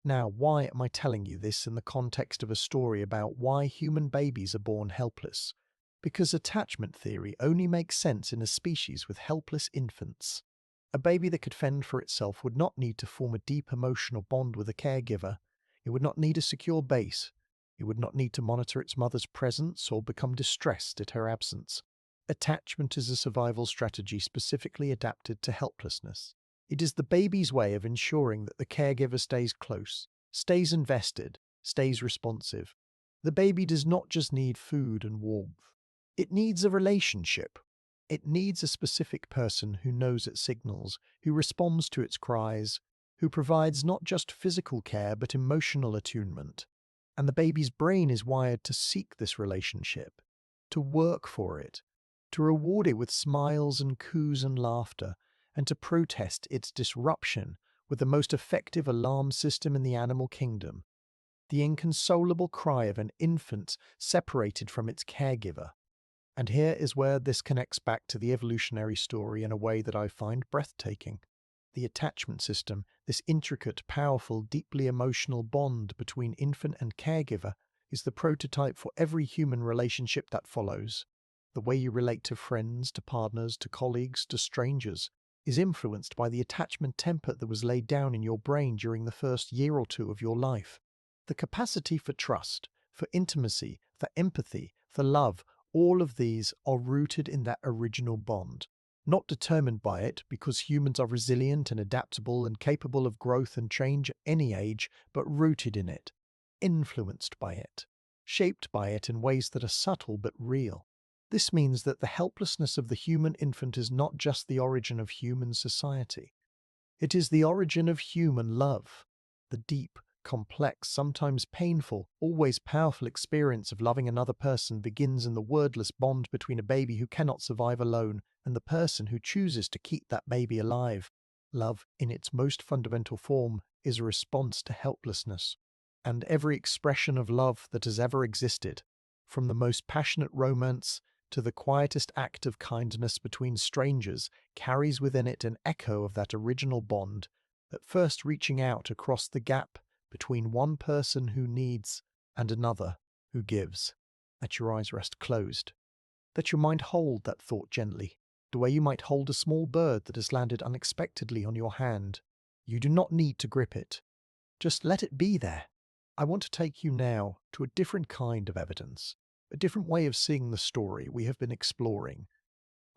Now, why am I telling you this in the context of a story about why human babies are born helpless? Because attachment theory only makes sense in a species with helpless infants. A baby that could fend for itself would not need to form a deep emotional bond with a caregiver. It would not need a secure base. It would not need to monitor its mother's presence or become distressed at her absence. Attachment is a survival strategy specifically adapted to helplessness. It is the baby's way of ensuring that the caregiver stays close, stays invested, stays responsive. The baby does not just need food and warmth. It needs a relationship. It needs a specific person who knows its signals, who responds to its cries, who provides not just physical care but emotional attunement. And the baby's brain is wired to seek this relationship, to work for it, to reward it with smiles and coos and laughter, and to protest its disruption with the most effective alarm system in the animal kingdom, the inconsolable cry of an infant separated from its caregiver. And here is where this connects back to the evolutionary story in a way that I find breathtaking. The attachment system, this intricate, powerful, deeply emotional bond between infant and caregiver, is the prototype for every human relationship that follows. The way you relate to friends, to partners, to colleagues, to strangers, is influenced by the attachment template that was laid down in your brain during the first year or two of your life. The capacity for trust, for intimacy, for empathy, for love, all of these are rooted in that original bond, not determined by it because humans are resilient and adaptable and capable of growth and change at any age, but rooted in it, influenced by it, shaped by it in ways that are subtle but real. This means that the helplessness of the human infant is not just the origin of human society. It is the origin of human love, the deep, complex, sometimes painful, always powerful experience of loving another person begins in the wordless bond between a baby who cannot survive alone and the person who chooses to keep that baby alive. Love, in its most fundamental form, is a response to helplessness, and every expression of love that has ever existed, From the most passionate romance to the quietest act of kindness between strangers carries within it an echo of that original bond, at first reaching out across the gap between one person who needs and another who gives. Let your eyes rest closed. Let your mind hold that thought gently, the way you might hold a small bird that has landed unexpectedly on your hand. You do not need to grip it. Just let it be there. I want to take you now to a different kind of evidence, a different way of seeing the story we have been exploring.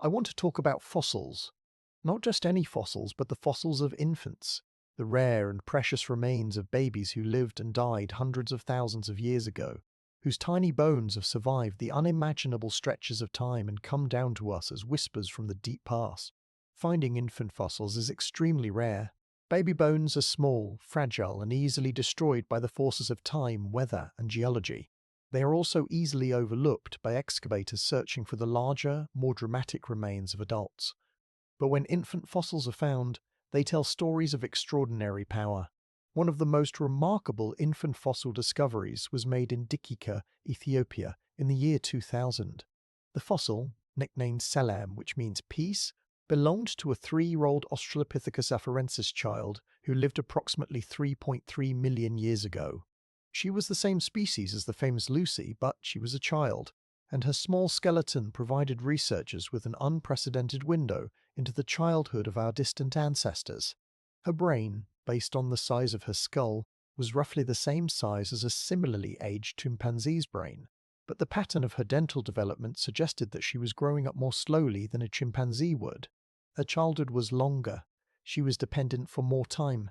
I want to talk about fossils. Not just any fossils, but the fossils of infants, the rare and precious remains of babies who lived and died hundreds of thousands of years ago, whose tiny bones have survived the unimaginable stretches of time and come down to us as whispers from the deep past. Finding infant fossils is extremely rare. Baby bones are small, fragile, and easily destroyed by the forces of time, weather, and geology. They are also easily overlooked by excavators searching for the larger, more dramatic remains of adults. But when infant fossils are found, they tell stories of extraordinary power. One of the most remarkable infant fossil discoveries was made in Dikika, Ethiopia, in the year 2000. The fossil, nicknamed Selam, which means peace, belonged to a 3-year-old Australopithecus afarensis child who lived approximately 3.3 million years ago. She was the same species as the famous Lucy, but she was a child, and her small skeleton provided researchers with an unprecedented window into the childhood of our distant ancestors. Her brain, based on the size of her skull, was roughly the same size as a similarly aged chimpanzee's brain, but the pattern of her dental development suggested that she was growing up more slowly than a chimpanzee would. Her childhood was longer. She was dependent for more time.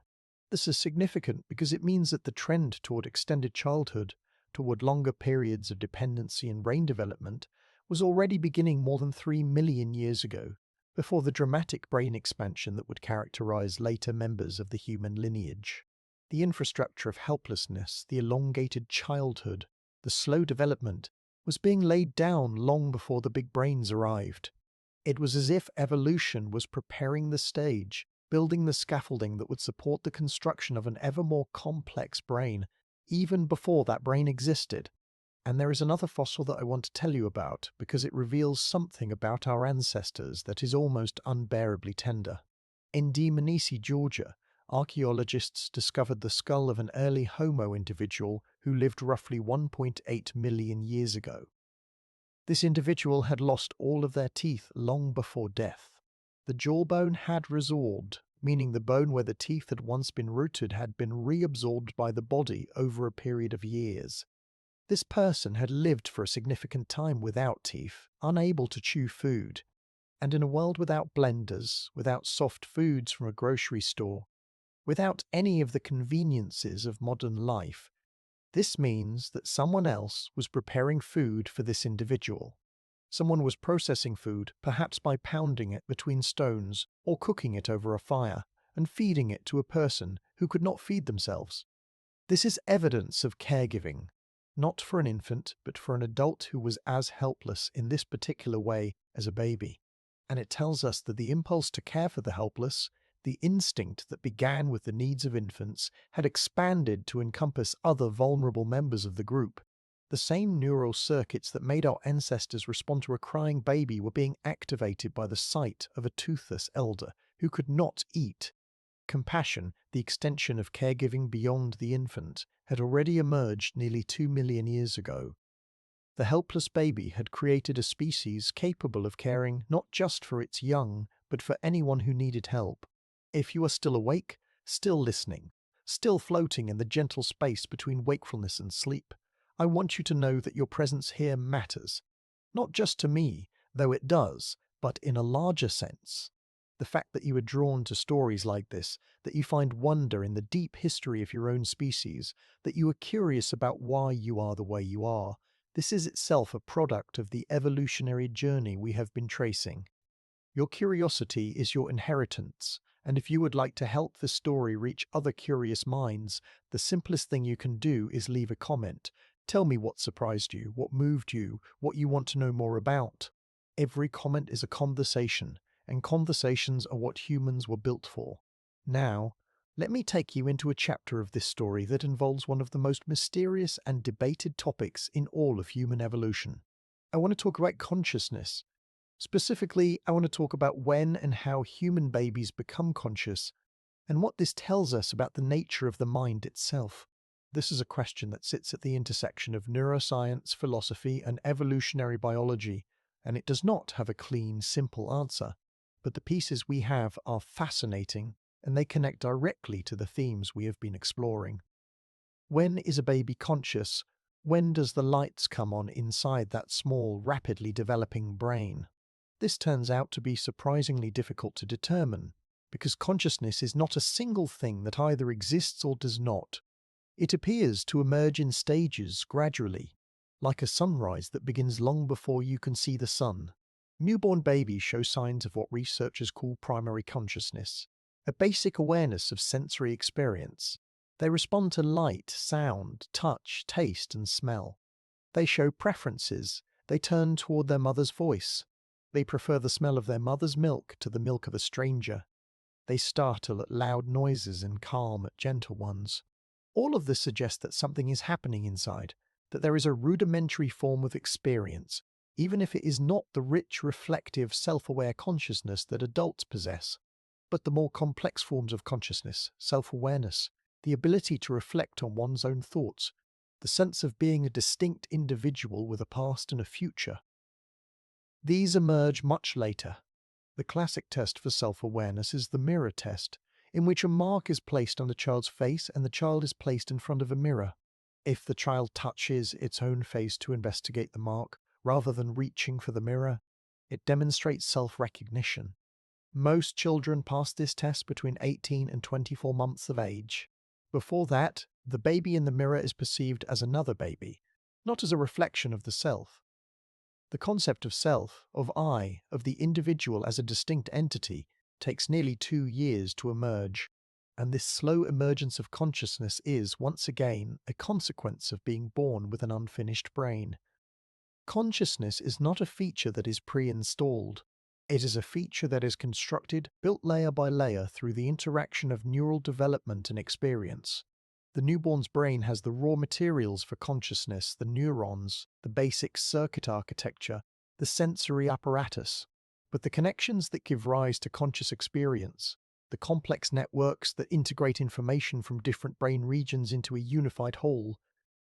This is significant because it means that the trend toward extended childhood, toward longer periods of dependency and brain development, was already beginning more than 3 million years ago, before the dramatic brain expansion that would characterize later members of the human lineage. The infrastructure of helplessness, the elongated childhood, the slow development, was being laid down long before the big brains arrived. It was as if evolution was preparing the stage, building the scaffolding that would support the construction of an ever more complex brain, even before that brain existed. And there is another fossil that I want to tell you about because it reveals something about our ancestors that is almost unbearably tender. In Dmanisi, Georgia, archaeologists discovered the skull of an early Homo individual who lived roughly 1.8 million years ago. This individual had lost all of their teeth long before death. The jawbone had resorbed, meaning the bone where the teeth had once been rooted had been reabsorbed by the body over a period of years. This person had lived for a significant time without teeth, unable to chew food, and in a world without blenders, without soft foods from a grocery store, without any of the conveniences of modern life. This means that someone else was preparing food for this individual. Someone was processing food, perhaps by pounding it between stones or cooking it over a fire, and feeding it to a person who could not feed themselves. This is evidence of caregiving, not for an infant, but for an adult who was as helpless in this particular way as a baby. And it tells us that the impulse to care for the helpless, the instinct that began with the needs of infants, had expanded to encompass other vulnerable members of the group. The same neural circuits that made our ancestors respond to a crying baby were being activated by the sight of a toothless elder who could not eat. Compassion, the extension of caregiving beyond the infant, had already emerged nearly 2 million years ago. The helpless baby had created a species capable of caring not just for its young, but for anyone who needed help. If you are still awake, still listening, still floating in the gentle space between wakefulness and sleep, I want you to know that your presence here matters. Not just to me, though it does, but in a larger sense. The fact that you are drawn to stories like this, that you find wonder in the deep history of your own species, that you are curious about why you are the way you are, this is itself a product of the evolutionary journey we have been tracing. Your curiosity is your inheritance, and if you would like to help this story reach other curious minds, the simplest thing you can do is leave a comment. Tell me what surprised you, what moved you, what you want to know more about. Every comment is a conversation, and conversations are what humans were built for. Now, Let me take you into a chapter of this story that involves one of the most mysterious and debated topics in all of human evolution. I want to talk about consciousness. Specifically, I want to talk about when and how human babies become conscious and what this tells us about the nature of the mind itself. This is a question that sits at the intersection of neuroscience, philosophy, and evolutionary biology, and it does not have a clean, simple answer. But the pieces we have are fascinating, and they connect directly to the themes we have been exploring. When is a baby conscious? When does the lights come on inside that small, rapidly developing brain? This turns out to be surprisingly difficult to determine, because consciousness is not a single thing that either exists or does not. It appears to emerge in stages gradually, like a sunrise that begins long before you can see the sun. Newborn babies show signs of what researchers call primary consciousness, a basic awareness of sensory experience. They respond to light, sound, touch, taste, and smell. They show preferences. They turn toward their mother's voice. They prefer the smell of their mother's milk to the milk of a stranger. They startle at loud noises and calm at gentle ones. All of this suggests that something is happening inside, that there is a rudimentary form of experience, even if it is not the rich, reflective, self-aware consciousness that adults possess. But the more complex forms of consciousness, self-awareness, the ability to reflect on one's own thoughts, the sense of being a distinct individual with a past and a future, these emerge much later. The classic test for self-awareness is the mirror test, in which a mark is placed on the child's face and the child is placed in front of a mirror. If the child touches its own face to investigate the mark, rather than reaching for the mirror, it demonstrates self-recognition. Most children pass this test between 18 and 24 months of age. Before that, the baby in the mirror is perceived as another baby, not as a reflection of the self. The concept of self, of I, of the individual as a distinct entity, takes nearly 2 years to emerge, and this slow emergence of consciousness is, once again, a consequence of being born with an unfinished brain. Consciousness is not a feature that is pre-installed. It is a feature that is constructed, built layer by layer through the interaction of neural development and experience. The newborn's brain has the raw materials for consciousness, the neurons, the basic circuit architecture, the sensory apparatus. But the connections that give rise to conscious experience, the complex networks that integrate information from different brain regions into a unified whole,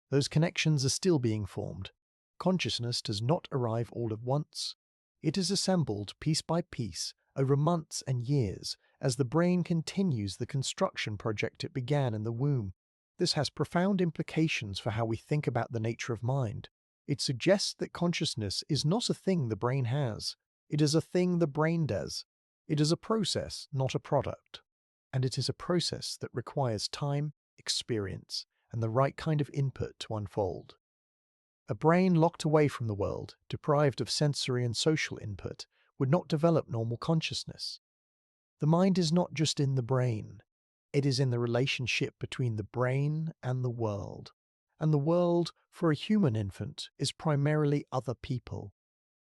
those connections are still being formed. Consciousness does not arrive all at once. It is assembled piece by piece over months and years as the brain continues the construction project it began in the womb. This has profound implications for how we think about the nature of mind. It suggests that consciousness is not a thing the brain has. It is a thing the brain does. It is a process, not a product. And it is a process that requires time, experience, and the right kind of input to unfold. A brain locked away from the world, deprived of sensory and social input, would not develop normal consciousness. The mind is not just in the brain. It is in the relationship between the brain and the world. And the world, for a human infant, is primarily other people.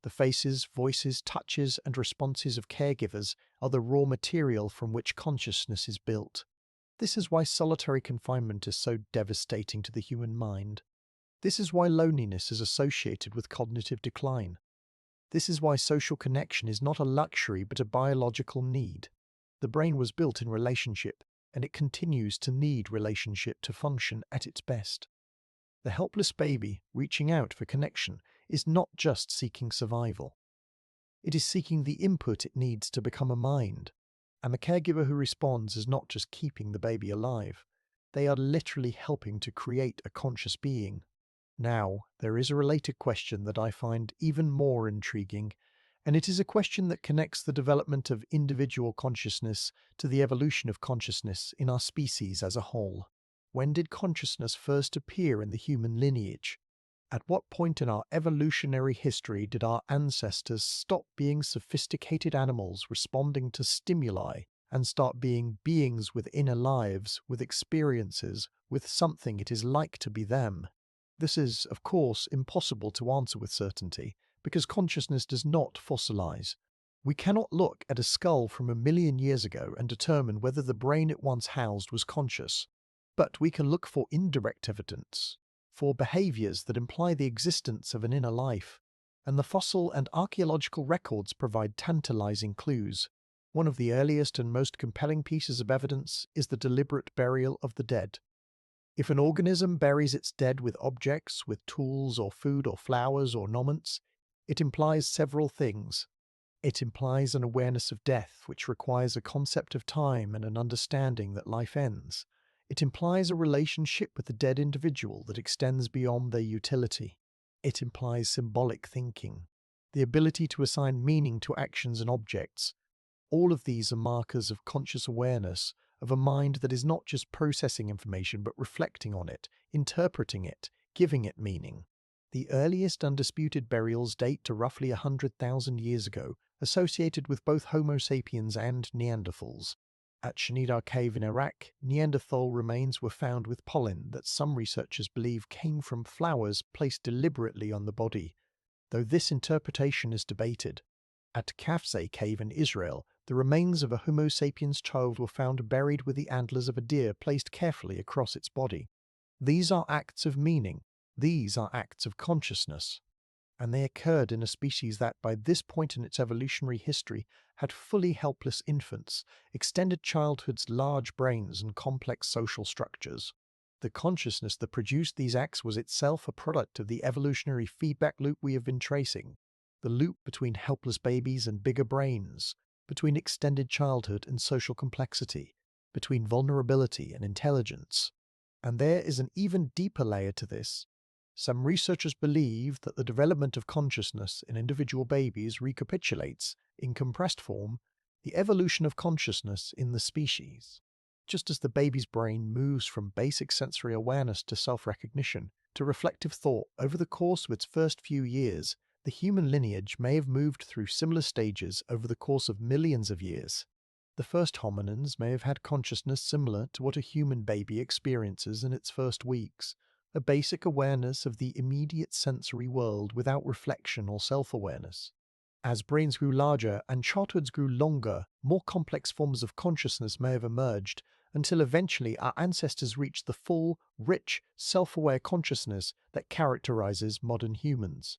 The faces, voices, touches, and responses of caregivers are the raw material from which consciousness is built. This is why solitary confinement is so devastating to the human mind. This is why loneliness is associated with cognitive decline. This is why social connection is not a luxury but a biological need. The brain was built in relationship, and it continues to need relationship to function at its best. The helpless baby, reaching out for connection, is not just seeking survival. It is seeking the input it needs to become a mind. And the caregiver who responds is not just keeping the baby alive. They are literally helping to create a conscious being. Now, there is a related question that I find even more intriguing, and it is a question that connects the development of individual consciousness to the evolution of consciousness in our species as a whole. When did consciousness first appear in the human lineage? At what point in our evolutionary history did our ancestors stop being sophisticated animals responding to stimuli and start being beings with inner lives, with experiences, with something it is like to be them? This is, of course, impossible to answer with certainty, because consciousness does not fossilize. We cannot look at a skull from a million years ago and determine whether the brain it once housed was conscious, but we can look for indirect evidence, for behaviors that imply the existence of an inner life, and the fossil and archaeological records provide tantalizing clues. One of the earliest and most compelling pieces of evidence is the deliberate burial of the dead. If an organism buries its dead with objects, with tools or food or flowers or ornaments, it implies several things. It implies an awareness of death, which requires a concept of time and an understanding that life ends. It implies a relationship with the dead individual that extends beyond their utility. It implies symbolic thinking, the ability to assign meaning to actions and objects. All of these are markers of conscious awareness, of a mind that is not just processing information but reflecting on it, interpreting it, giving it meaning. The earliest undisputed burials date to roughly 100,000 years ago, associated with both Homo sapiens and Neanderthals. At Shanidar Cave in Iraq, Neanderthal remains were found with pollen that some researchers believe came from flowers placed deliberately on the body, though this interpretation is debated. At Kafze Cave in Israel, the remains of a Homo sapiens child were found buried with the antlers of a deer placed carefully across its body. These are acts of meaning. These are acts of consciousness. And they occurred in a species that, by this point in its evolutionary history, had fully helpless infants, extended childhood's large brains and complex social structures. The consciousness that produced these acts was itself a product of the evolutionary feedback loop we have been tracing, the loop between helpless babies and bigger brains, between extended childhood and social complexity, between vulnerability and intelligence. And there is an even deeper layer to this. Some researchers believe that the development of consciousness in individual babies recapitulates, in compressed form, the evolution of consciousness in the species. Just as the baby's brain moves from basic sensory awareness to self-recognition, to reflective thought over the course of its first few years, the human lineage may have moved through similar stages over the course of millions of years. The first hominins may have had consciousness similar to what a human baby experiences in its first weeks, a basic awareness of the immediate sensory world without reflection or self-awareness. As brains grew larger and childhoods grew longer, more complex forms of consciousness may have emerged, until eventually our ancestors reached the full, rich, self-aware consciousness that characterizes modern humans.